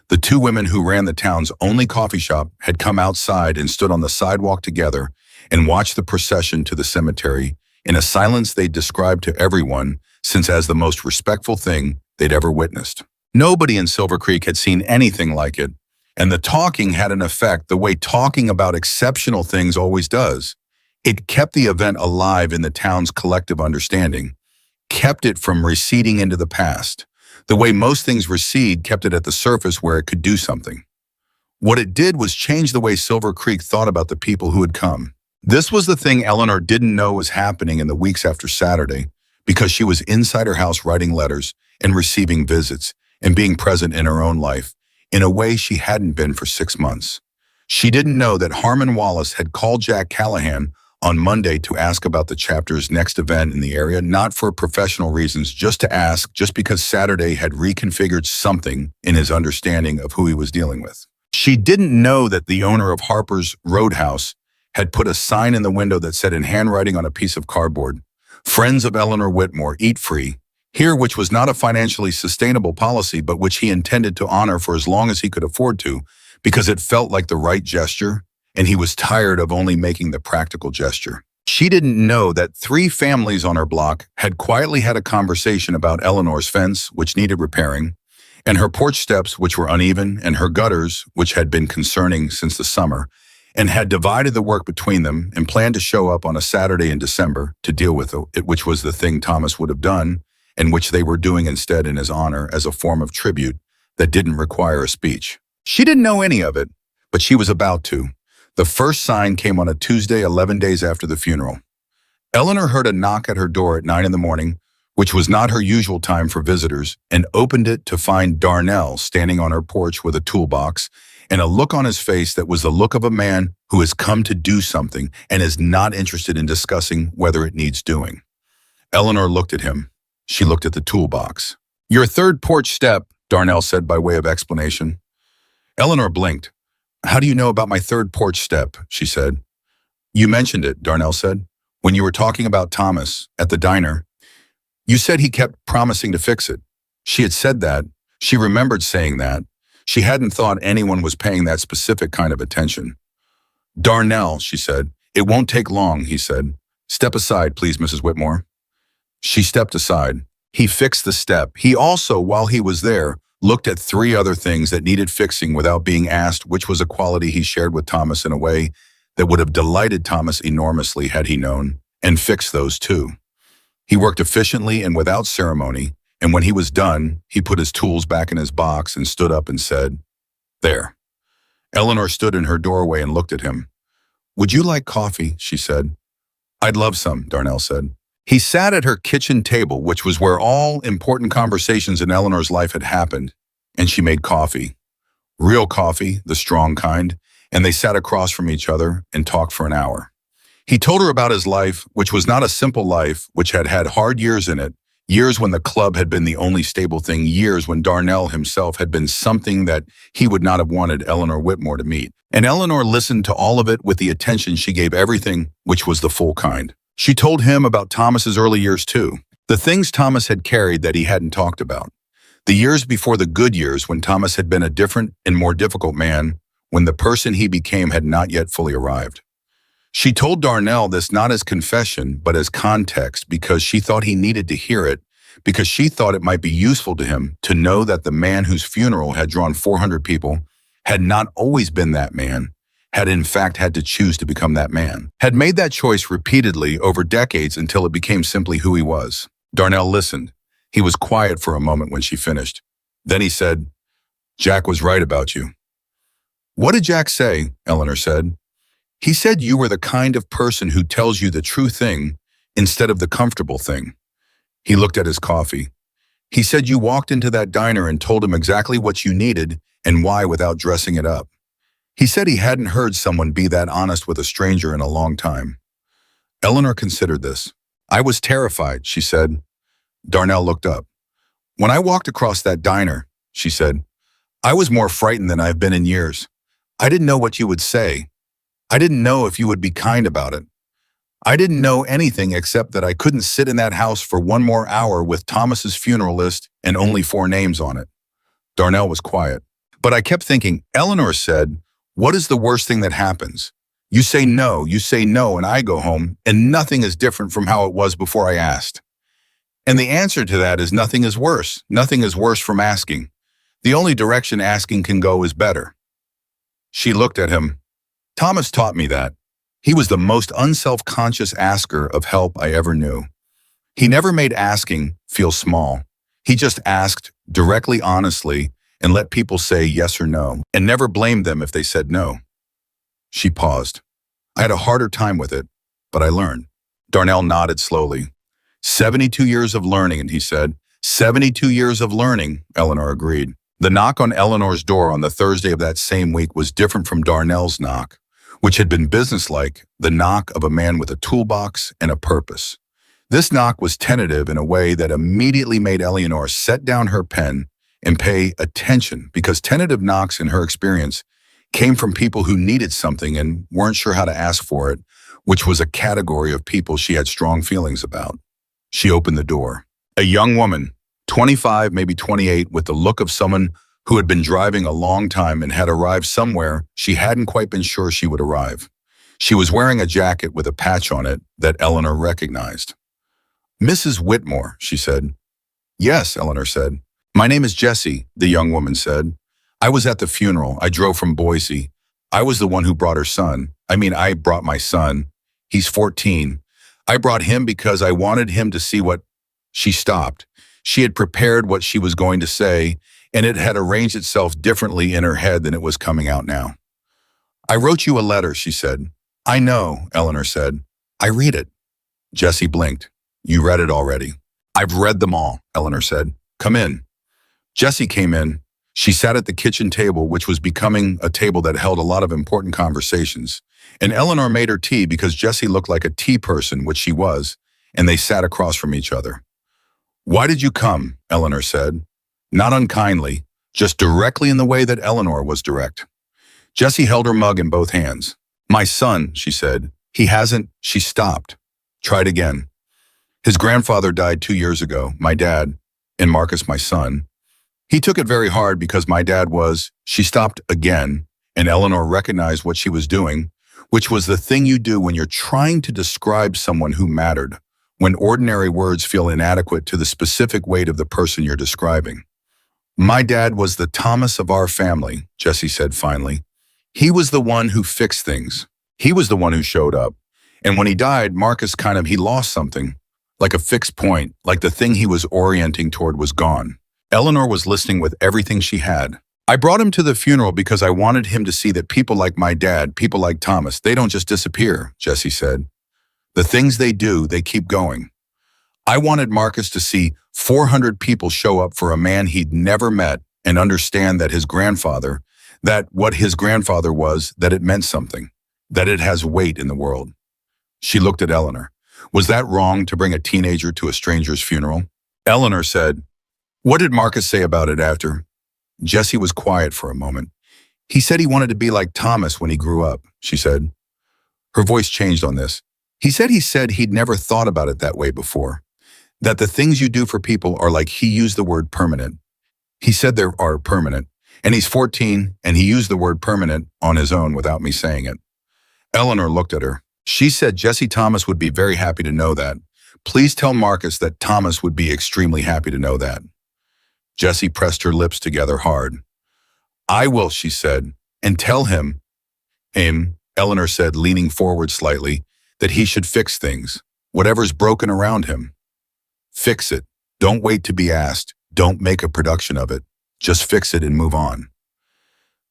The two women who ran the town's only coffee shop had come outside and stood on the sidewalk together and watched the procession to the cemetery in a silence they described to everyone since as the most respectful thing they'd ever witnessed. Nobody in Silver Creek had seen anything like it, and the talking had an effect the way talking about exceptional things always does. It kept the event alive in the town's collective understanding, kept it from receding into the past. The way most things recede kept it at the surface where it could do something. What it did was change the way Silver Creek thought about the people who had come. This was the thing Eleanor didn't know was happening in the weeks after Saturday, because she was inside her house writing letters and receiving visits and being present in her own life in a way she hadn't been for 6 months. She didn't know that Harmon Wallace had called Jack Callahan on Monday to ask about the chapter's next event in the area, not for professional reasons, just to ask, just because Saturday had reconfigured something in his understanding of who he was dealing with. She didn't know that the owner of Harper's Roadhouse had put a sign in the window that said in handwriting on a piece of cardboard, "Friends of Eleanor Whitmore, eat free," here, which was not a financially sustainable policy, but which he intended to honor for as long as he could afford to, because it felt like the right gesture, and he was tired of only making the practical gesture. She didn't know that 3 families on her block had quietly had a conversation about Eleanor's fence, which needed repairing, and her porch steps, which were uneven, and her gutters, which had been concerning since the summer, and had divided the work between them and planned to show up on a Saturday in December to deal with it, which was the thing Thomas would have done, and which they were doing instead in his honor as a form of tribute that didn't require a speech. She didn't know any of it, but she was about to. The first sign came on a Tuesday 11 days after the funeral. Eleanor heard a knock at her door at 9 in the morning, which was not her usual time for visitors, and opened it to find Darnell standing on her porch with a toolbox and a look on his face that was the look of a man who has come to do something and is not interested in discussing whether it needs doing. Eleanor looked at him. She looked at the toolbox. "Your third porch step," Darnell said by way of explanation. Eleanor blinked. "How do you know about my third porch step?" she said. "You mentioned it," Darnell said, "when you were talking about Thomas at the diner. You said he kept promising to fix it." She had said that. She remembered saying that. She hadn't thought anyone was paying that specific kind of attention. "Darnell," she said. "It won't take long," he said. "Step aside, please, Mrs. Whitmore." She stepped aside. He fixed the step. He also, while he was there, looked at 3 other things that needed fixing without being asked, which was a quality he shared with Thomas in a way that would have delighted Thomas enormously had he known, and fixed those too. He worked efficiently and without ceremony, and when he was done, he put his tools back in his box and stood up and said, "There." Eleanor stood in her doorway and looked at him. "Would you like coffee?" she said. "I'd love some," Darnell said. He sat at her kitchen table, which was where all important conversations in Eleanor's life had happened, and she made coffee. Real coffee, the strong kind, and they sat across from each other and talked for an hour. He told her about his life, which was not a simple life, which had had hard years in it, years when the club had been the only stable thing, years when Darnell himself had been something that he would not have wanted Eleanor Whitmore to meet. And Eleanor listened to all of it with the attention she gave everything, which was the full kind. She told him about Thomas's early years too. The things Thomas had carried that he hadn't talked about. The years before the good years when Thomas had been a different and more difficult man, when the person he became had not yet fully arrived. She told Darnell this not as confession, but as context because she thought he needed to hear it, because she thought it might be useful to him to know that the man whose funeral had drawn 400 people had not always been that man, had in fact had to choose to become that man, had made that choice repeatedly over decades until it became simply who he was. Darnell listened. He was quiet for a moment when she finished. Then he said, "Jack was right about you." "What did Jack say?" Eleanor said. "He said you were the kind of person who tells you the true thing instead of the comfortable thing." He looked at his coffee. "He said you walked into that diner and told him exactly what you needed and why without dressing it up. He said he hadn't heard someone be that honest with a stranger in a long time." Eleanor considered this. "I was terrified," she said. Darnell looked up. "When I walked across that diner," she said, "I was more frightened than I've been in years. I didn't know what you would say. I didn't know if you would be kind about it. I didn't know anything except that I couldn't sit in that house for one more hour with Thomas's funeral list and only 4 names on it." Darnell was quiet. "But I kept thinking," Eleanor said, "what is the worst thing that happens? You say no, and I go home, and nothing is different from how it was before I asked. And the answer to that is nothing is worse. Nothing is worse from asking. The only direction asking can go is better." She looked at him. "Thomas taught me that. He was the most unself-conscious asker of help I ever knew. He never made asking feel small. He just asked directly, honestly, and let people say yes or no, and never blamed them if they said no." She paused. "I had a harder time with it, but I learned." Darnell nodded slowly. 72 years of learning, he said. 72 years of learning, Eleanor agreed. The knock on Eleanor's door on the Thursday of that same week was different from Darnell's knock, which had been businesslike, the knock of a man with a toolbox and a purpose. This knock was tentative in a way that immediately made Eleanor set down her pen and pay attention, because tentative knocks, in her experience, came from people who needed something and weren't sure how to ask for it, which was a category of people she had strong feelings about. She opened the door. A young woman, 25, maybe 28, with the look of someone who had been driving a long time and had arrived somewhere she hadn't quite been sure she would arrive. She was wearing a jacket with a patch on it that Eleanor recognized. "Mrs. Whitmore," she said. "Yes," Eleanor said. "My name is Jessie," the young woman said. "I was at the funeral. I drove from Boise. I was the one who brought her son. I brought my son. He's 14. I brought him because I wanted him to see what—" She stopped. She had prepared what she was going to say, and it had arranged itself differently in her head than it was coming out now. "I wrote you a letter," she said. "I know," Eleanor said. "I read it." Jessie blinked. "You read it already." "I've read them all," Eleanor said. "Come in." Jessie came in. She sat at the kitchen table, which was becoming a table that held a lot of important conversations. And Eleanor made her tea because Jessie looked like a tea person, which she was, and they sat across from each other. "Why did you come?" Eleanor said. Not unkindly, just directly in the way that Eleanor was direct. Jessie held her mug in both hands. "My son," she said. "He hasn't—" She stopped. Tried again. "His grandfather died 2 years ago, my dad, and Marcus, my son. He took it very hard because my dad was—" She stopped again, and Eleanor recognized what she was doing, which was the thing you do when you're trying to describe someone who mattered, when ordinary words feel inadequate to the specific weight of the person you're describing. "My dad was the Thomas of our family," Jessie said finally. "He was the one who fixed things. He was the one who showed up. And when he died, Marcus he lost something, like a fixed point, like the thing he was orienting toward was gone." Eleanor was listening with everything she had. "I brought him to the funeral because I wanted him to see that people like my dad, people like Thomas, they don't just disappear," Jessie said. "The things they do, they keep going. I wanted Marcus to see 400 people show up for a man he'd never met and understand that his grandfather, that what his grandfather was, that it meant something, that it has weight in the world." She looked at Eleanor. Was that wrong to bring a teenager to a stranger's funeral? Eleanor said, "What did Marcus say about it after?" Jessie was quiet for a moment. "He said he wanted to be like Thomas when he grew up," she said. Her voice changed on this. He said he'd never thought about it that way before. That the things you do for people are like he used the word permanent. He said they are permanent. And he's 14, and he used the word permanent on his own without me saying it. Eleanor looked at her. She said Jesse Thomas would be very happy to know that. Please tell Marcus that Thomas would be extremely happy to know that. Jessie pressed her lips together hard. I will, she said, and tell him, Eleanor said, leaning forward slightly, that he should fix things, whatever's broken around him. Fix it. Don't wait to be asked. Don't make a production of it. Just fix it and move on.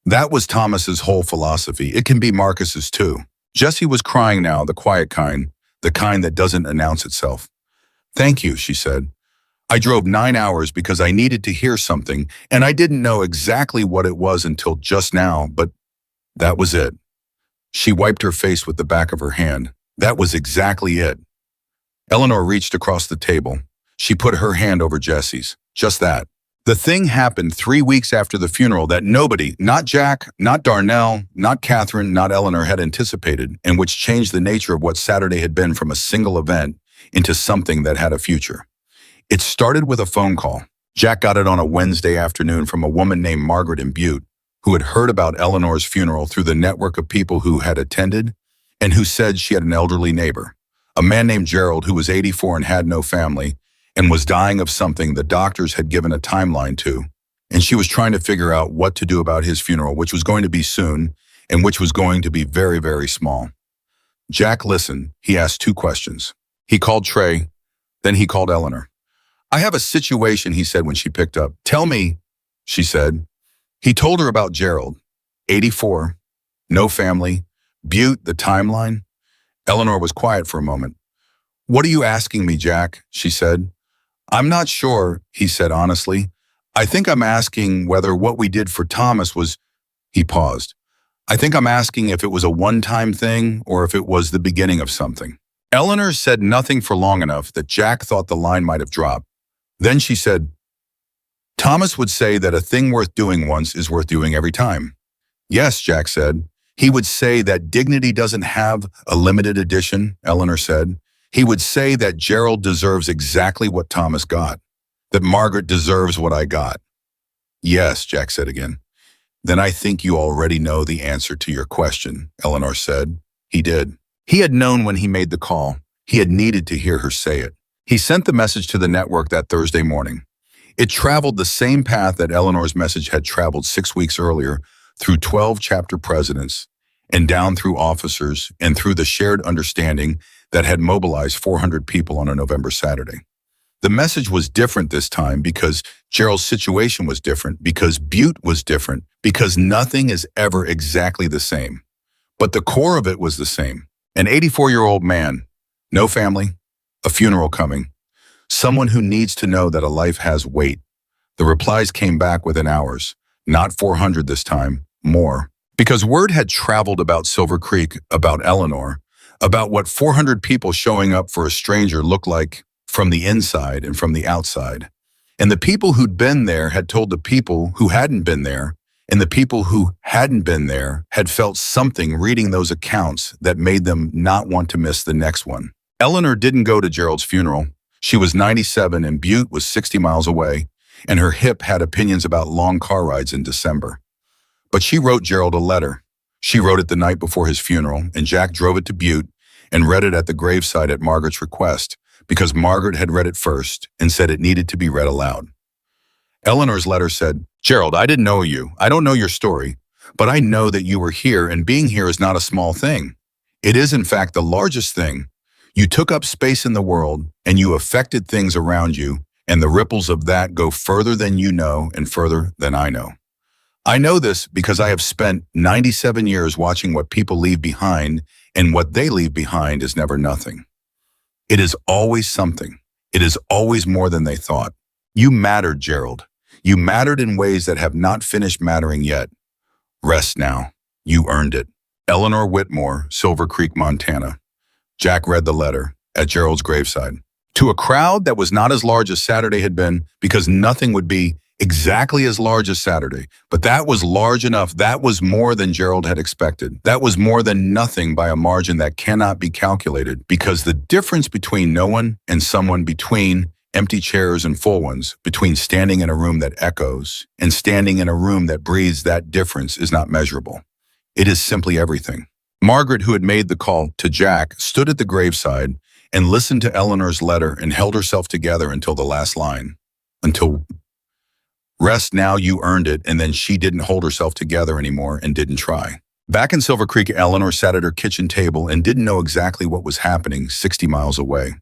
That was Thomas's whole philosophy. It can be Marcus's too. Jessie was crying now, the quiet kind, the kind that doesn't announce itself. Thank you, she said. I drove 9 hours because I needed to hear something, and I didn't know exactly what it was until just now, but that was it. She wiped her face with the back of her hand. That was exactly it. Eleanor reached across the table. She put her hand over Jessie's. Just that. The thing happened 3 weeks after the funeral that nobody, not Jack, not Darnell, not Catherine, not Eleanor, had anticipated, and which changed the nature of what Saturday had been from a single event into something that had a future. It started with a phone call. Jack got it on a Wednesday afternoon from a woman named Margaret in Butte, who had heard about Eleanor's funeral through the network of people who had attended and who said she had an elderly neighbor, a man named Gerald who was 84 and had no family and was dying of something the doctors had given a timeline to, and she was trying to figure out what to do about his funeral, which was going to be soon and which was going to be very, very small. Jack listened. He asked 2 questions. He called Trey, then he called Eleanor. I have a situation, he said when she picked up. Tell me, she said. He told her about Gerald, 84, no family, Butte, the timeline. Eleanor was quiet for a moment. What are you asking me, Jack? She said. I'm not sure, he said honestly. I think I'm asking whether what we did for Thomas was, he paused. I think I'm asking if it was a one-time thing or if it was the beginning of something. Eleanor said nothing for long enough that Jack thought the line might have dropped. Then she said, Thomas would say that a thing worth doing once is worth doing every time. Yes, Jack said. He would say that dignity doesn't have a limited edition, Eleanor said. He would say that Gerald deserves exactly what Thomas got, that Margaret deserves what I got. Yes, Jack said again. Then I think you already know the answer to your question, Eleanor said. He did. He had known when he made the call. He had needed to hear her say it. He sent the message to the network that Thursday morning. It traveled the same path that Eleanor's message had traveled 6 weeks earlier, through 12 chapter presidents, and down through officers, and through the shared understanding that had mobilized 400 people on a November Saturday. The message was different this time because Gerald's situation was different, because Butte was different, because nothing is ever exactly the same. But the core of it was the same. An 84-year-old man, no family, a funeral coming, someone who needs to know that a life has weight. The replies came back within hours, not 400 this time, more. Because word had traveled about Silver Creek, about Eleanor, about what 400 people showing up for a stranger looked like from the inside and from the outside. And the people who'd been there had told the people who hadn't been there, and the people who hadn't been there had felt something reading those accounts that made them not want to miss the next one. Eleanor didn't go to Gerald's funeral. She was 97 and Butte was 60 miles away, and her hip had opinions about long car rides in December. But she wrote Gerald a letter. She wrote it the night before his funeral, and Jack drove it to Butte and read it at the gravesite at Margaret's request, because Margaret had read it first and said it needed to be read aloud. Eleanor's letter said, Gerald, I didn't know you. I don't know your story, but I know that you were here, and being here is not a small thing. It is, in fact, the largest thing. You took up space in the world, and you affected things around you, and the ripples of that go further than you know and further than I know. I know this because I have spent 97 years watching what people leave behind, and what they leave behind is never nothing. It is always something. It is always more than they thought. You mattered, Gerald. You mattered in ways that have not finished mattering yet. Rest now. You earned it. Eleanor Whitmore, Silver Creek, Montana. Jack read the letter at Gerald's graveside. To a crowd that was not as large as Saturday had been, because nothing would be exactly as large as Saturday, but that was large enough. That was more than Gerald had expected. That was more than nothing by a margin that cannot be calculated, because the difference between no one and someone between empty chairs and full ones, between standing in a room that echoes and standing in a room that breathes. That difference is not measurable. It is simply everything. Margaret, who had made the call to Jack, stood at the graveside and listened to Eleanor's letter and held herself together until the last line. Until rest now, you earned it, and then she didn't hold herself together anymore and didn't try. Back in Silver Creek, Eleanor sat at her kitchen table and didn't know exactly what was happening 60 miles away.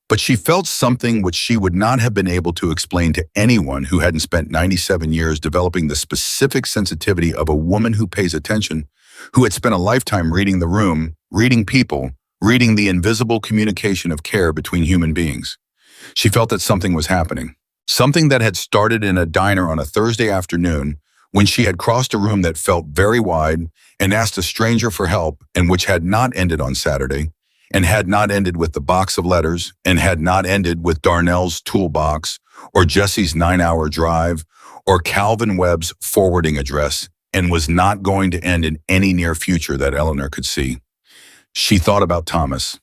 But she felt something which she would not have been able to explain to anyone who hadn't spent 97 years developing the specific sensitivity of a woman who pays attention, who had spent a lifetime reading the room, reading people, reading the invisible communication of care between human beings. She felt that something was happening. Something that had started in a diner on a Thursday afternoon when she had crossed a room that felt very wide and asked a stranger for help, and which had not ended on Saturday, and had not ended with the box of letters, and had not ended with Darnell's toolbox, or Jesse's 9-hour drive, or Calvin Webb's forwarding address, and was not going to end in any near future that Eleanor could see. She thought about Thomas.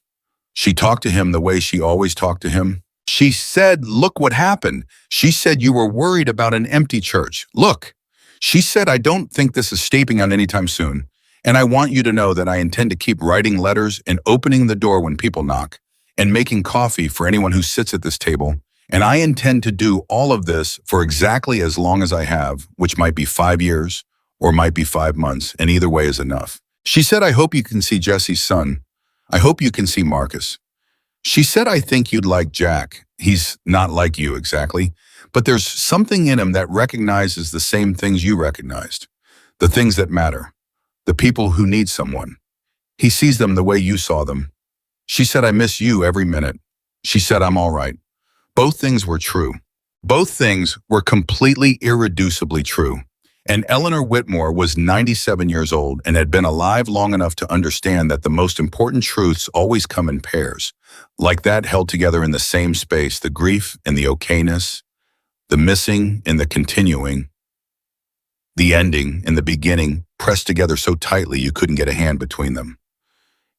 She talked to him the way she always talked to him. She said, "Look what happened. She said you were worried about an empty church. Look." She said, "I don't think this is stepping out anytime soon. And I want you to know that I intend to keep writing letters and opening the door when people knock and making coffee for anyone who sits at this table. And I intend to do all of this for exactly as long as I have, which might be 5 years or might be 5 months, and either way is enough." She said, "I hope you can see Jesse's son. I hope you can see Marcus." She said, "I think you'd like Jack. He's not like you exactly, but there's something in him that recognizes the same things you recognized, the things that matter. The people who need someone. He sees them the way you saw them." She said, "I miss you every minute." She said, "I'm all right." Both things were true. Both things were completely irreducibly true. And Eleanor Whitmore was 97 years old and had been alive long enough to understand that the most important truths always come in pairs, like that held together in the same space, the grief and the okayness, the missing and the continuing, the ending and the beginning, pressed together so tightly you couldn't get a hand between them.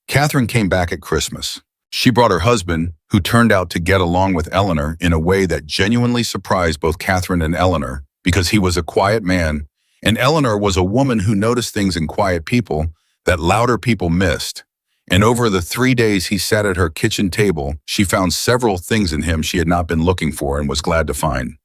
Catherine came back at Christmas. She brought her husband, who turned out to get along with Eleanor in a way that genuinely surprised both Catherine and Eleanor, because he was a quiet man, and Eleanor was a woman who noticed things in quiet people that louder people missed. And over the 3 days he sat at her kitchen table, she found several things in him she had not been looking for and was glad to find.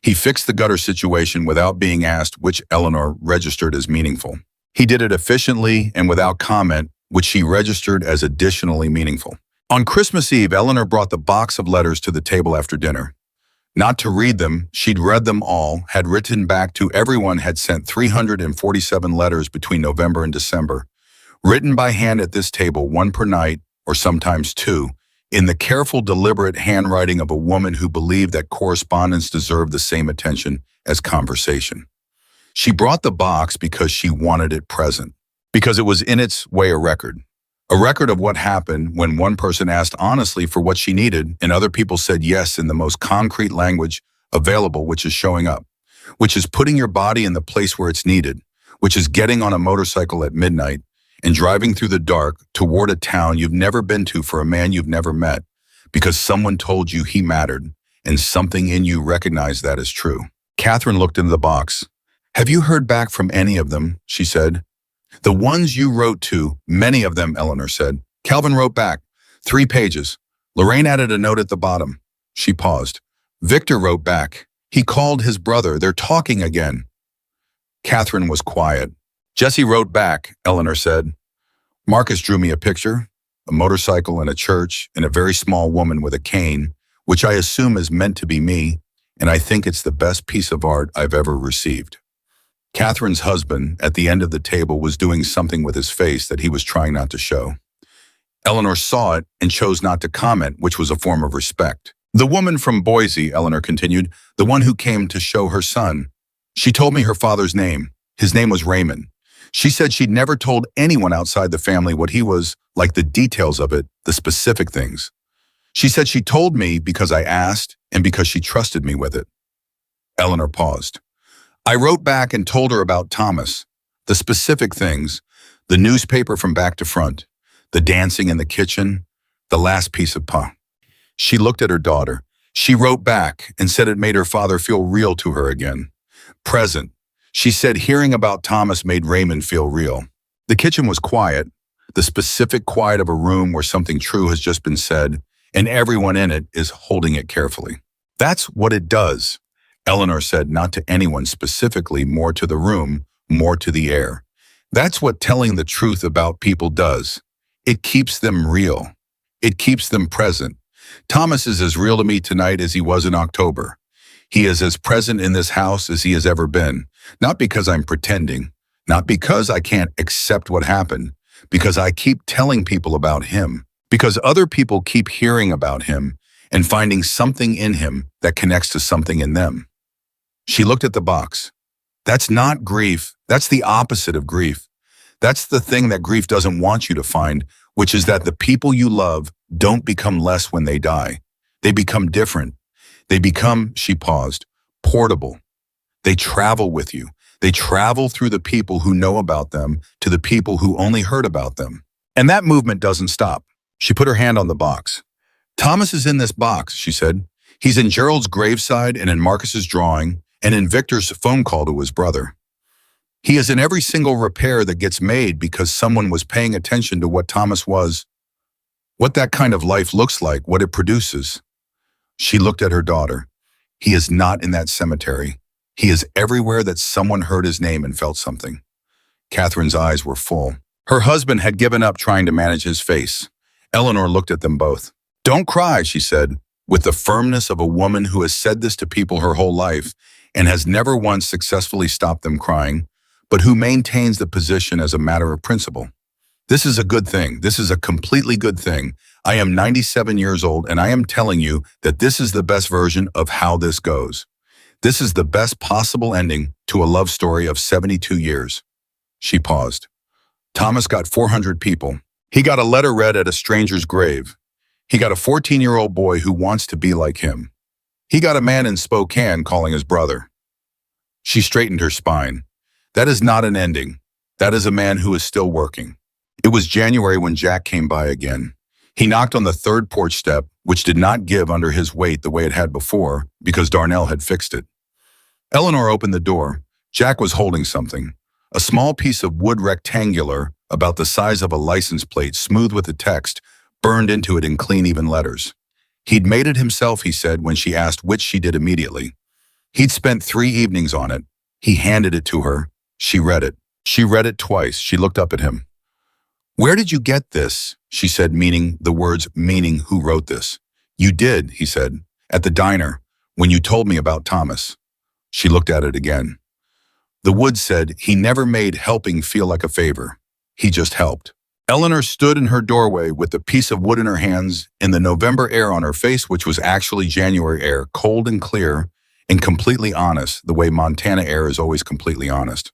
He fixed the gutter situation without being asked, which Eleanor registered as meaningful. He did it efficiently and without comment, which she registered as additionally meaningful. On Christmas Eve, Eleanor brought the box of letters to the table after dinner. Not to read them, she'd read them all, had written back to everyone, had sent 347 letters between November and December, written by hand at this table, one per night, or sometimes two, in the careful, deliberate handwriting of a woman who believed that correspondence deserved the same attention as conversation. She brought the box because she wanted it present, because it was in its way a record of what happened when one person asked honestly for what she needed and other people said yes in the most concrete language available, which is showing up, which is putting your body in the place where it's needed, which is getting on a motorcycle at midnight and driving through the dark toward a town you've never been to for a man you've never met, because someone told you he mattered and something in you recognized that as true. Catherine looked into the box. "Have you heard back from any of them?" she said. "The ones you wrote to, many of them," Eleanor said. "Calvin wrote back, 3 pages. Lorraine added a note at the bottom." She paused. "Victor wrote back. He called his brother. They're talking again." Catherine was quiet. "Jesse wrote back," Eleanor said. "Marcus drew me a picture, a motorcycle and a church, and a very small woman with a cane, which I assume is meant to be me, and I think it's the best piece of art I've ever received." Catherine's husband, at the end of the table, was doing something with his face that he was trying not to show. Eleanor saw it and chose not to comment, which was a form of respect. "The woman from Boise," Eleanor continued, "the one who came to show her son. She told me her father's name. His name was Raymond. She said she'd never told anyone outside the family what he was, like the details of it, the specific things. She said she told me because I asked and because she trusted me with it." Eleanor paused. "I wrote back and told her about Thomas, the specific things, the newspaper from back to front, the dancing in the kitchen, the last piece of pie." She looked at her daughter. She wrote back and said it made her father feel real to her again. Present. She said hearing about Thomas made Raymond feel real. The kitchen was quiet, the specific quiet of a room where something true has just been said, and everyone in it is holding it carefully. That's what it does, Eleanor said, not to anyone specifically, more to the room, more to the air. That's what telling the truth about people does. It keeps them real. It keeps them present. Thomas is as real to me tonight as he was in October. He is as present in this house as he has ever been, not because I'm pretending, not because I can't accept what happened, because I keep telling people about him, because other people keep hearing about him and finding something in him that connects to something in them. She looked at the box. That's not grief. That's the opposite of grief. That's the thing that grief doesn't want you to find, which is that the people you love don't become less when they die. They become different. They become, she paused, portable. They travel with you. They travel through the people who know about them to the people who only heard about them. And that movement doesn't stop. She put her hand on the box. Thomas is in this box, she said. He's in Gerald's graveside and in Marcus's drawing and in Victor's phone call to his brother. He is in every single repair that gets made because someone was paying attention to what Thomas was, what that kind of life looks like, what it produces. She looked at her daughter. He is not in that cemetery. He is everywhere that someone heard his name and felt something. Catherine's eyes were full. Her husband had given up trying to manage his face. Eleanor looked at them both. Don't cry, she said, with the firmness of a woman who has said this to people her whole life and has never once successfully stopped them crying, but who maintains the position as a matter of principle. This is a good thing. This is a completely good thing. I am 97 years old, and I am telling you that this is the best version of how this goes. This is the best possible ending to a love story of 72 years. She paused. Thomas got 400 people. He got a letter read at a stranger's grave. He got a 14-year-old boy who wants to be like him. He got a man in Spokane calling his brother. She straightened her spine. That is not an ending. That is a man who is still working. It was January when Jack came by again. He knocked on the third porch step, which did not give under his weight the way it had before, because Darnell had fixed it. Eleanor opened the door. Jack was holding something. A small piece of wood rectangular, about the size of a license plate, smooth with the text, burned into it in clean, even letters. He'd made it himself, he said, when she asked, which she did immediately. He'd spent 3 evenings on it. He handed it to her. She read it. She read it twice. She looked up at him. Where did you get this? She said, meaning the words, meaning who wrote this. You did, he said, at the diner, when you told me about Thomas. She looked at it again. The wood said he never made helping feel like a favor. He just helped. Eleanor stood in her doorway with the piece of wood in her hands and the November air on her face, which was actually January air, cold and clear and completely honest, the way Montana air is always completely honest.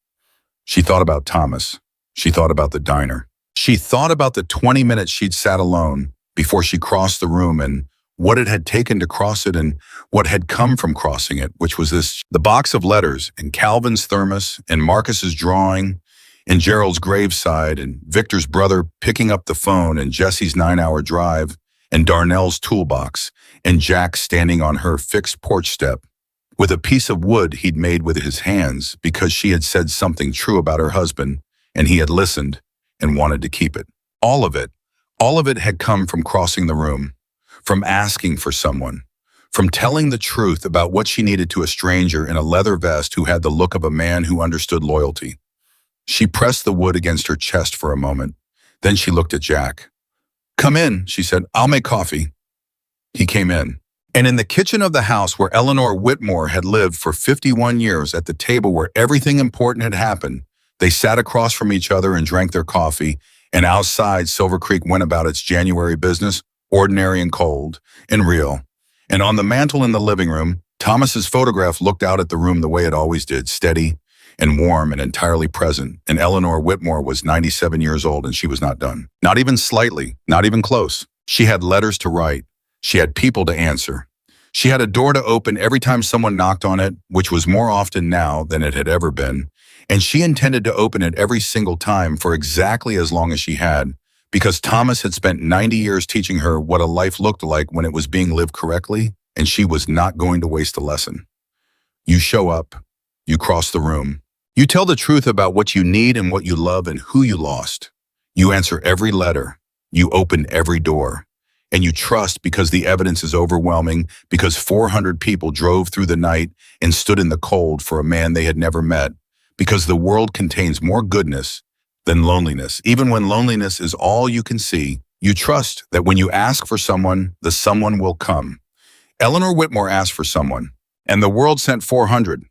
She thought about Thomas. She thought about the diner. She thought about the 20 minutes she'd sat alone before she crossed the room and what it had taken to cross it and what had come from crossing it, which was the box of letters and Calvin's thermos and Marcus's drawing and Gerald's graveside and Victor's brother picking up the phone and Jesse's 9-hour drive and Darnell's toolbox and Jack standing on her fixed porch step with a piece of wood he'd made with his hands because she had said something true about her husband and he had listened and wanted to keep it. All of it had come from crossing the room, from asking for someone, from telling the truth about what she needed to a stranger in a leather vest who had the look of a man who understood loyalty. She pressed the wood against her chest for a moment. Then she looked at Jack. Come in, she said. I'll make coffee. He came in. And in the kitchen of the house where Eleanor Whitmore had lived for 51 years, at the table where everything important had happened, they sat across from each other and drank their coffee, and outside Silver Creek went about its January business, ordinary and cold and real. And on the mantel in the living room, Thomas's photograph looked out at the room the way it always did, steady and warm and entirely present. And Eleanor Whitmore was 97 years old and she was not done. Not even slightly, not even close. She had letters to write. She had people to answer. She had a door to open every time someone knocked on it, which was more often now than it had ever been. And she intended to open it every single time for exactly as long as she had, because Thomas had spent 90 years teaching her what a life looked like when it was being lived correctly and she was not going to waste a lesson. You show up, you cross the room. You tell the truth about what you need and what you love and who you lost. You answer every letter. You open every door. And you trust because the evidence is overwhelming, because 400 people drove through the night and stood in the cold for a man they had never met, because the world contains more goodness than loneliness. Even when loneliness is all you can see, you trust that when you ask for someone, the someone will come. Eleanor Whitmore asked for someone, and the world sent 400.